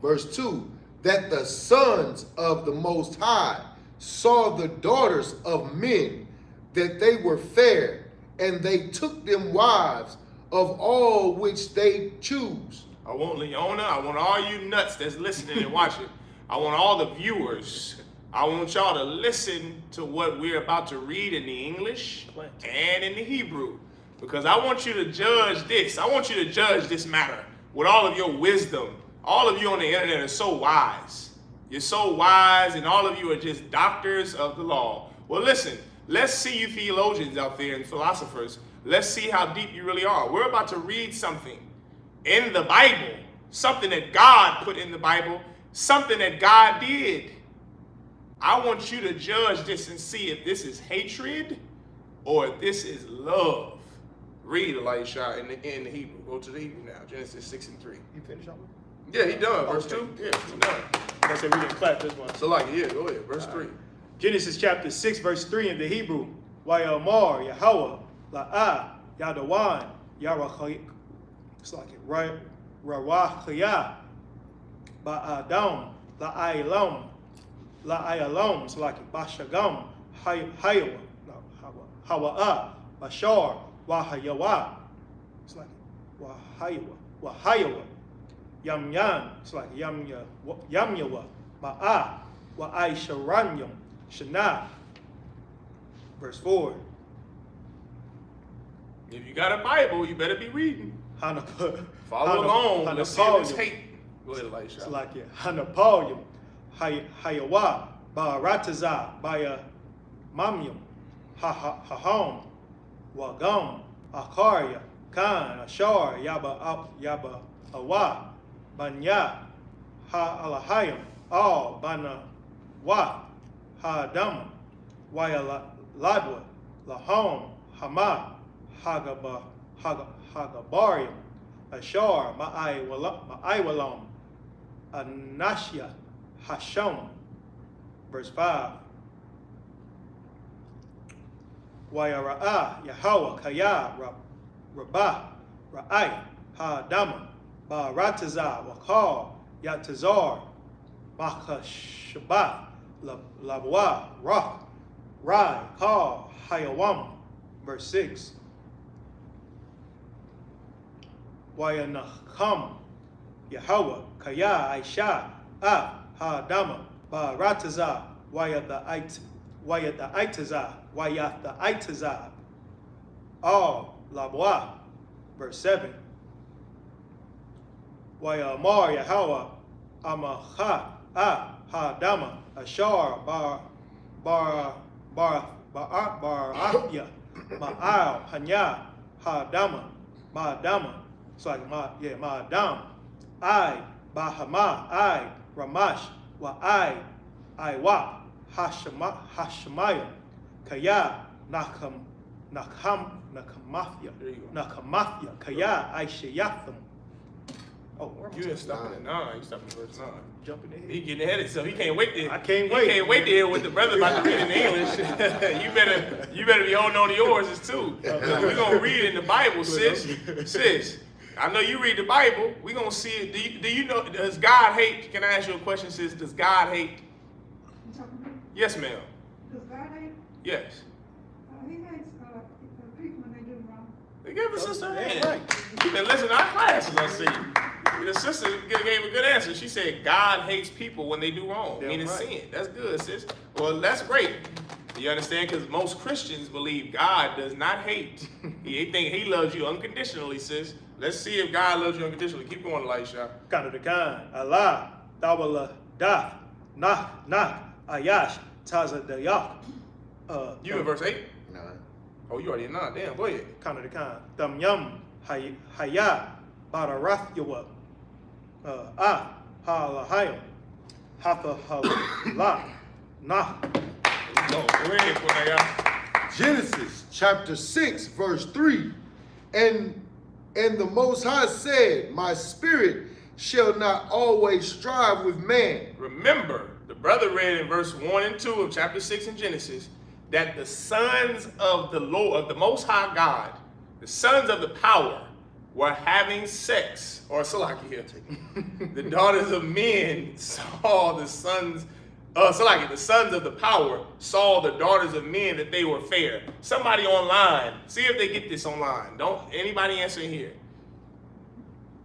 Verse 2. That the sons of the Most High saw the daughters of men, that they were fair, and they took them wives of all which they choose. I want Leona, I want all you nuts that's listening and watching. I want all the viewers. I want y'all to listen to what we're about to read in the English and in the Hebrew, because I want you to judge this. I want you to judge this matter with all of your wisdom. All of you on the internet are so wise. You're so wise, and all of you are just doctors of the law. Well, listen, let's see you theologians out there and philosophers. Let's see how deep you really are. We're about to read something in the Bible, something that God put in the Bible, something that God did. I want you to judge this and see if this is hatred or if this is love. Read Elisha in the Hebrew. Go to the Hebrew now. Genesis 6 and 3. You finish on it? Yeah, he done. Verse Okay. 2. Yeah, he done. I said we didn't clap this one. So like, yeah, go ahead. Verse 3. Genesis chapter 6, verse 3 in the Hebrew. Wayamar, Yahweh, La'ah, Yadawan, Yarachayik. It's like it, right? Rawachayah, Ba'adam, La'aylam, La'ayalom. It's like it, Bashagam, Hayawa, Hawa'ah, Bashar, Wahayawa. It's like it, Wahayawa, Yamyan. It's like Yamyawa, Ma'ah, Wa'aisharanyam, Shana. Verse 4. If you got a Bible, you better be reading. Follow Hana- along. Let's see if it's Hanapalium. hate. Go ahead, Elisha. It's like it. Hanapalium, Hayawa, Ba'arataza, Baya Mamyum, Haham, Wagam, Akarya, Khan, Ashar, Yaba Awa, Banya, Ha-alahayim, Al, Bana, Wa, Ha-adam, Waya-ladwa, Lahom, Hama, Hagabarium, Ashar, Ma'aiwalam, Anashya, Hasham. Verse 5. Wayara'ah, Yahweh, Kaya, Rabah, Ra'ai, Ha-dama, Ba'arataza, Wakar, Yatazar, Makashabat, Labwa, Rock, Rai, Kal, Hayawam. Verse 6. Wayanacham, Yahweh, Kaya, Aisha, Ha-dama, Ba'arataza, Wayataza, All, Labwa. Verse 7. Wayamar Yahweh Amacha Ha-dama Ashar Barafya Ma'al Hanya Ha-dama Ma'adama. It's like Ma'adam. I Bahama I Ramash Wa I Iwa Hashemaya Kaya Nakamafya Kaya Aishayatham. Oh, You didn't stop at 9. You stopped at verse 9. Jumping ahead. He getting ahead of himself. He can't wait to. I can't He wait. can't wait to hear what the brother about to read in English. you better be holding on to yours too. We're gonna read it in the Bible, sis. Sis, I know you read the Bible. We're gonna see it. Do you know? Does God hate? Can I ask you a question, sis? Does God hate? You talking about? Yes, ma'am. Does God hate? Yes. He hates people when they do wrong. Give the sister a hand. Right. You've been listening to our classes, I see. The sister gave a good answer. She said, God hates people when they do wrong, Damn meaning right. sin. That's good, sis. Well, that's great. You understand? Because most Christians believe God does not hate. They think he loves you unconditionally, sis. Let's see if God loves you unconditionally. Keep going, Elisha. Kana the Khan, Allah, Tawala, Da, Nak, Ayash, Taza Dayak. You in verse 8? 9. Oh, you already in 9. Damn, go ahead. Kana the Khan, Tam Yam, Hayat, Bararath Yawa, Halahayim, Hatha Hala, Nah. Go ahead, Kunaya. Genesis chapter 6, verse 3. And the Most High said, my spirit shall not always strive with man. Remember, the brother read in verse 1 and 2 of chapter 6 in Genesis that the sons of the Lord, of the Most High God, the sons of the power, were having sex, or Salakia, the daughters of men saw the sons, the sons of the power saw the daughters of men that they were fair. Somebody online, see if they get this online. Don't anybody answer here.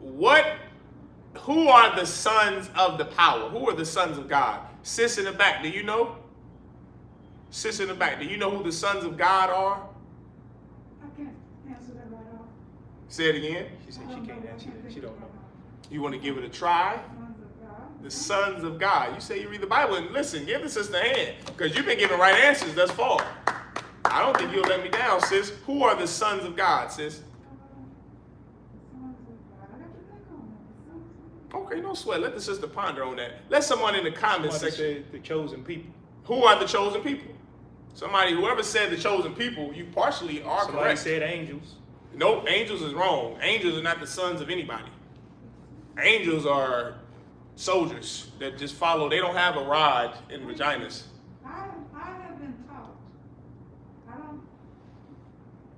Who are the sons of the power? Who are the sons of God? Sis in the back, do you know? Sis in the back, do you know who the sons of God are? I can't answer that right off. Say it again. She said she can't answer it. She don't know. You want to give it a try? Sons of God. The sons of God. You say you read the Bible and listen, give the sister a hand. Because you've been giving right answers thus far. I don't think you'll let me down, sis. Who are the sons of God, sis? Okay, no sweat. Let the sister ponder on that. Let someone in the comments section say the chosen people. Who are the chosen people? Somebody, whoever said the chosen people, you partially are Somebody correct. said angels. Nope, angels is wrong. Angels are not the sons of anybody. Angels are soldiers that just follow. They don't have a rod in vaginas. I have been taught,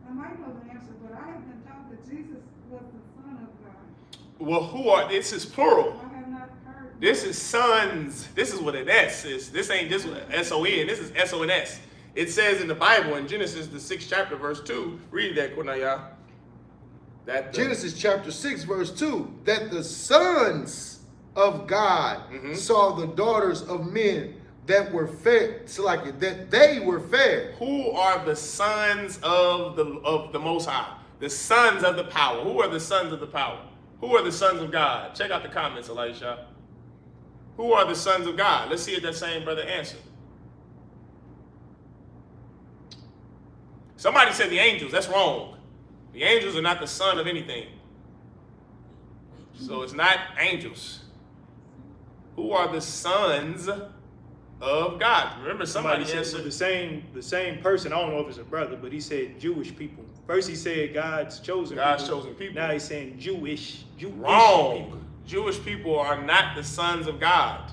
I might know the answer, but I have been taught that Jesus was the Son of God. Well, who are, this is plural. I have not heard. This is sons. This is what an S is. This ain't just S-O-N. This is S-O-N-S. It says in the Bible in Genesis, the 6th chapter, verse 2. Read that, Kunaya. Genesis chapter 6, verse 2. That the sons of God saw the daughters of men that were fair. So like that they were fair. Who are the sons of the Most High? The sons of the power. Who are the sons of the power? Who are the sons of God? Check out the comments, Elisha. Who are the sons of God? Let's see if that same brother answered. Somebody said the angels. That's wrong. The angels are not the son of anything. So it's not angels. Who are the sons of God? Remember, somebody said answered. the same person. I don't know if it's a brother, but he said Jewish people. First he said God's chosen people. Now he's saying Jewish Wrong. people. Jewish people are not the sons of God.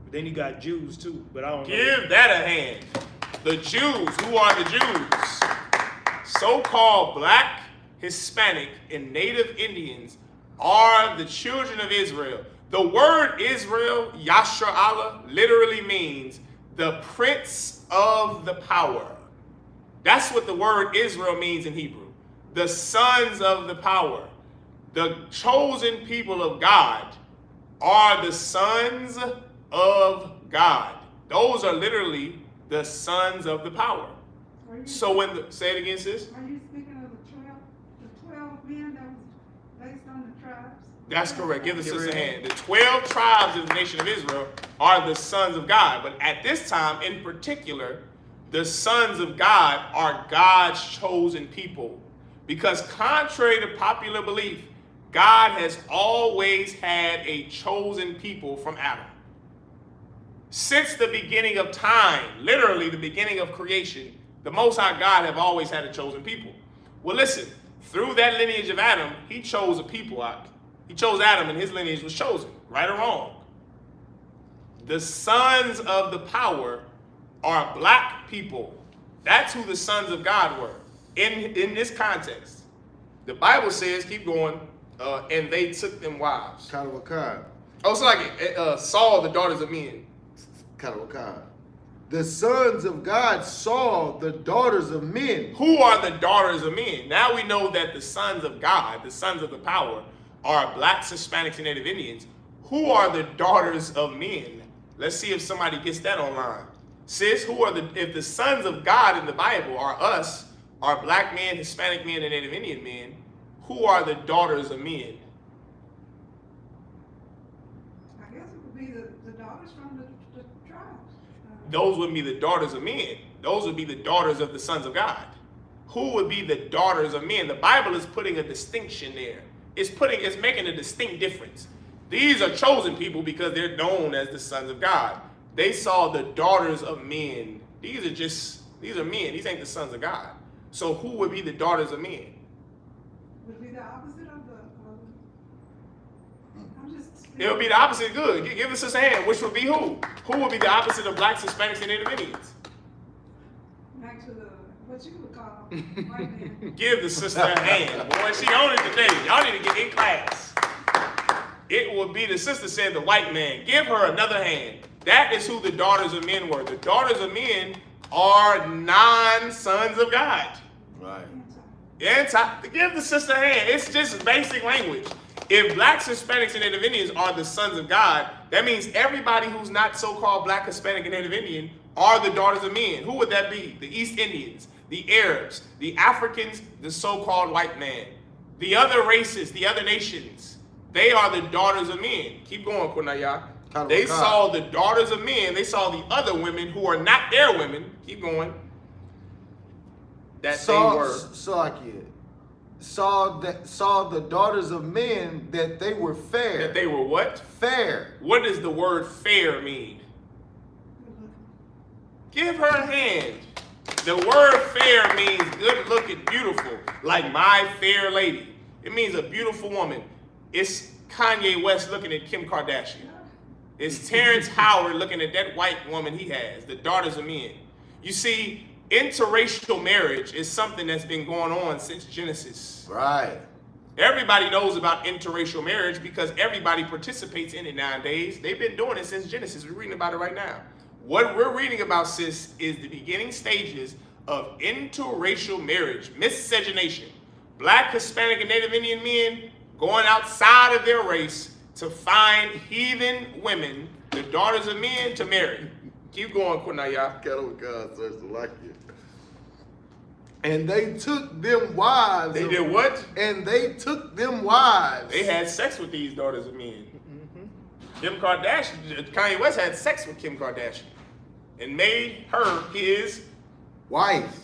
But then you got Jews too, but I don't know. Give that a hand. The Jews. Who are the Jews? So-called black, Hispanic, and native Indians are the children of Israel. The word Israel, Yashar'Allah, literally means the prince of the power. That's what the word Israel means in Hebrew. The sons of the power. The chosen people of God are the sons of God. Those are literally the sons of the power. So when say it again, sis. Are you speaking of the 12 men that was based on the tribes? That's correct. Give the sister a hand. The 12 tribes of the nation of Israel are the sons of God. But at this time, in particular, the sons of God are God's chosen people. Because contrary to popular belief, God has always had a chosen people from Adam. Since the beginning of time, literally the beginning of creation, the Most High God have always had a chosen people. Well, listen, through that lineage of Adam, he chose a people out. He chose Adam and his lineage was chosen, right or wrong. The sons of the power are black people. That's who the sons of God were in this context. The Bible says, keep going, and they took them wives. Oh, so like Saul, the daughters of men. The sons of God saw the daughters of men. Who are the daughters of men? Now we know that the sons of God, the sons of the power, are blacks, Hispanics, and Native Indians. Who are the daughters of men? Let's see if somebody gets that online. Sis, if the sons of God in the Bible are us, are black men, Hispanic men, and Native Indian men, who are the daughters of men? I guess it would be the daughters from the tribes. Those would be the daughters of men. Those would be the daughters of the sons of God. Who would be the daughters of men? The Bible is putting a distinction there. It's making a distinct difference. These are chosen people because they're known as the sons of God. They saw the daughters of men. These are men. These ain't the sons of God. So who would be the daughters of men? Would be the opposite of the. It would be the opposite. Good. Give us a hand. Which would be who? Who would be the opposite of blacks, Hispanics, and Native Indians? Back to what you would call white man. Give the sister a hand, boy. She on it today. Y'all need to get in class. It would be, the sister said, the white man. Give her another hand. That is who the daughters of men were. The daughters of men are non-sons of God. Right. Give the sister a hand. It's just basic language. If blacks, Hispanics, and Native Indians are the sons of God, that means everybody who's not so-called black, Hispanic, and Native Indian are the daughters of men. Who would that be? The East Indians, the Arabs, the Africans, the so-called white man. The other races, the other nations, they are the daughters of men. Keep going, Kunaya. They saw the daughters of men. They saw the other women who are not their women. Keep going. that saw, they were. Saw the daughters of men that they were fair. That they were what? Fair. What does the word fair mean? Give her a hand. The word fair means good looking, beautiful, like my fair lady. It means a beautiful woman. It's Kanye West looking at Kim Kardashian. It's Terrence Howard looking at that white woman he has, the daughters of men. You see, interracial marriage is something that's been going on since Genesis. Right. Everybody knows about interracial marriage because everybody participates in it nowadays. They've been doing it since Genesis. We're reading about it right now. What we're reading about, sis, is the beginning stages of interracial marriage, miscegenation. Black, Hispanic, and Native Indian men going outside of their race to find heathen women, the daughters of men, to marry. Keep going, Kunaya. And they took them wives. They did what? And they took them wives. They had sex with these daughters of men. Kim Kardashian, Kanye West had sex with Kim Kardashian and made her his wife.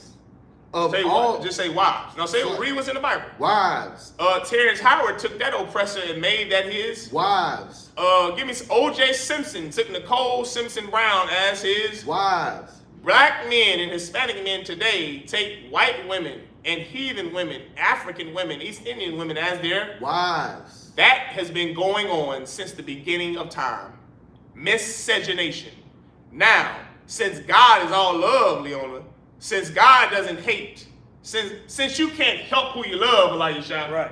Say all, just say wives. No, say read what's in the Bible. Wives. Terrence Howard took that oppressor and made that his wives. Give me O.J. Simpson took Nicole Simpson Brown as his wives. Black men and Hispanic men today take white women and heathen women, African women, East Indian women as their wives. That has been going on since the beginning of time. Miscegenation. Now, since God is all love, Leona, since God doesn't hate, since you can't help who you love, Elijah, right?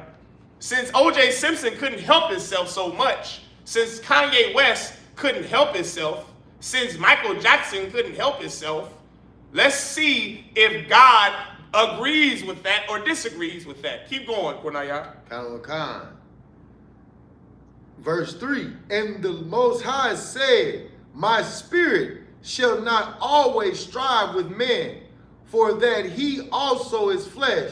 Since O.J. Simpson couldn't help himself so much, since Kanye West couldn't help himself, since Michael Jackson couldn't help himself, let's see if God agrees with that or disagrees with that. Keep going, Kornaya. Khan. Verse 3, and the Most High said, my spirit shall not always strive with men, for that he also is flesh,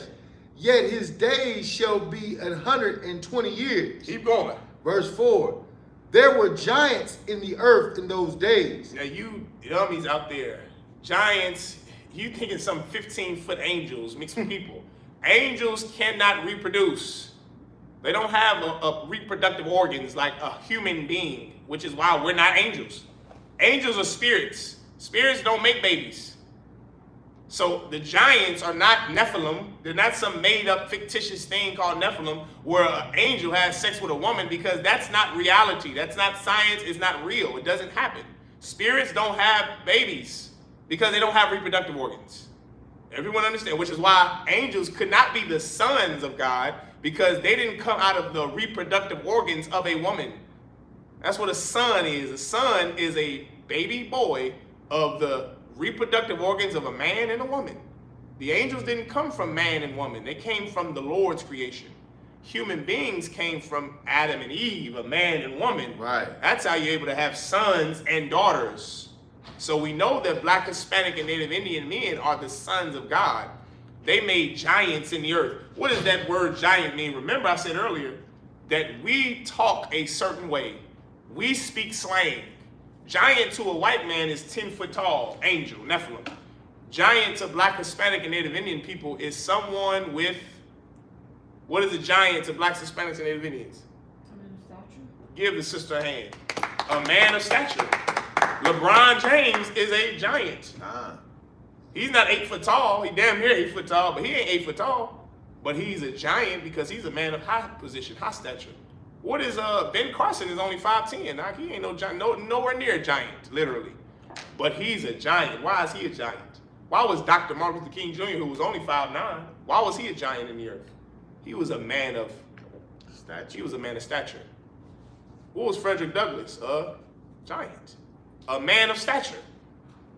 yet his days shall be 120 years. Keep going. Verse 4, there were giants in the earth in those days. Now you dummies out there, giants, you thinking some 15-foot angels mixed with people. Angels cannot reproduce. They don't have a reproductive organs like a human being, which is why we're not angels. Angels are spirits. Spirits don't make babies. So the giants are not Nephilim. They're not some made-up fictitious thing called Nephilim where an angel has sex with a woman, because that's not reality. That's not science. It's not real. It doesn't happen. Spirits don't have babies because they don't have reproductive organs. Everyone understand? Which is why angels could not be the sons of God, because they didn't come out of the reproductive organs of a woman. That's what a son is. A son is a baby boy of the reproductive organs of a man and a woman. The angels didn't come from man and woman. They came from the Lord's creation. Human beings came from Adam and Eve, a man and woman. Right. That's how you're able to have sons and daughters. So we know that Black, Hispanic, and Native Indian men are the sons of God. They made giants in the earth. What does that word giant mean? Remember I said earlier that we talk a certain way. We speak slang. Giant to a white man is 10 foot tall, angel, Nephilim. Giant to Black, Hispanic, and Native Indian people is someone with, what is a giant to Blacks, Hispanics, and Native Indians? A man of stature. Give the sister a hand. A man of stature. LeBron James is a giant. He's not 8 foot tall. He damn near 8 foot tall, but he ain't 8 foot tall. But he's a giant because he's a man of high position, high stature. What is Ben Carson is only 5'10". Now he ain't no giant, nowhere near a giant, literally. But he's a giant. Why is he a giant? Why was Dr. Martin Luther King Jr., who was only 5'9", why was he a giant in the earth? He was a man of stature. He was a man of stature. What was Frederick Douglass? A giant. A man of stature.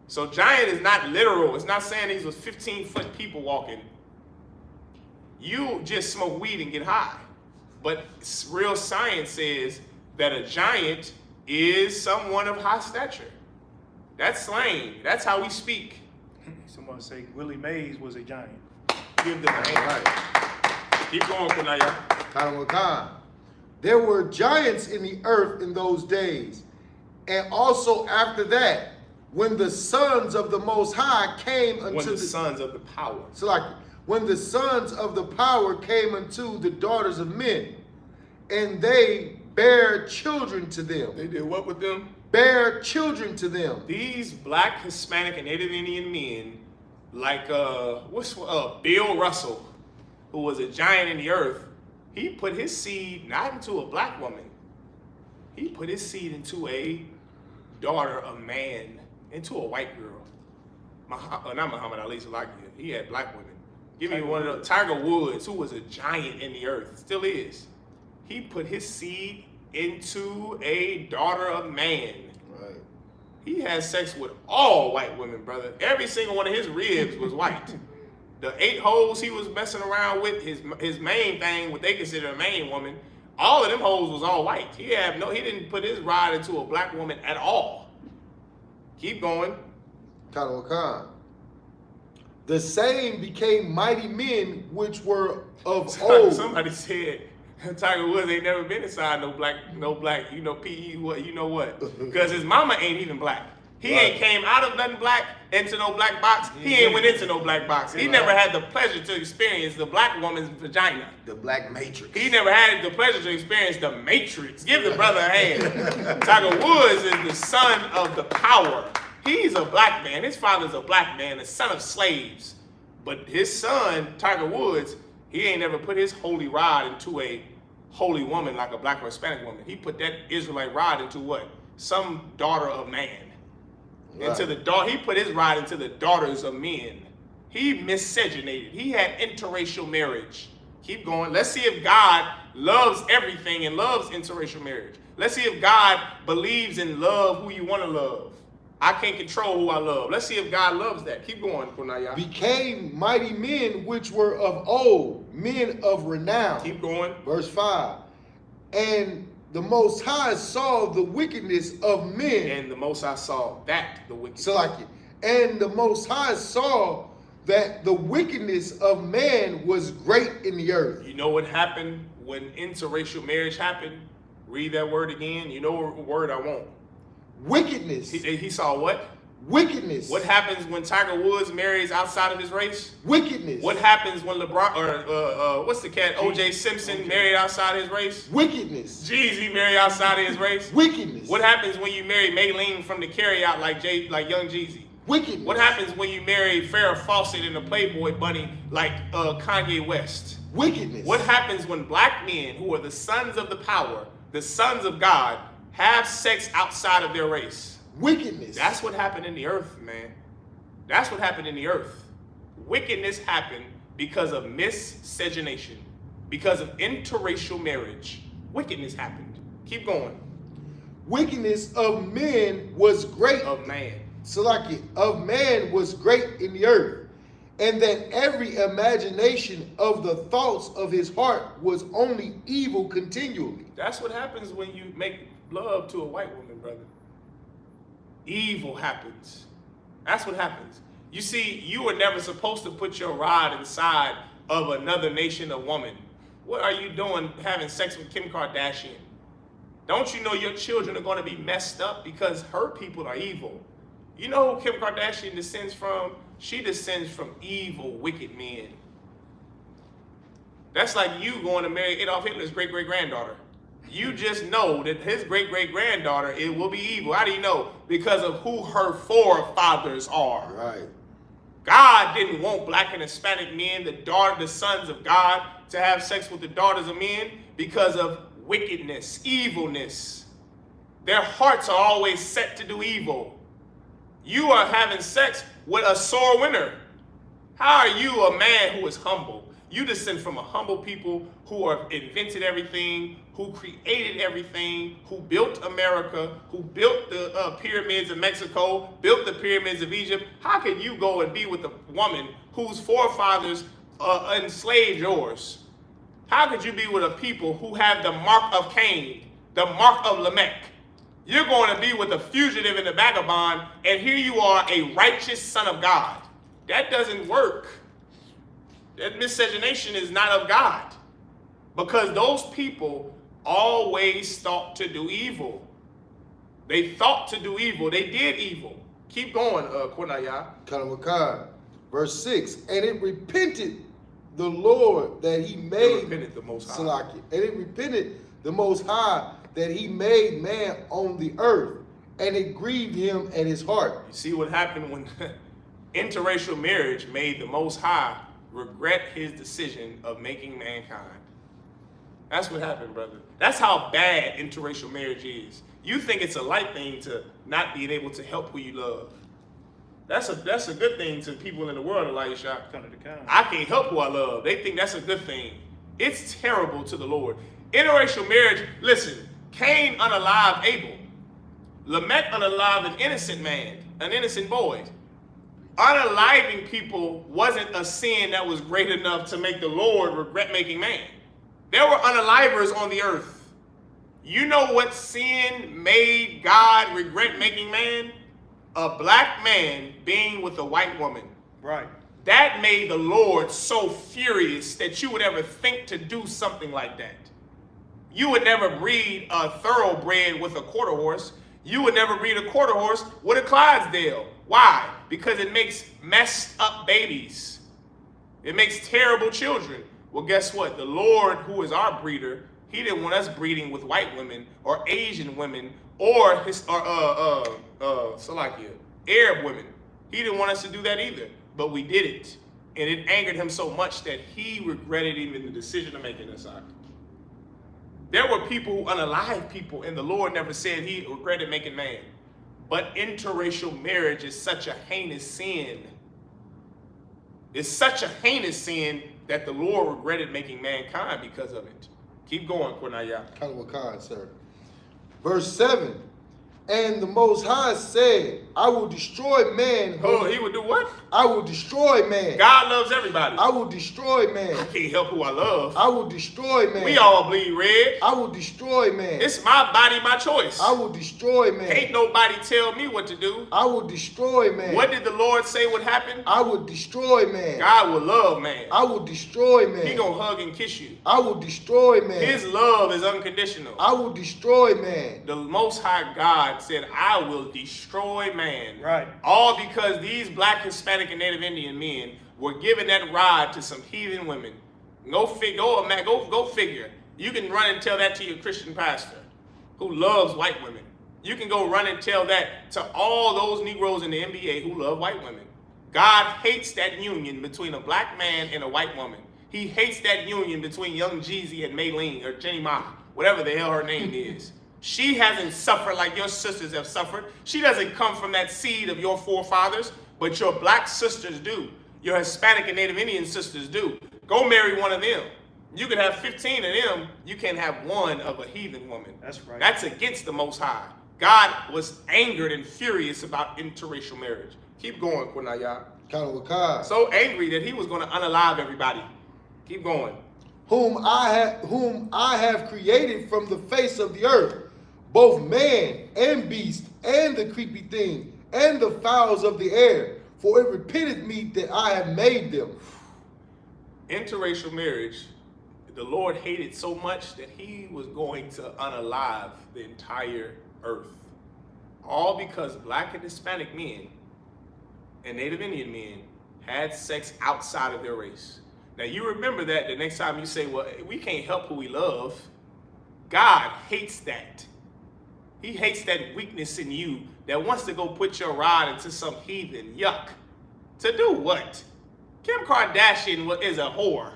So giant is not literal. It's not saying these was 15-foot people walking. You just smoke weed and get high. But real science says that a giant is someone of high stature. That's slang. That's how we speak. Someone say Willie Mays was a giant. Give them a hand. Right. Keep going, Kunaya. There were giants in the earth in those days, and also after that, when the sons of the Most High came unto when the sons of the power. So like, when the sons of the power came unto the daughters of men, and they bare children to them. They did what with them? Bear children to them. These black, Hispanic, and Native Indian men, like Bill Russell, who was a giant in the earth, he put his seed not into a black woman. He put his seed into a daughter of man, into a white girl. Not Muhammad Ali Salakia. He had black women. Give me one of those. Tiger Woods, who was a giant in the earth, still is. He put his seed into a daughter of man. Right. He had sex with all white women, brother. Every single one of his ribs was white. The 8 hoes he was messing around with, his main thing, what they consider a main woman, all of them hoes was all white. He didn't put his rod into a black woman at all. Keep going. Khan. The same became mighty men which were of old. Somebody said Tiger Woods ain't never been inside no black, you know, PE, what, you know what? Because his mama ain't even black. He ain't came out of nothing black into no black box. He ain't went into no black box. He never had the pleasure to experience the black woman's vagina. The black matrix. He never had the pleasure to experience the matrix. Give the brother a hand. Tiger Woods is the son of the power. He's a black man. His father's a black man, the son of slaves. But his son, Tiger Woods, he ain't never put his holy rod into a holy woman like a black or Hispanic woman. He put that Israelite rod into what? Some daughter of man. Right. He put his rod into the daughters of men. He miscegenated. He had interracial marriage. Keep going. Let's see if God loves everything and loves interracial marriage. Let's see if God believes in love who you want to love. I can't control who I love. Let's see if God loves that. Keep going, Kunaya. Became mighty men which were of old, men of renown. Keep going. Verse 5. And the Most High saw the wickedness of men. And the Most High saw that, the wicked. So like it. And the Most High saw that the wickedness of man was great in the earth. You know what happened when interracial marriage happened? Read that word again. You know what word I want. Wickedness. He saw what? Wickedness. What happens when Tiger Woods marries outside of his race? Wickedness. What happens when LeBron or what's the cat? O.J. Simpson married outside his race? Wickedness. Jeezy married outside of his race? Wickedness. What happens when you marry Maylene from the Carryout like Young Jeezy? Wickedness. What happens when you marry Farrah Fawcett and the Playboy Bunny like Kanye West? Wickedness. What happens when black men who are the sons of the power, the sons of God, have sex outside of their race? Wickedness. That's what happened in the earth, man. That's what happened in the earth. Wickedness happened because of miscegenation, because of interracial marriage. Wickedness happened. Keep going. Wickedness of men was great. Of man. Salaki, of man was great in the earth, and that every imagination of the thoughts of his heart was only evil continually. That's what happens when you make love to a white woman, brother. Evil happens. That's what happens. You see, you were never supposed to put your rod inside of another nation of woman. What are you doing having sex with Kim Kardashian? Don't you know your children are going to be messed up because her people are evil? You know who Kim Kardashian descends from? She descends from evil, wicked men. That's like you going to marry Adolf Hitler's great-great-granddaughter. You just know that his great-great-granddaughter, it will be evil. How do you know? Because of who her forefathers are. Right. God didn't want black and Hispanic men, the sons of God, to have sex with the daughters of men because of wickedness, evilness. Their hearts are always set to do evil. You are having sex with a sore winner. How are you a man who is humble? You descend from a humble people who have invented everything, who created everything, who built America, who built the pyramids of Mexico, built the pyramids of Egypt. How can you go and be with a woman whose forefathers enslaved yours? How could you be with a people who have the mark of Cain, the mark of Lamech? You're going to be with a fugitive and a vagabond, and here you are, a righteous son of God. That doesn't work. That miscegenation is not of God. Because those people always thought to do evil. They thought to do evil. They did evil. Keep going, Quinaya. Kalamakai. Verse 6. And it repented the Lord that he made. It repented the Most High. Salaki. And it repented the Most High that he made man on the earth. And it grieved him at his heart. You see what happened when interracial marriage made the Most High regret his decision of making mankind. That's what happened, brother. That's how bad interracial marriage is. You think it's a light thing to not being able to help who you love. That's a good thing to people in the world, Elisha. I can't help who I love. They think that's a good thing. It's terrible to the Lord. Interracial marriage, listen, Cain unalived Abel. Lamech unalived an innocent man, an innocent boy. Unaliving people wasn't a sin that was great enough to make the Lord regret making man. There were unalivers on the earth. You know what sin made God regret making man? A black man being with a white woman. Right. That made the Lord so furious that you would ever think to do something like that. You would never breed a thoroughbred with a quarter horse. You would never breed a quarter horse with a Clydesdale. Why? Because it makes messed up babies. It makes terrible children. Well, guess what? The Lord, who is our breeder, he didn't want us breeding with white women or Asian women or Salakia, Arab women. He didn't want us to do that either, but we did it. And it angered him so much that he regretted even the decision of making us out. There were people who unalived people, and the Lord never said he regretted making man. But interracial marriage is such a heinous sin. It's such a heinous sin that the Lord regretted making mankind because of it. Keep going, Quinaya. Kalamakai, sir. Verse 7. And the Most High said, I will destroy man. Oh, he would do what? I will destroy man. God loves everybody. I will destroy man. I can't help who I love. I will destroy man. We all bleed red. I will destroy man. It's my body, my choice. I will destroy man. Ain't nobody tell me what to do. I will destroy man. What did the Lord say would happen? I will destroy man. God will love man. I will destroy man. He gonna hug and kiss you. I will destroy man. His love is unconditional. I will destroy man. The Most High God said, I will destroy man. Right. All because these black, Hispanic, and Native Indian men were giving that rod to some heathen women. Go figure. You can run and tell that to your Christian pastor who loves white women. You can go run and tell that to all those Negroes in the NBA who love white women. God hates that union between a black man and a white woman. He hates that union between young Jeezy and Maylene or Jenny Ma, whatever the hell her name is. She hasn't suffered like your sisters have suffered. She doesn't come from that seed of your forefathers, but your black sisters do. Your Hispanic and Native Indian sisters do. Go marry one of them. You can have 15 of them. You can't have one of a heathen woman. That's right. That's against the Most High. God was angered and furious about interracial marriage. Keep going, Quinaya. Kalamakai. So angry that he was going to unalive everybody. Keep going. Whom I have created from the face of the earth, both man and beast, and the creepy thing, and the fowls of the air, for it repenteth me that I have made them. Interracial marriage, the Lord hated so much that he was going to unalive the entire earth. All because black and Hispanic men and Native Indian men had sex outside of their race. Now you remember that the next time you say, well, we can't help who we love. God hates that. He hates that weakness in you that wants to go put your rod into some heathen. Yuck. To do what? Kim Kardashian is a whore.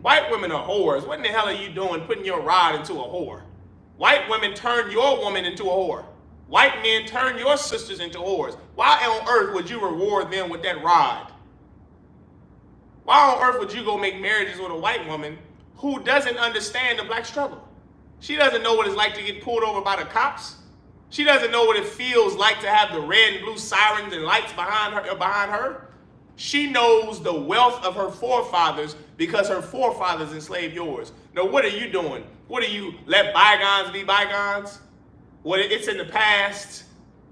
White women are whores. What in the hell are you doing putting your rod into a whore? White women turn your woman into a whore. White men turn your sisters into whores. Why on earth would you reward them with that rod? Why on earth would you go make marriages with a white woman who doesn't understand the black struggle? She doesn't know what it's like to get pulled over by the cops. She doesn't know what it feels like to have the red and blue sirens and lights behind her. She knows the wealth of her forefathers because her forefathers enslaved yours. Now, what are you doing? What are you, let bygones be bygones? Well, it's in the past.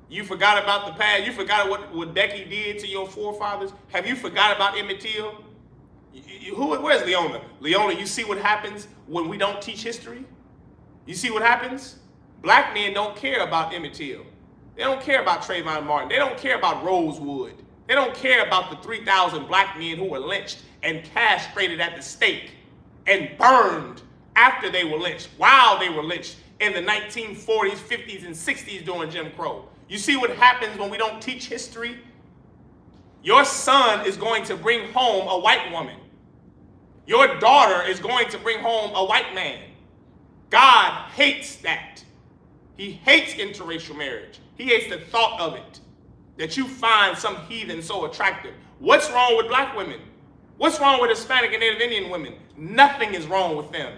You forgot about the past. You forgot what Becky did to your forefathers. Have you forgot about Emmett Till? Where's Leona? Leona, you see what happens when we don't teach history? You see what happens? Black men don't care about Emmett Till. They don't care about Trayvon Martin. They don't care about Rosewood. They don't care about the 3,000 black men who were lynched and castrated at the stake and burned after they were lynched, while they were lynched in the 1940s, 50s, and 60s during Jim Crow. You see what happens when we don't teach history? Your son is going to bring home a white woman. Your daughter is going to bring home a white man. God hates that. He hates interracial marriage. He hates the thought of it, that you find some heathen so attractive. What's wrong with black women? What's wrong with Hispanic and Native Indian women? Nothing is wrong with them.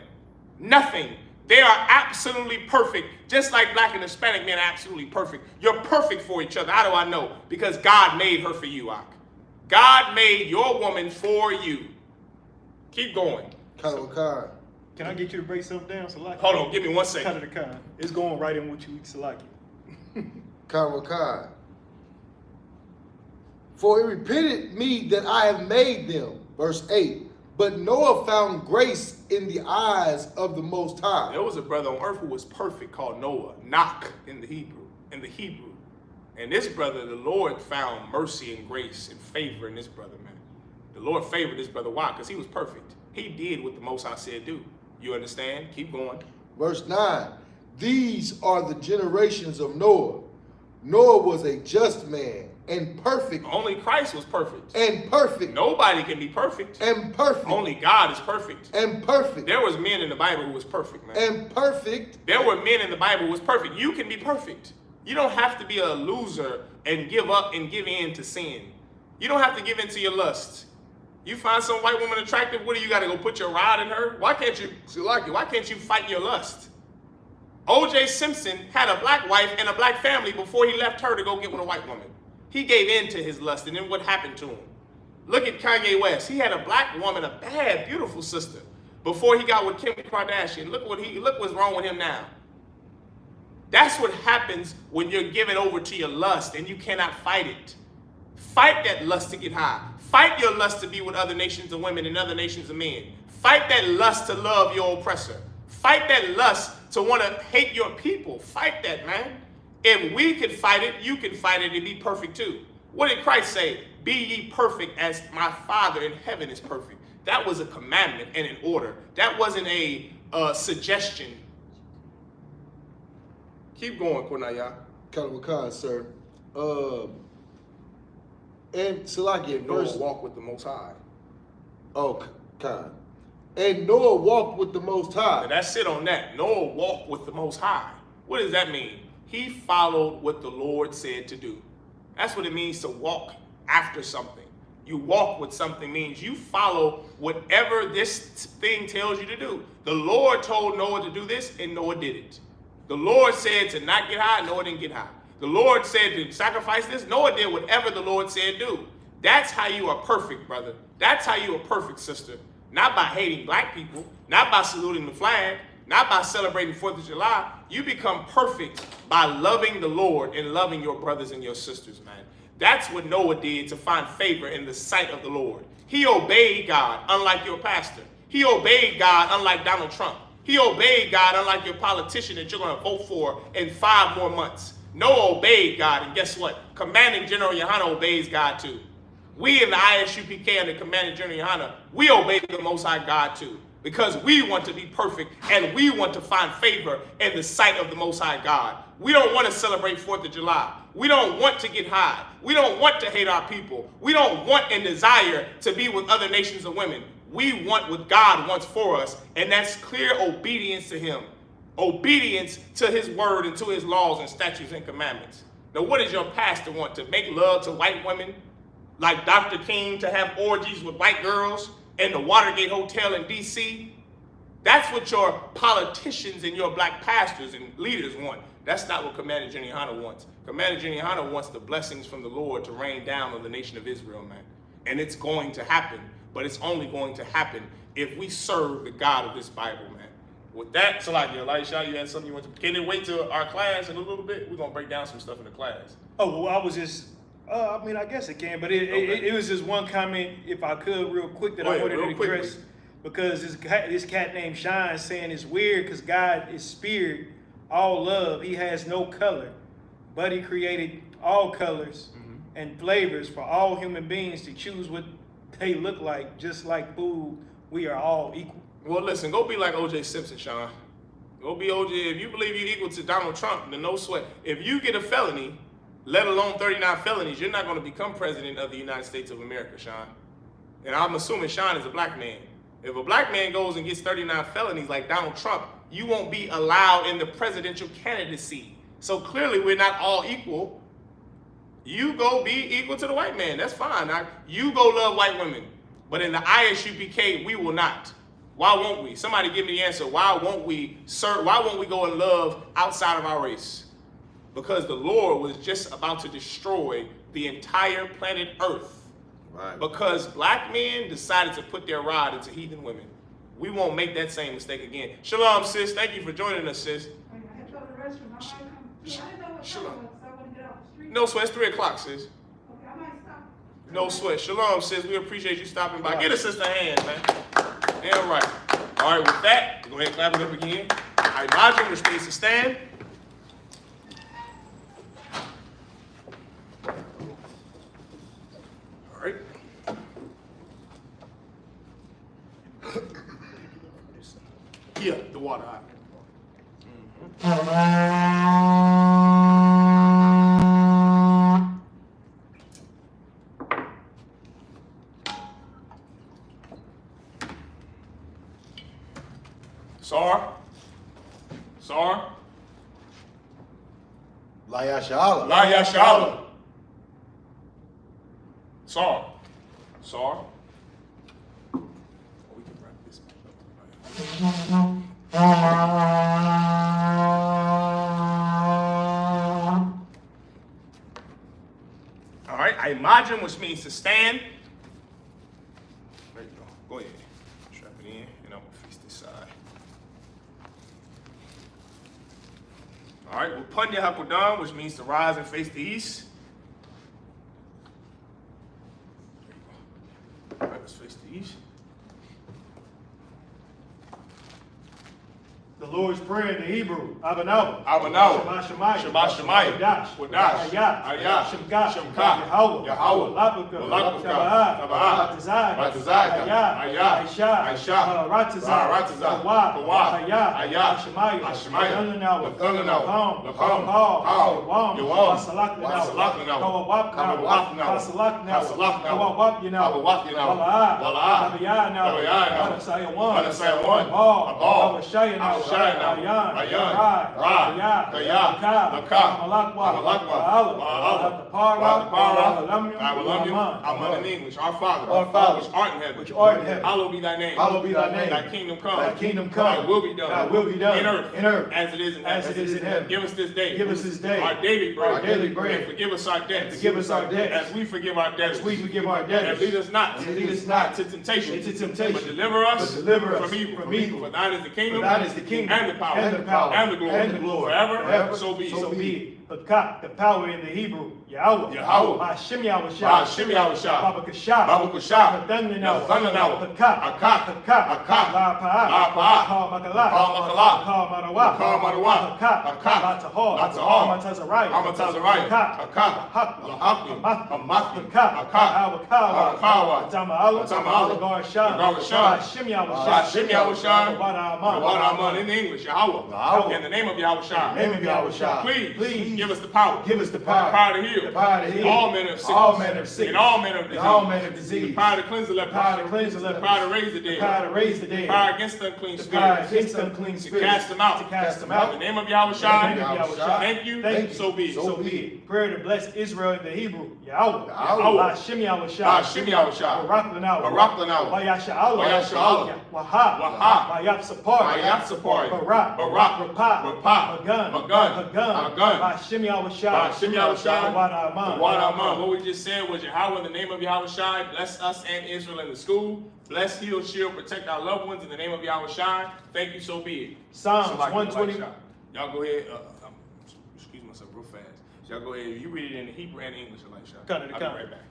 Nothing. They are absolutely perfect, just like black and Hispanic men are absolutely perfect. You're perfect for each other. How do I know? Because God made her for you, Ak. God made your woman for you. Keep going. Kalawakar. Can I get you to break something down, Salaki? Hold on, give me 1 second. Cut of the con. It's going right in with you, Salaki. Kalawakar. For it repented me that I have made them. Verse 8. But Noah found grace in the eyes of the Most High. There was a brother on earth who was perfect called Noah, Knock in the Hebrew. And this brother, the Lord found mercy and grace and favor in this brother, man. The Lord favored this brother. Why? Because he was perfect. He did what the Most High said do. You understand? Keep going. Verse 9. These are the generations of Noah. Noah was a just man and perfect. Only Christ was perfect. And perfect. Nobody can be perfect. And perfect. Only God is perfect. And perfect. There was men in the Bible who was perfect, man. And perfect. There were men in the Bible who was perfect. You can be perfect. You don't have to be a loser and give up and give in to sin. You don't have to give in to your lusts. You find some white woman attractive, what do you got to go put your rod in her? Why can't you fight your lust? O.J. Simpson had a black wife and a black family before he left her to go get with a white woman. He gave in to his lust, and then what happened to him? Look at Kanye West. He had a black woman, a bad, beautiful sister, before he got with Kim Kardashian. Look what's wrong with him now. That's what happens when you're given over to your lust and you cannot fight it. Fight that lust to get high. Fight your lust to be with other nations of women and other nations of men. Fight that lust to love your oppressor. Fight that lust to want to hate your people. Fight that, man. If we can fight it, you can fight it and be perfect too. What did Christ say? Be ye perfect as my Father in heaven is perfect. That was a commandment and an order. That wasn't a suggestion. Keep going, Kornaya. Kalawakar, sir. And Salaki, verse. Noah walked with the Most High. Oh, God. And Noah walked with the Most High. And that's it on that. Noah walked with the Most High. What does that mean? He followed what the Lord said to do. That's what it means to walk after something. You walk with something means you follow whatever this thing tells you to do. The Lord told Noah to do this, and Noah did it. The Lord said to not get high, Noah didn't get high. The Lord said to sacrifice this, Noah did whatever the Lord said do. That's how you are perfect, brother. That's how you are perfect, sister. Not by hating black people, not by saluting the flag, not by celebrating 4th of July. You become perfect by loving the Lord and loving your brothers and your sisters, man. That's what Noah did to find favor in the sight of the Lord. He obeyed God, unlike your pastor. He obeyed God, unlike Donald Trump. He obeyed God, unlike your politician that you're going to vote for in 5 more months. Noah obeyed God, and guess what? Commanding General Yahanna obeys God too. We in the ISUPK under Commanding General Yahanna, we obey the Most High God too, because we want to be perfect and we want to find favor in the sight of the Most High God. We don't want to celebrate 4th of July. We don't want to get high. We don't want to hate our people. We don't want and desire to be with other nations of women. We want what God wants for us, and that's clear obedience to Him. Obedience to His word and to His laws and statutes and commandments. Now, what does your pastor want? To make love to white women? Like Dr. King, to have orgies with white girls in the Watergate Hotel in D.C.? That's what your politicians and your black pastors and leaders want. That's not what Commander General Yahanna wants. Commander General Yahanna wants the blessings from the Lord to rain down on the nation of Israel, man. And it's going to happen, but it's only going to happen if we serve the God of this Bible, man. With that, Salakia, Elisha, you had something you want to... Can it wait till our class in a little bit? We're going to break down some stuff in the class. Oh, well, I was just... I mean, I guess it can, but it was just one comment, if I could, real quick, that I wanted to address. Because this cat named Shine saying it's weird because God is spirit, all love. He has no color. but he created all colors and flavors for all human beings to choose what they look like. Just like food, we are all equal. Well, listen, go be like O.J. Simpson, Sean. Go be O.J. If you believe you're equal to Donald Trump, then no sweat. If you get a felony, let alone 39 felonies, you're not going to become president of the United States of America, Sean. And I'm assuming Sean is a black man. If a black man goes and gets 39 felonies like Donald Trump, you won't be allowed in the presidential candidacy. So clearly we're not all equal. You go be equal to the white man. That's fine. Now, you go love white women. But in the ISUPK, we will not. Why won't we? Somebody give me the answer. Why won't we, sir? Why won't we go and love outside of our race? Because the Lord was just about to destroy the entire planet Earth. Right. Because black men decided to put their rod into heathen women. We won't make that same mistake again. Shalom, sis. Thank you for joining us, sis. I had to go to the restroom. I might come through. I didn't know what time Shalom. it was, so I wouldn't get off the street. No sweat. It's 3 o'clock, sis. Okay, I might stop. No sweat. Shalom, sis. We appreciate you stopping by. Get a sister a hand, man. Damn right. All right, with that, go ahead and clap it up again. I imagine which means to stand. All right. Yeah, the water hot. Sar. La Yashala. La Yashala. Sar. Oh, we can wrap this back up. All right, I imagine, which means to stand. There you go. Go ahead. Strap it in, and I'm gonna face this side. All right, well, Punya Hakudan, which means to rise and face the east. There you go. All right, let's face the east. The Lord's Prayer in the Hebrew, Abanawa. Abanawa. Shema Shema Shemaya. Wadash. Ayah. Shemka. Shemka. Yahweh. Walakbuka. Tabaha. Ratazaka. Ayah. Aisha. Ratazah. Kawa. Ayah. Ashemaya. Thundernawa. Lathundernawa. Yawam. Yawam. Wasalaknawa. Kawawapnawa. Kawawapnawa. Wasalaknawa. Kawawapnawa. Wala'ah. Tabayanawa. Panasayawan. Abal. Awashayanawa. Ayan. Rad. Kaya. Laka. Amalakwa. Amen in English. Our Father. Which art in heaven. Hallowed be thy name. Thy kingdom come. Thy will be done. In earth. As it is in heaven. Give us this day. Our daily bread. And forgive us our debts. As we forgive our debtors. And lead us not to temptation. But deliver us from evil. For thine is the kingdom. And the power. And the glory. Forever. So be it. The power in the Hebrew, Yahweh. Hashem Yahweh. Baba Kasha. Thundernawa. Hakak. Call Makala. Call Marawa. Latazariah. Awakawa. Tama'ala. Garshan. Hashem Yahweh. Wadaman in English, Yahweh. In the name of Yahweh. Please give us the power. The power to heal. All manner of sickness. And all manner of disease. The power to cleanse the leper. The power to raise the dead. The power against unclean spirits. To cast them out. In the name of Yahweh. Thank you. So be it. Prayer to bless Israel in the Hebrew, Yahweh. Hashem Yahweh. Barak Lanawa. Vayasha'Allah. Waha. Vayap Sapari. Barak. Rapah. Magun. Hashem Yahweh. What we just said was Yahweh in the name of Yahweh Shai. Bless us and Israel in the school. Bless, heal, shield, protect our loved ones in the name of Yahweh Shai. Thank you, so be it. Psalms 120. Y'all go ahead. Excuse myself real fast. Y'all go ahead. You read it in the Hebrew and English, Elisha. I'll be right back.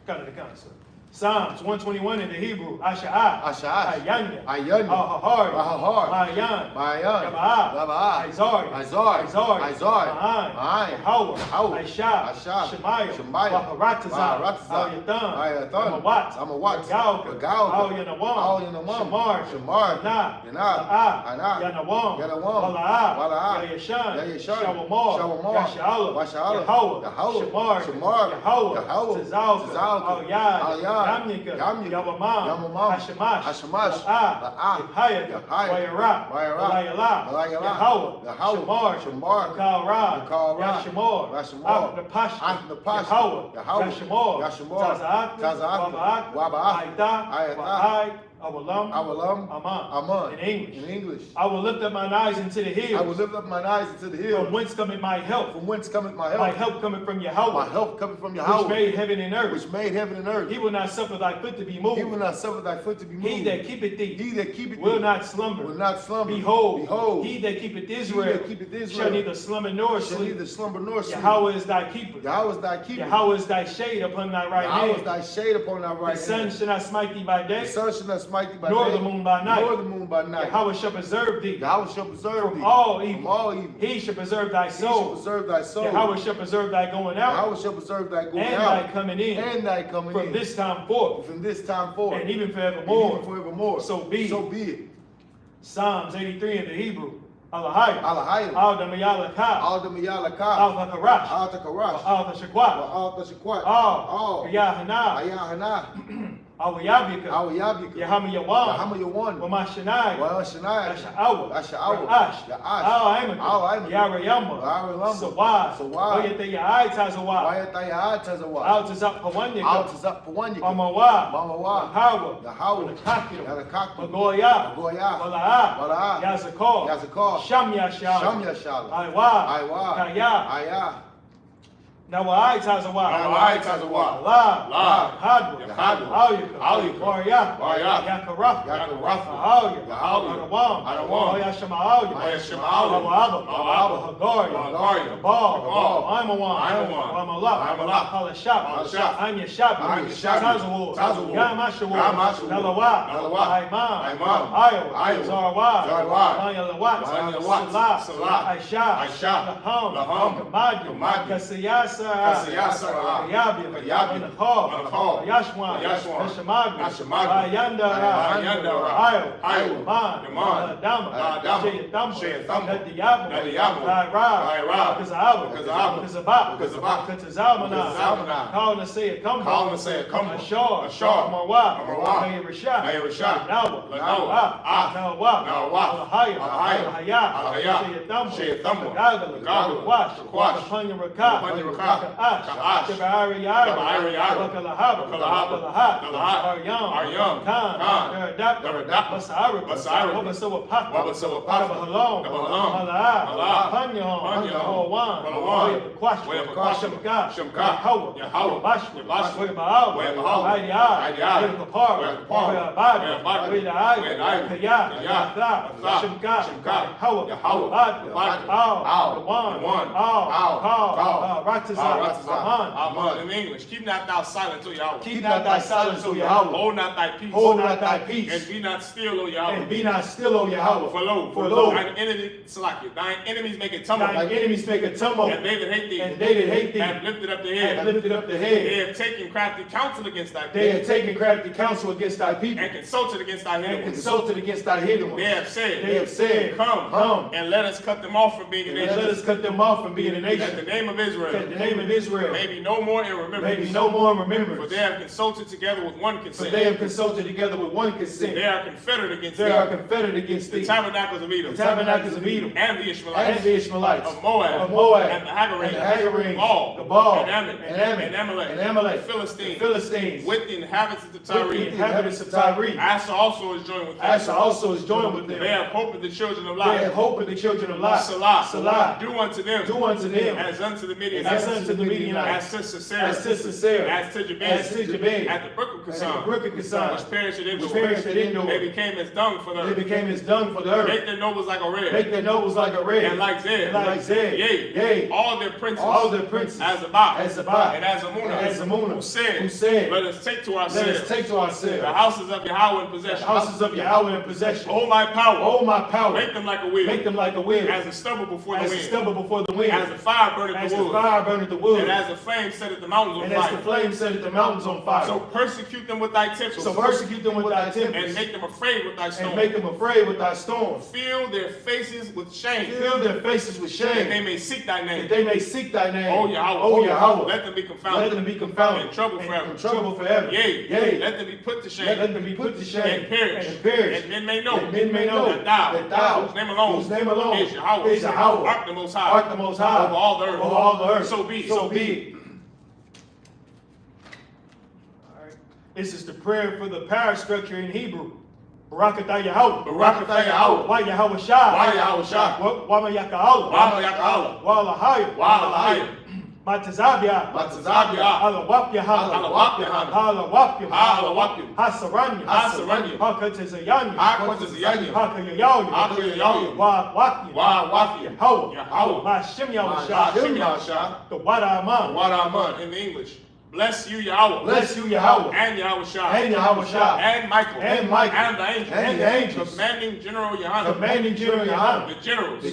Psalms 121 in the Hebrew. Asha'ah. Asha'ah. Ayanya. Ayanya. Ahahari. Ahahari. Ma'ayan. Ma'ayan. Gaba'ah. Gaba'ah. Izari. Izari. Izari. Izari. Ma'an. Ma'an. Yahweh. Yahweh. Aisha. Aisha. Shemaiah. Shemaiah. Baharatazah. Baharatazah. Al-Yathan. Al-Yathan. Amawat. Amawat. Galga. Galga. Al-Yanawam. Al-Yanawam. Shamar. Shamar. Yana. Yana. Yana. Yanawam. Yanawam. Wala'ah. Wala'ah. Yayashan. Yayashan. Shawamar. Shawamar. Yasha'ala. Yasha'ala. Yahweh. Yahweh. Shamar. Shamar. Yahweh. Yahweh. Tazalka. Tazalka. Al-Yad. Al-Yad. Yamnika. Yamnika. Yawamam. Yawamam. Hashemash. Hashemash. La'ah. Yahayaka. Yahayaka. Wayarah. Wayarah. Walayala. Walayala. Yahweh. Yahweh. Shamar. Shamar. Yakalra. Yakalra. Yashamor. Yashamor. Napash. Napash. Yahweh. Yahweh. Yashamor. Yashamor. Taza'ak. Taza'ak. Waba'ak. Waba'ak. Aita. Aita. Wa'ai. Awalam. Awalam. Aman. Aman. In English. In English. I will lift up mine eyes into the hills. I will lift up mine eyes into the hills. From whence cometh my help? From whence cometh my help? My help cometh from Yahweh. My help cometh from Which Yahweh. made heaven and earth. Which made heaven and earth. He will not suffer thy foot to be moved. He will not suffer thy foot to be moved. He that keepeth thee He that keepeth will thee not slumber. will not slumber. Behold, Behold, he that keepeth he Israel that keepeth Israel shall neither slumber nor shall sleep. neither slumber nor sleep. Yahweh is thy keeper. Yahweh is thy keeper. Yahweh is thy shade upon thy right Yahweh is hand. thy shade upon thy right The sun hand. shall not smite thee by The day, sun shall not smite thee by nor day, the moon by night. nor the moon by night. Yahweh shall preserve thee Yahweh shall preserve from thee all from evil. all evil. He shall preserve thy He shall soul. preserve thy soul. Yahweh shall preserve thy going out Yahweh shall preserve thy going and out thy coming in and thy coming from in this time forth from this time forth and even and forevermore. even forevermore. So be it. So be it. Psalms 83 in the Hebrew. Alahai. Alahayim. Al Damayalaka. Al Damayalaka. Al Hakarash. Al Takarash. Al Tashakwat. Al Tashakwat. Al Yahana. Ayahana. Al Yabika. Al Yabika. Yahama Yawan. Yahama Yawan. Wamashanai. Wa Shanai. Asha'awa. Asha'awa. Ash. Ya'ash. Al Aimaka. Al Aimaka. Yarayama. Yarayama. Sawad. Sawad. Oyete Ya'ai Tazawa. Wayataya Tazawa. Al Tazap Pawanyaka. Al Tazap Pawanyaka. Amawa. Mamawa. Yahweh. Yahweh. Yahakira. Yahakira. Magoya. Magoya. Wala'ah. Wala'ah. Yazakor. Yazakor. Sham Yashal. Sham Yashala. Aywa. Aywa. Kaya. Aya. Nawa'ai Tazawa. Nawa'ai Tazawa. La. La. Hadwa. Yahadwa. Alyaka. Alyaka. Warya. Warya. Yakaraf. Yakaraf. Ahawya. Yahawya. Adawam. Adawam. Oya Shema'awya. Oya Shema'awya. Awaba. Awaba. Hagarya. Hagarya. Gabal. Gabal. Imawan. Imawan. Wamalak. Wamalak. Halashab. Halashab. Anya Shabi. Anya Shabi. Tazawur. Tazawur. Yamashawur. Yamashawur. Nalawa. Nalawa. Aiman. Aiman. Iowa. Iowa. Zarwad. Zarwad. Anya Lawat. Anya Lawat. Salah. Salah. Aisha. Aisha. Laham. Laham. Kamadi. Kamadi. Kasiyasa. Kasiyasa. Kayabi. Kayabi. Manakar. Manakar. Yashwan. Yashwan. Hashamagri. Hashamagri. Ayandara. Ayandara. Iowa. Iowa. Yaman. Yaman. Adama. Adama. Sheyatamba. Sheyatamba. Nadiyabu. Nadiyabu. Kairab. Kairab. Kazahabu. Kazahabu. Kazabak. Kazabak. Katazalmana. Kazalmana. Calling to say a come. Calling to say a come. Ashar. Ashar. Marwa. Marwa. Mayrisha. Mayrisha. Nawa. Lanawa. Nawa. Nawa. Alahaya. Alahaya. Alahaya. Alahaya. Sheyatamba. Gagala. Gagala. Wash. Wash. Kapanya Raka. Kapanya Raka. Ka'ash. Ka'ash. Tabarari Yara. Tabarari Yara. Bakalahaba. Bakalahaba. Balahat. Balahat. Aryam. Aryam. Khan. Khan. Daradap. Daradap. Basara. Basara. Wabasawa Paka. Wabasawa Paka. Nabahalom. Nabahalom. Malaa. Malaa. Panyahom. Panyahom. Palawan. Palawan. Kwash. Kwash. Shemka. Shemka. Yahweh. Yahweh. Bashwa. Bashwa. Baal. Baal. Idai. Idai. Kapar. Kapar. Abad. Abad. Idai. Idai. Kaya. Kaya. Atha. Atha. Shemka. Shemka. Yahweh. Yahweh. Bad. Bad. Al. Al. One. One. Al. Al. Kal. Kal. Ratazah. Aman. Aman. In English, keep not thou silent, O Yahweh. Keep not thy silence, O Yahweh. Hold not thy peace. Hold not thy peace. And be not still, O Yahweh. And be not still, O Yahweh. For lo, thine enemies make a tumult. Thine enemies make a tumult. And they that hate thee. And they that hate thee. Have lifted up the Have head. lifted up the head. They have taken crafty counsel against thy They people. have taken crafty counsel against thy people. And consulted against thy And enemies. consulted against thy hidden ones. They have said. They have said, Come. And let us cut them off from being a And nation. let us cut them off from being a That the nation. name of That Israel the name of Israel may be no more in may remembrance. be no more in For remembrance. they have consulted together with one For consent. they have consulted together with one They consent. are confederate against They are thee. confederate against The thee. tabernacles of Edom. The tabernacles of Edom. And the And Ishmaelites. the Ishmaelites. Of Moab. Of Moab. And the Hagarenes. And the Hagarenes. All. Gabal. And Ammon. And Ammon. And Amalek. And Amalek. The Philistines. The Philistines. With the inhabitants of With the Tyre. inhabitants of Tyre. Asa also is joined with them. Asa also is joined with them. They have hope of the children of They have Lot. hope in the children of Lot. Salah. Salah. Do unto them. Do unto them As unto the as Midianites. unto the Midianites, as Sister Sarah, as Sister Sarah, as to Jabez, as to Jabez, at the brook of Kazan, which perished at Endor. They became as dung for the They earth. became as dung for the earth. Make their nobles like a red, Make their nobles like a red, and like Zed, Yea, all their princes, as Zabah, and as Amunah, who said, let us take to ourselves the houses of Yahweh in possession. the houses of Yahweh in possession. Oh my power, Make them like a wheel, as a stubble before the wind, as the fire burneth the wood, and as the flame setteth the mountains on fire. So persecute them with thy tempest, and make them afraid with thy storm. Fill their faces with shame, that they may seek thy name. Oh Yahweh, let them be confounded, in trouble forever. Yea, let them be put to shame, and perish, and men may know that thou, whose name alone is Yahweh, art the most high, over all the earth. So be it. This is the prayer for the power structure in Hebrew. Barakatah Yahweh. Why Yahweh Shah. Wama Yaka'Allah. Wala Hayah. Matazabia. Hala Wapya. Hasaranya. Hakatazayanya. Hakayayawya. Wafya. Yahweh. Mashim Yahweh. The Wada Aman. In the English. Bless you, Yahweh. And Yahweh Shah. And Michael. And the angels. Commanding General Yahanna. The generals. The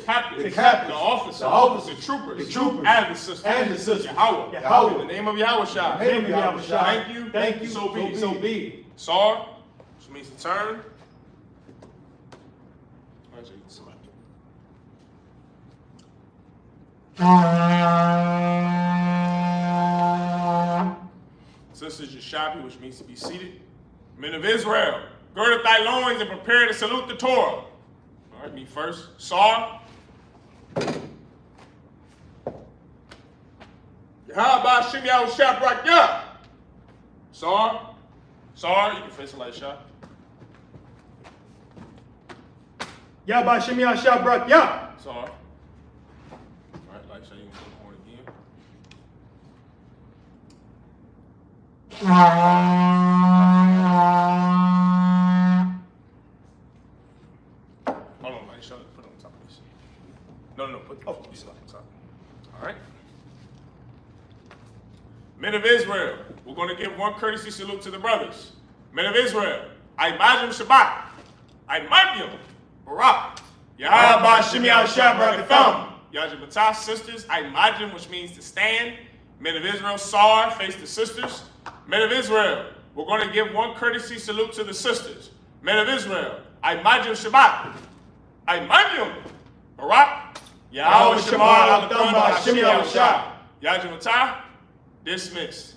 captains. The officers. The troopers. And the sisters. Yahweh. In the name of Yahweh Shah. Thank you. So be. Sar, which means to turn. Sisters Yashabi, which means to be seated. Men of Israel, gird up thy loins and prepare to salute the Torah. All right, me first. Sar. Yahabah Shem Yahushua Brakya. Sar, you can face it like shot. Yahba Shem Yahushua Brakya. Sar. All right, like so you can put the horn again. Hold on, like, shut it. Put it on top of this. No, put this on top. All right. Men of Israel, we're going to give one courtesy salute to the brothers. Men of Israel, I imagine Shabbat. I imagine Barak. Yahabah Shem Yahushua Brakya. Yajibatah, sisters, I imagine, which means to stand. Men of Israel, Sar, face the sisters. Men of Israel, we're going to give one courtesy salute to the sisters. Men of Israel, I imagine Shabbat. I imagine Barak. Yahweh Shemar Al-Adam B'Hashem Yahushua. Yajibatah, dismissed.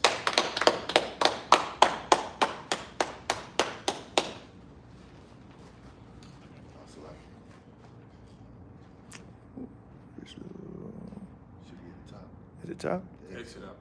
Should be at the top. Exit out.